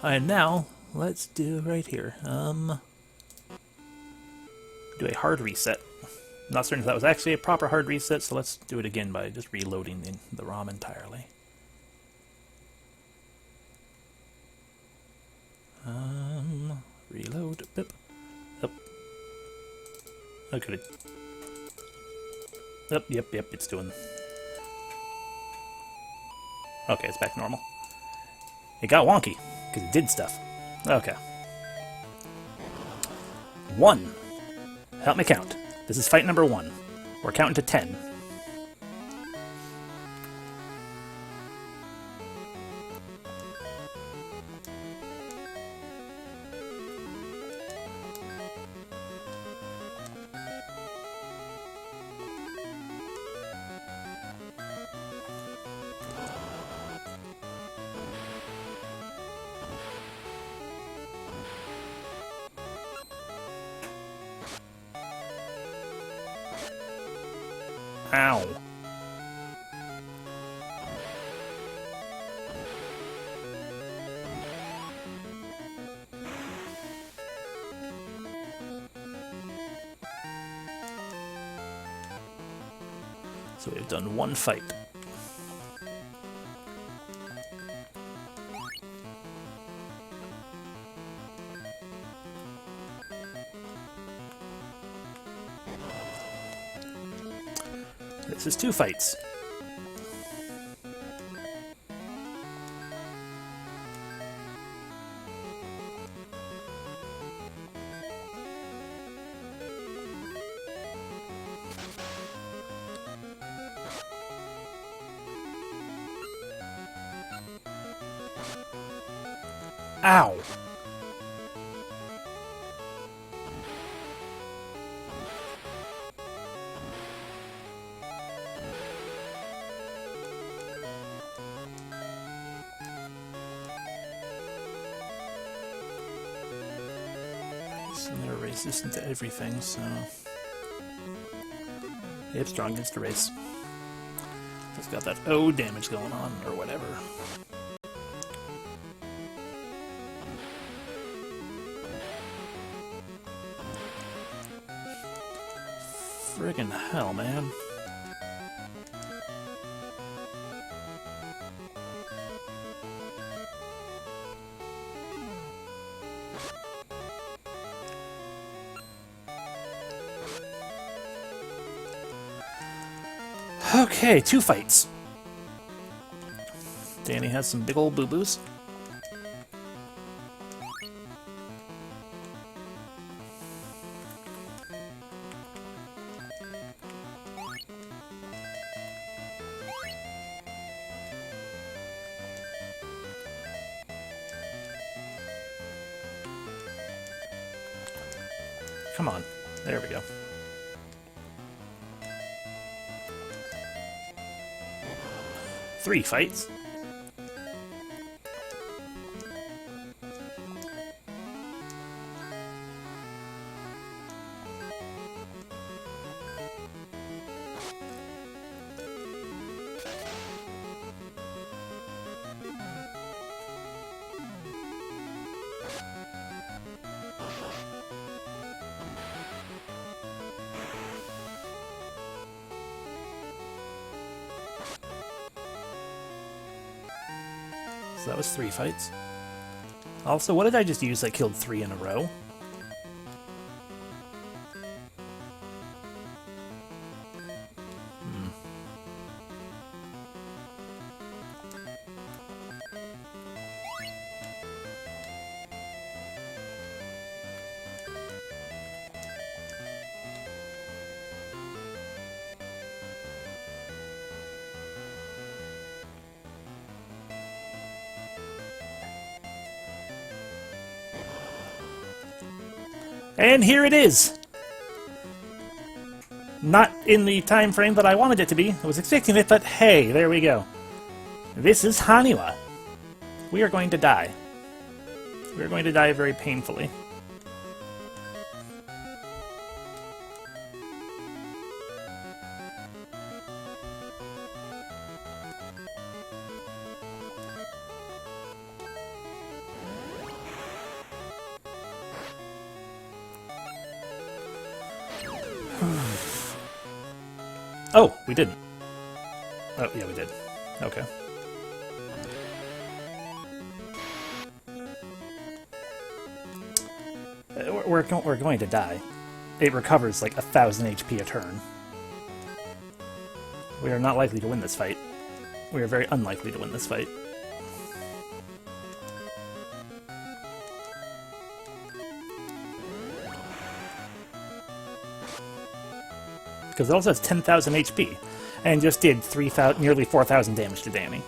And now, let's do right here. Do a hard reset. Not certain if that was actually a proper hard reset, so let's do it again by just reloading the ROM entirely. Reload. Bip. Up. Okay. Yep, it's doing. Okay, it's back normal. It got wonky, because it did stuff. Okay. 1. Help me count. This is fight number 1. We're counting to 10. Ow. So we've done one fight. This is 2 fights. Ow! And they're resistant to everything, so... Yep, strong against the race. It's got that O damage going on, or whatever. Friggin' hell, man. Okay, 2 fights. Danny has some big old boo-boos. Come on. There we go. Three fights. So that was 3 fights. Also, what did I just use that killed 3 in a row? And here it is! Not in the time frame that I wanted it to be. I was expecting it, but hey, there we go. This is Haniwa. We are going to die. We are going to die very painfully. Oh, we didn't. Oh, yeah, we did. Okay. We're going to die. It recovers like 1,000 HP a turn. We are not likely to win this fight. We are very unlikely to win this fight. Because it also has 10,000 HP, and just did nearly 4,000 damage to Damien.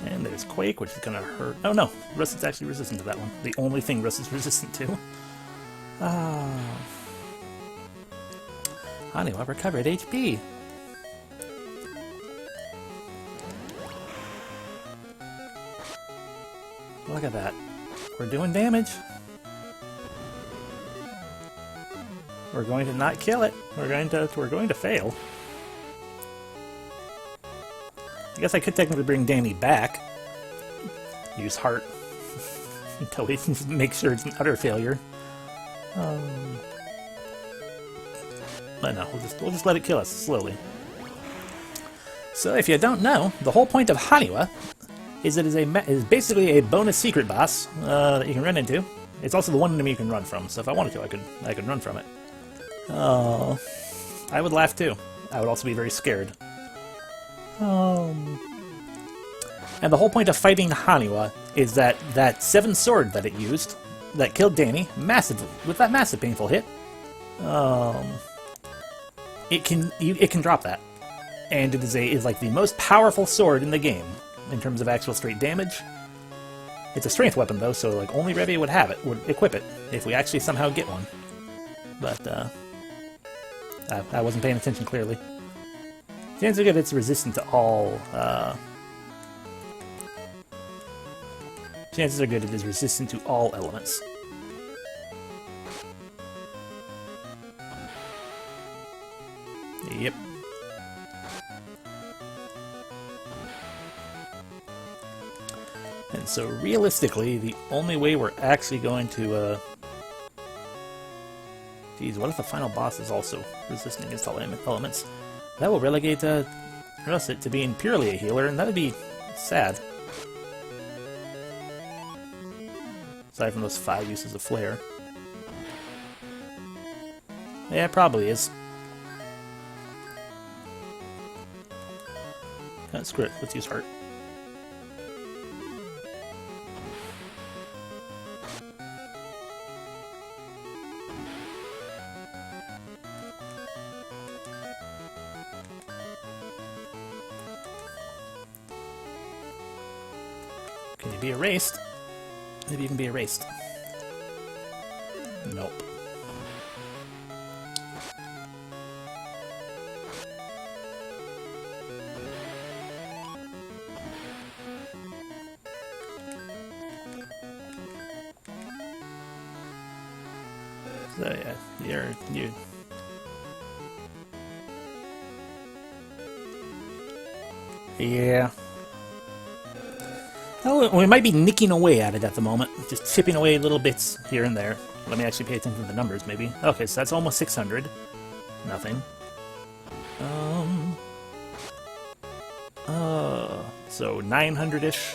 And there's Quake, which is gonna hurt. Oh no, Rust is actually resistant to that one. The only thing Rust is resistant to. Haniwa recovered HP. Look at that. We're doing damage. We're going to not kill it. We're going to fail. I guess I could technically bring Danny back. Use Heart until we make sure it's an utter failure. But no, we'll just let it kill us slowly. So if you don't know, the whole point of Haniwa is it is basically a bonus secret boss that you can run into. It's also the one enemy you can run from. So if I wanted to, I could run from it. Oh, I would laugh too. I would also be very scared. And the whole point of fighting Haniwa is that 7 sword that it used that killed Danny massively with that massive painful hit. It can drop that, and it is like the most powerful sword in the game in terms of actual straight damage. It's a strength weapon though, so like only Revy would equip it if we actually somehow get one. But I wasn't paying attention clearly. Chances are good it's resistant to all. Chances are good it is resistant to all elements. Yep. And so realistically, the only way we're actually going to geez, what if the final boss is also resisting against all elements? That will relegate Reduce it to being purely a healer, and that would be sad. Aside from those 5 uses of Flare. Yeah, it probably is. Screw it, let's use Heart. Can you be erased? Maybe you can be erased. Nope. So yeah, you. Yeah. Oh, we might be nicking away at it at the moment. Just chipping away little bits here and there. Let me actually pay attention to the numbers, maybe. Okay, so that's almost 600. Nothing. So 900-ish.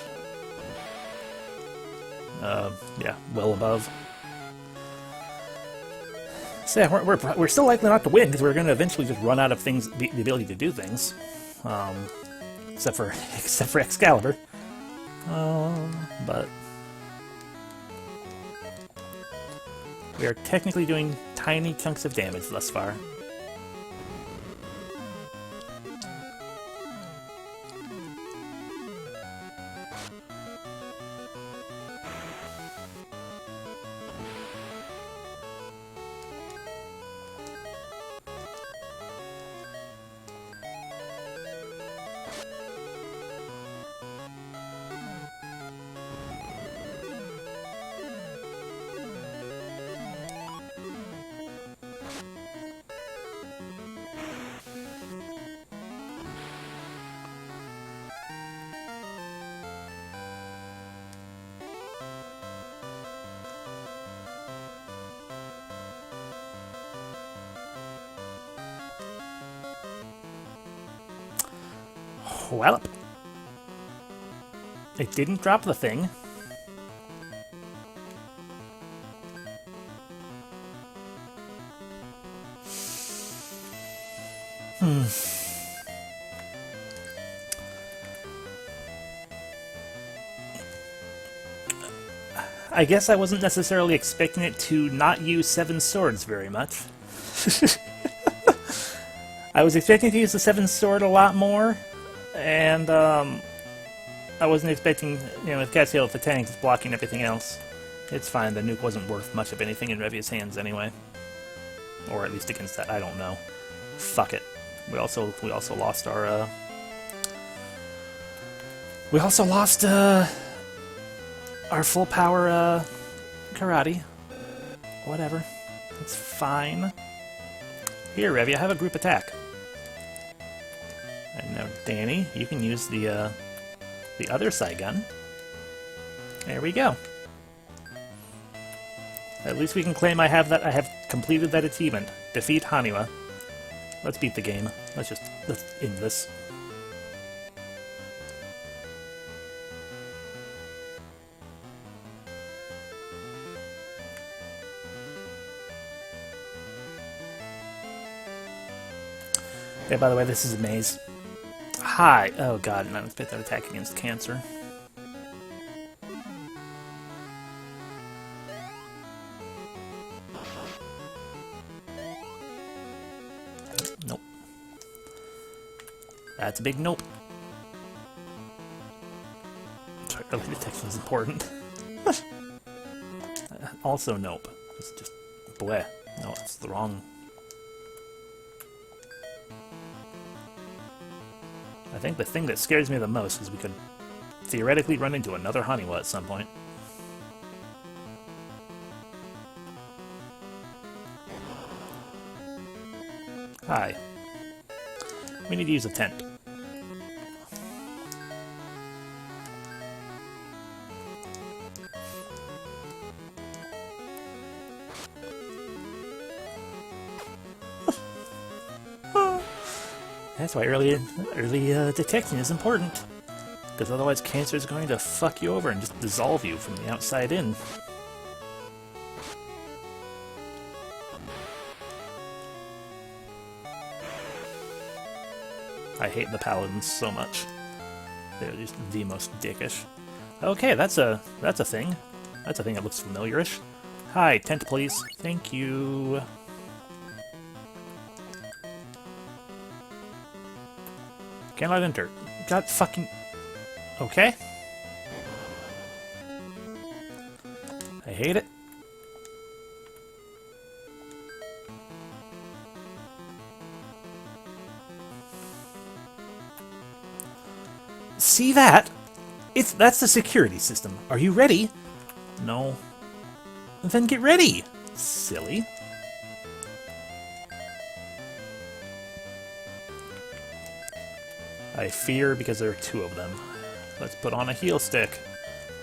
Yeah, well above. So yeah, we're still likely not to win, because we're going to eventually just run out of things, the ability to do things. Except for Excalibur. But we are technically doing tiny chunks of damage thus far. Well, it didn't drop the thing. I guess I wasn't necessarily expecting it to not use 7 swords very much. I was expecting to use the 7 sword a lot more, and I wasn't expecting, with Castiel with the tanks blocking everything else. It's fine, the nuke wasn't worth much of anything in Revia's hands anyway. Or at least against that, I don't know. Fuck it. We also lost our we also lost our full power karate. Whatever. It's fine. Here, Revia, have a group attack. And now, Danny, you can use the other Saigon. There we go. At least we can claim I have completed that achievement. Defeat Haniwa. Let's beat the game. Let's end this. Okay, by the way, this is a maze. Hi! Oh god, and I expect that attack against cancer. Nope. That's a big nope. Sorry, early detection is important. Also nope. It's just bleh. No, it's the wrong... I think the thing that scares me the most is we could theoretically run into another Haniwa at some point. Hi. We need to use a tent. That's why early detection is important. Because otherwise cancer is going to fuck you over and just dissolve you from the outside in. I hate the paladins so much. They're just the most dickish. Okay, that's a thing. That's a thing that looks familiar-ish. Hi, tent please. Thank you. Cannot enter. God fucking... Okay. I hate it. See that? That's the security system. Are you ready? No. Then get ready, silly. I fear because there are two of them. Let's put on a heal stick.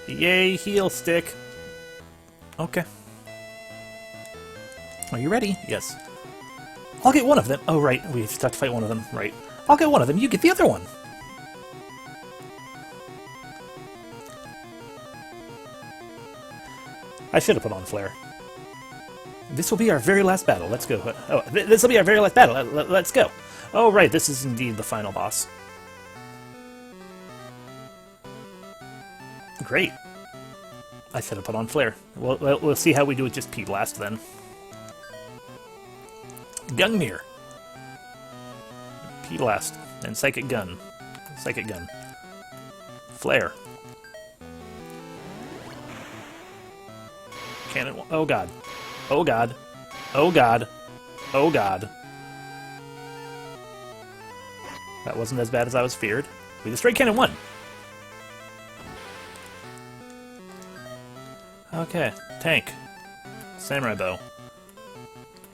Yay, heal stick. Okay. Are you ready? Yes. I'll get one of them. Oh, right. We have to fight one of them. Right. I'll get one of them. You get the other one. I should have put on Flare. This will be our very last battle. Let's go. Oh, this will be our very last battle. Let's go. Oh, right. This is indeed the final boss. Great. I should have put on Flare. We'll see how we do with just P Blast then. Gamien. P Blast. And Psychic Gun. Psychic Gun. Flare. Cannon. Oh god. Oh god. Oh god. Oh god. That wasn't as bad as I was feared. We destroyed Cannon 1. Okay. Tank. Samurai Bow.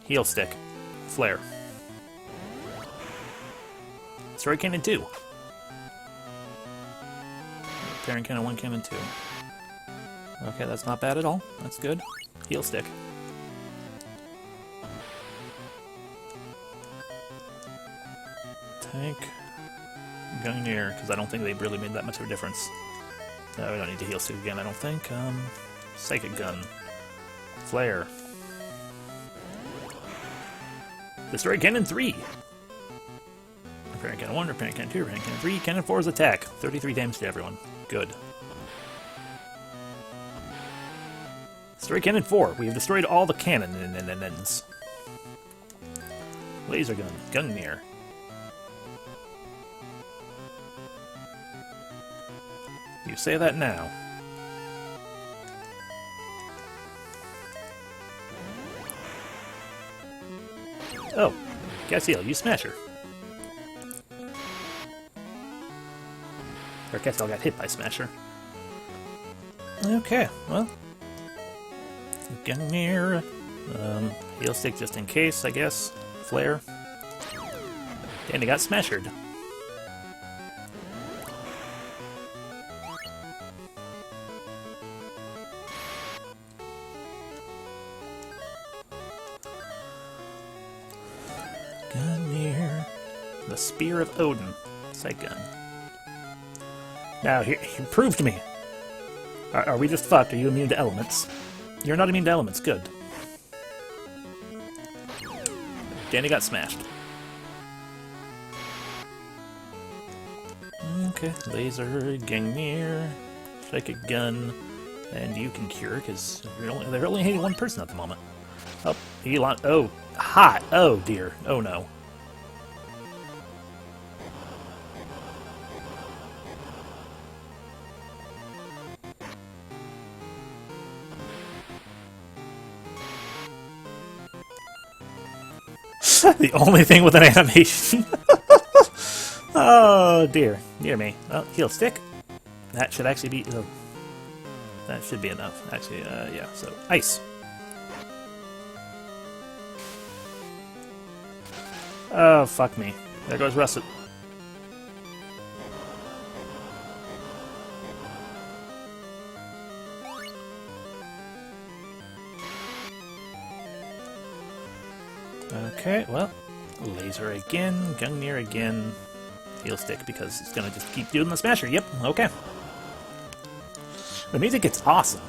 Heal Stick. Flare. Destroyed Cannon 2. Repairing Cannon 1, Cannon 2. Okay, that's not bad at all. That's good. Heal Stick. Tank. Gamien, because I don't think they really made that much of a difference. No, we don't need to Heal Stick again, I don't think. Psychic Gun. Flare. Destroy Cannon 3! Repairing Cannon 1, repairing Cannon 2, repairing Cannon 3, Cannon 4's attack. 33 damage to everyone. Good. Destroy Cannon 4. We have destroyed all the cannons. Laser Gun. Gamien. You say that now. Oh, Castiel, you Smasher. Or Castiel got hit by Smasher. Okay, well. Gamien. Heal Stick just in case, I guess. Flare. And he got Smashered. Gamien. The Spear of Odin. Sight gun. Now, here, prove to me. Are we just fucked? Are you immune to elements? You're not immune to elements. Good. Danny got smashed. Okay. Laser, Gamien, Psychic Gun, and you can cure, because they're only hitting one person at the moment. Oh, Elon. Oh, hot. Oh, dear. Oh, no. The only thing with an animation. Oh, dear. Dear me. Well, Heal Stick. That should actually be... that should be enough. Actually, yeah. So, Ice. Oh, fuck me. There goes Russet. Okay, well, Laser again, Gungnir again, heal stick because it's gonna just keep doing the smasher. Yep, okay. The music gets awesome.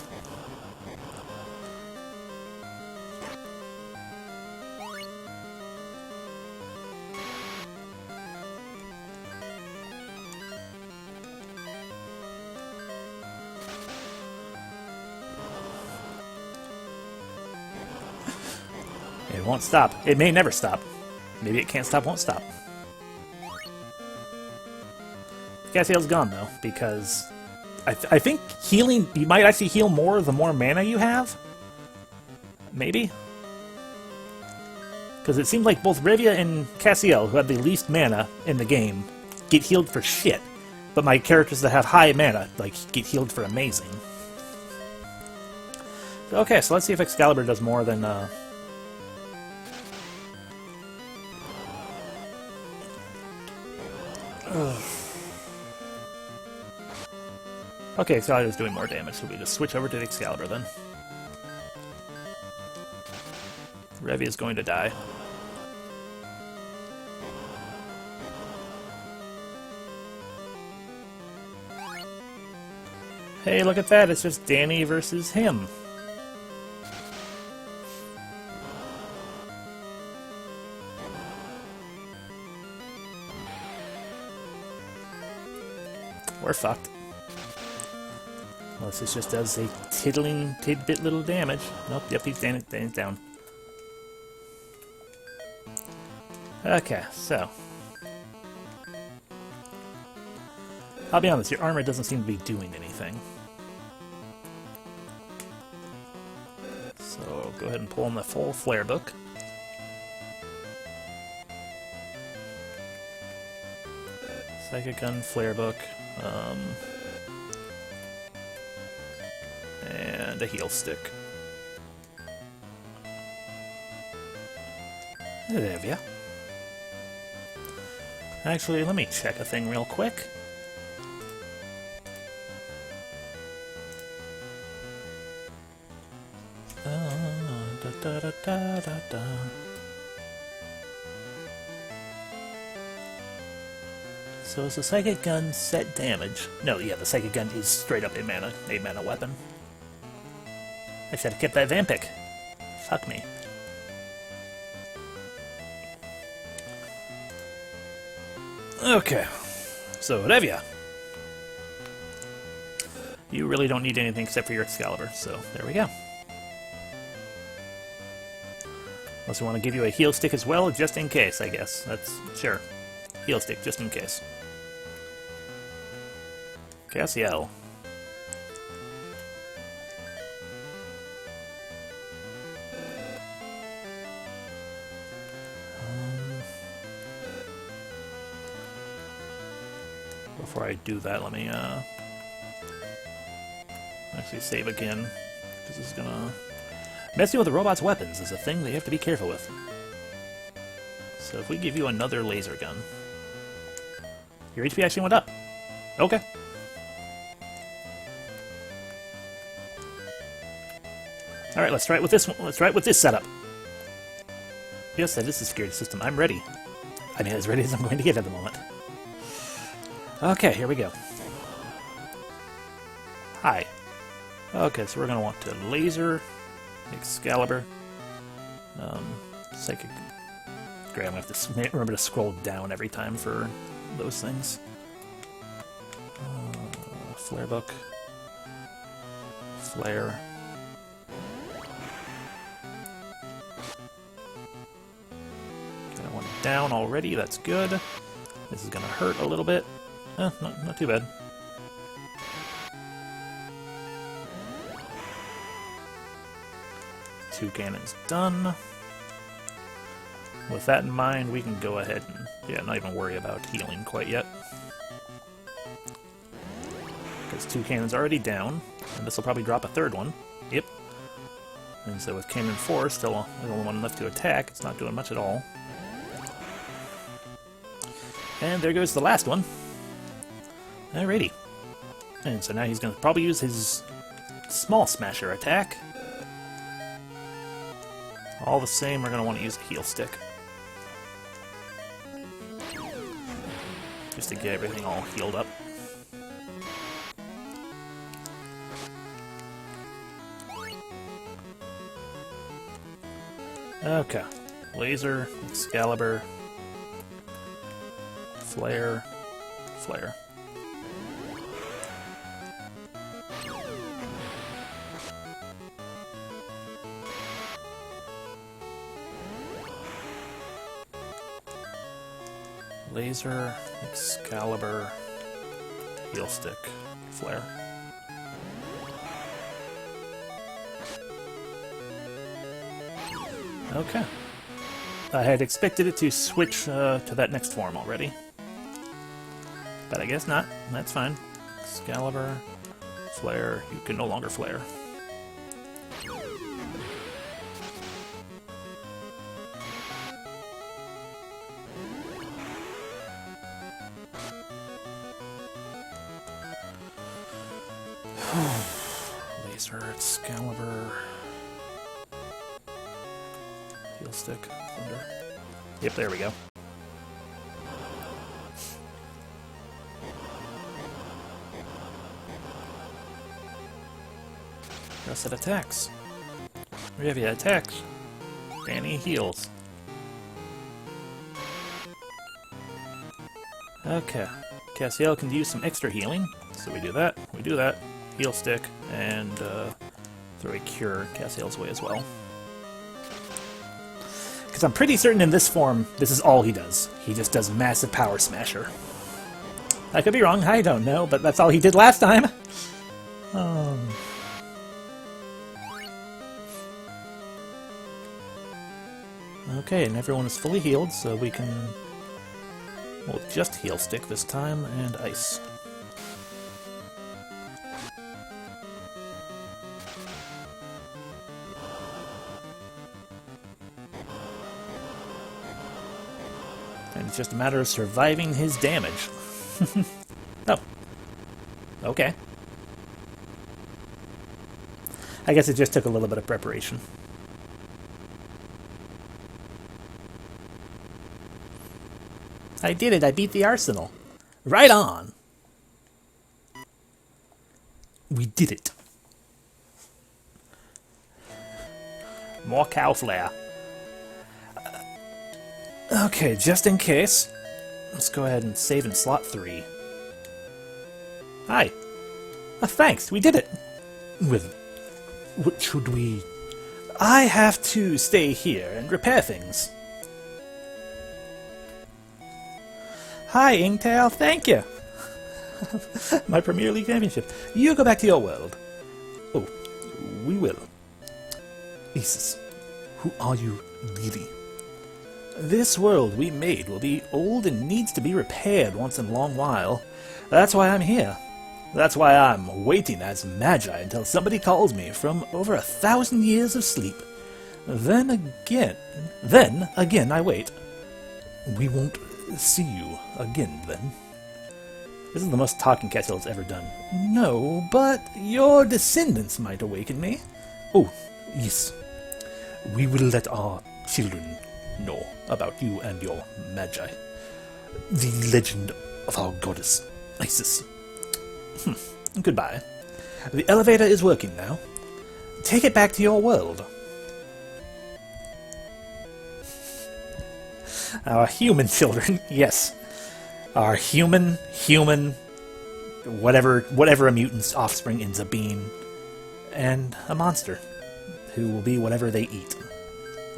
It won't stop. It may never stop. Maybe it can't stop, won't stop. Cassiel's gone, though, because I think healing... You might actually heal more the more mana you have? Maybe? Because it seems like both Revia and Cassiel, who have the least mana in the game, get healed for shit. But my characters that have high mana, like, get healed for amazing. Okay, so let's see if Excalibur does more than... Okay, Excalibur's doing more damage, so we just switch over to the Excalibur then. Revia is going to die. Hey, look at that, it's just Danny versus him. We're fucked. Unless this just does a tidbit little damage. Nope, yep, he's down. Okay, so. I'll be honest, your armor doesn't seem to be doing anything. So, go ahead and pull in the full flare book. Psychic Gun, flare book. And a heal stick. There we go. Actually, let me check a thing real quick. So is the Psychic Gun set damage? No, yeah, the Psychic Gun is straight up a mana weapon. I should have kept that Vampic. Fuck me. Okay. So, Revia. You really don't need anything except for your Excalibur, so there we go. Unless we want to give you a heal stick as well, just in case, I guess. That's... sure. Heal stick, just in case. Cassiel. Before I do that, let me actually save again, because this is gonna... Messing with the robot's weapons is a thing that you have to be careful with. So if we give you another laser gun... Your HP actually went up. Okay. Alright, let's try it with this one. Let's try it with this setup. Yes, that is the security system. I'm ready. I mean, as ready as I'm going to get at the moment. Okay, here we go. Hi. Okay, so we're going to want to laser, Excalibur, Psychic... Great, I'm going to have to remember to scroll down every time for those things. Flare book. Flare. Got one down already, that's good. This is going to hurt a little bit. Not too bad. Two cannons done. With that in mind, we can go ahead and, yeah, not even worry about healing quite yet. Because two cannons are already down, and this will probably drop a third one. Yep. And so with Cannon 4 still the only one left to attack, it's not doing much at all. And there goes the last one. Alrighty. And so now he's going to probably use his small smasher attack. All the same, we're going to want to use a heal stick. just to get everything all healed up. Okay. Laser, Excalibur, Flare, Flare. Laser, Excalibur, Heal Stick, Flare. Okay. I had expected it to switch to that next form already. But I guess not. That's fine. Excalibur, Flare. You can no longer flare. Laser, Excalibur, Heal Stick, Thunder. Yep, there we go. Reset attacks. Revia attacks. Danny heals. Okay. Cassiel can use some extra healing, so we do that. We do that. Heal Stick, and throw a Cure Cassiel's way as well. Because I'm pretty certain in this form, this is all he does. He just does Massive Power Smasher. I could be wrong, I don't know, but that's all he did last time. Okay, and everyone is fully healed, so we can... We'll just Heal Stick this time, and Ice. And it's just a matter of surviving his damage. Oh. Okay. I guess it just took a little bit of preparation. I did it, I beat the Arsenal. Right on! We did it. More Cow Flare. Okay, just in case, let's go ahead and save in slot 3. Hi. Thanks, we did it. With... what should we... I have to stay here and repair things. Hi, Ingtail, thank you. My Premier League championship. You go back to your world. Oh, we will. Isis, who are you really? This world we made will be old and needs to be repaired once in a long while. That's why I'm here. That's why I'm waiting as Magi until somebody calls me from over 1,000 years of sleep. Then again I wait. We won't see you again, then. This is the most talking Cassiel's ever done. No, but your descendants might awaken me. Oh, yes. We will let our children know about you and your Magi. The legend of our goddess, Isis. Goodbye. The elevator is working now. Take it back to your world. Our human children, yes. Our human, whatever a mutant's offspring ends up being. And a monster, who will be whatever they eat.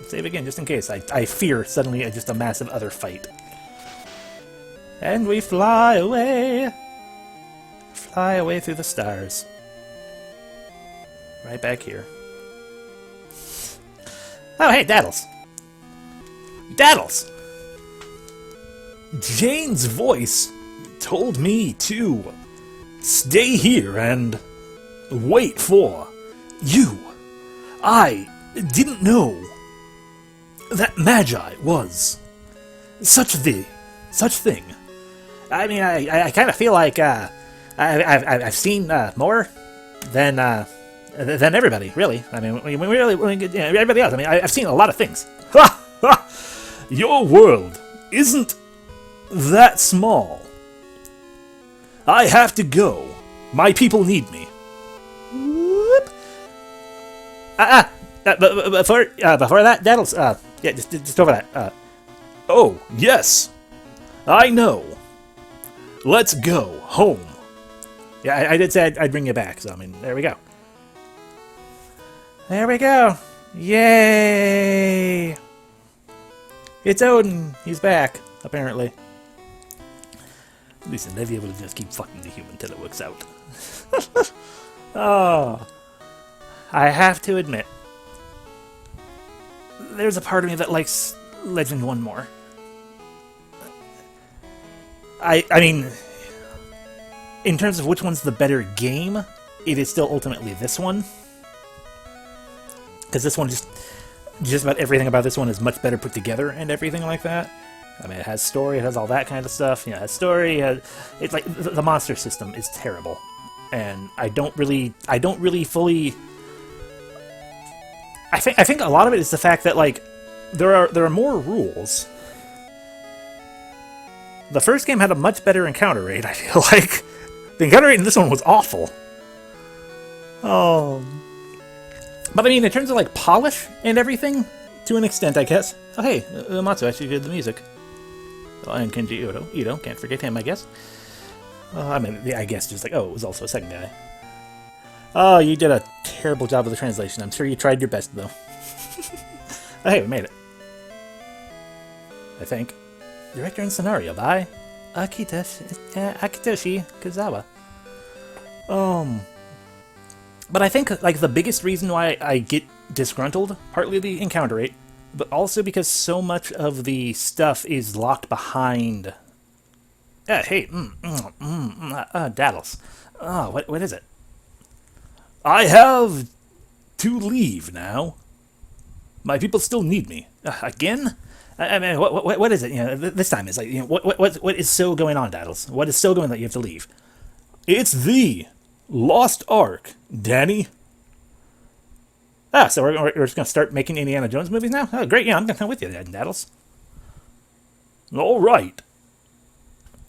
Save again, just in case. I fear suddenly just a massive other fight. And we fly away. Fly away through the stars. Right back here. Oh, hey, Daddles. Daddles! Jane's voice told me to stay here and wait for you. I didn't know that Magi was such thing. I mean, I kind of feel like I've seen more than everybody, really. I mean, everybody else. I mean, I've seen a lot of things. Ha! Ha! Your world isn't that small. I have to go. My people need me. Whoop. Before that, yeah, just over that. Oh, yes. I know. Let's go home. Yeah, I did say I'd bring you back, so I mean, there we go. There we go. Yay! It's Odin. He's back, apparently. Listen, they'll be able to just keep fucking the human till it works out. Oh. I have to admit, there's a part of me that likes Legend 1 more. I mean, in terms of which one's the better game, it is still ultimately this one. Because this one just about everything about this one is much better put together and everything like that. I mean, it has story, it has all that kind of stuff. You know, it has story. It's like the monster system is terrible, and I don't really fully. I think a lot of it is the fact that like there are more rules. The first game had a much better encounter rate. I feel like the encounter rate in this one was awful. Oh. But I mean, in terms of like polish and everything, to an extent, I guess. Oh hey, Matsu actually did the music. Oh, and Kenji Ito, can't forget him, I guess. I mean, I guess just like, oh, it was also a second guy. Oh, you did a terrible job of the translation. I'm sure you tried your best, though. Oh, hey, we made it. I think. Director and scenario by Akitoshi Kuzawa. But I think, like, the biggest reason why I get disgruntled, partly the encounter rate, but also because so much of the stuff is locked behind... hey, daddles. Oh, what is it? I have to leave now. My people still need me. Again? I mean, what is it? You know, this time it's like, you know, what is so going on, daddles? What is so going on that you have to leave? It's the Lost Ark, Danny. So we're just going to start making Indiana Jones movies now? Oh, great. Yeah, I'm going to come with you, daddles. All right.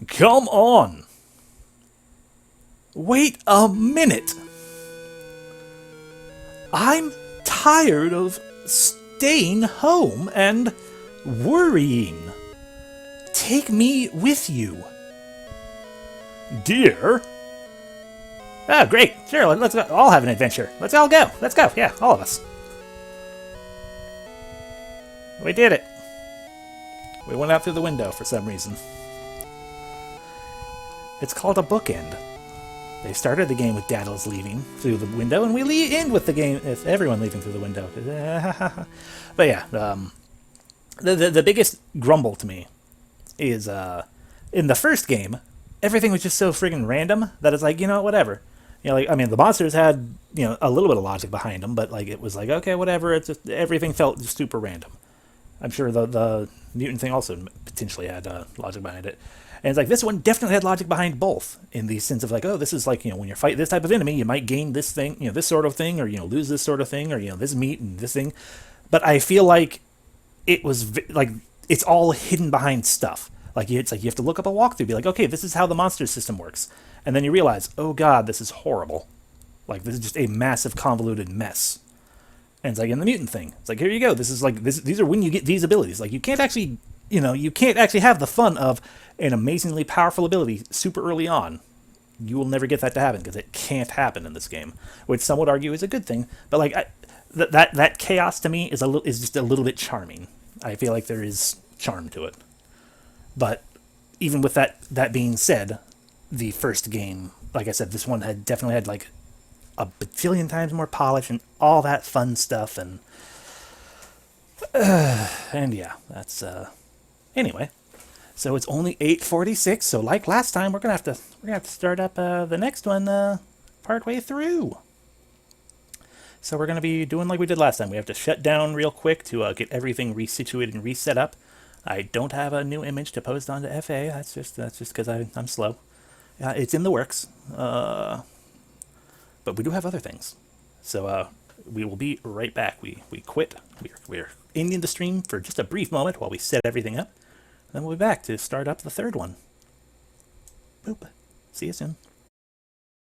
Come on. Wait a minute. I'm tired of staying home and worrying. Take me with you. Dear? Oh, great. Sure, let's all have an adventure. Let's all go. Let's go. Yeah, all of us. We did it. We went out through the window for some reason. It's called a bookend. They started the game with Daddles leaving through the window, and we end with the game with everyone leaving through the window. But yeah, the biggest grumble to me is in the first game, everything was just so friggin' random that it's like, you know, whatever. You know, like, I mean, the monsters had, you know, a little bit of logic behind them, but like it was like, okay, whatever. It's just everything felt just super random. I'm sure the mutant thing also potentially had logic behind it. And it's like, this one definitely had logic behind both, in the sense of like, oh, this is like, you know, when you're fighting this type of enemy, you might gain this thing, you know, this sort of thing, or, you know, lose this sort of thing, or, you know, this meat and this thing. But I feel like it was, like, it's all hidden behind stuff. Like, it's like you have to look up a walkthrough, be like, okay, this is how the monster system works. And then you realize, oh god, this is horrible. Like, this is just a massive convoluted mess. And it's like in the mutant thing. It's like, here you go. This is like, these are when you get these abilities. Like, you can't actually, you know, you can't actually have the fun of an amazingly powerful ability super early on. You will never get that to happen because it can't happen in this game, which some would argue is a good thing. But like, that chaos to me is just a little bit charming. I feel like there is charm to it. But even with that being said, the first game, like I said, this one had definitely had like a bajillion times more polish and all that fun stuff, and yeah, that's anyway. So it's only 8:46. So like last time, we're gonna have to start up the next one partway through. So we're gonna be doing like we did last time. We have to shut down real quick to get everything resituated and reset up. I don't have a new image to post onto FA. That's just because I'm slow. It's in the works. But we do have other things. So we will be right back. We quit. We're ending the stream for just a brief moment while we set everything up. Then we'll be back to start up the third one. Boop. See you soon.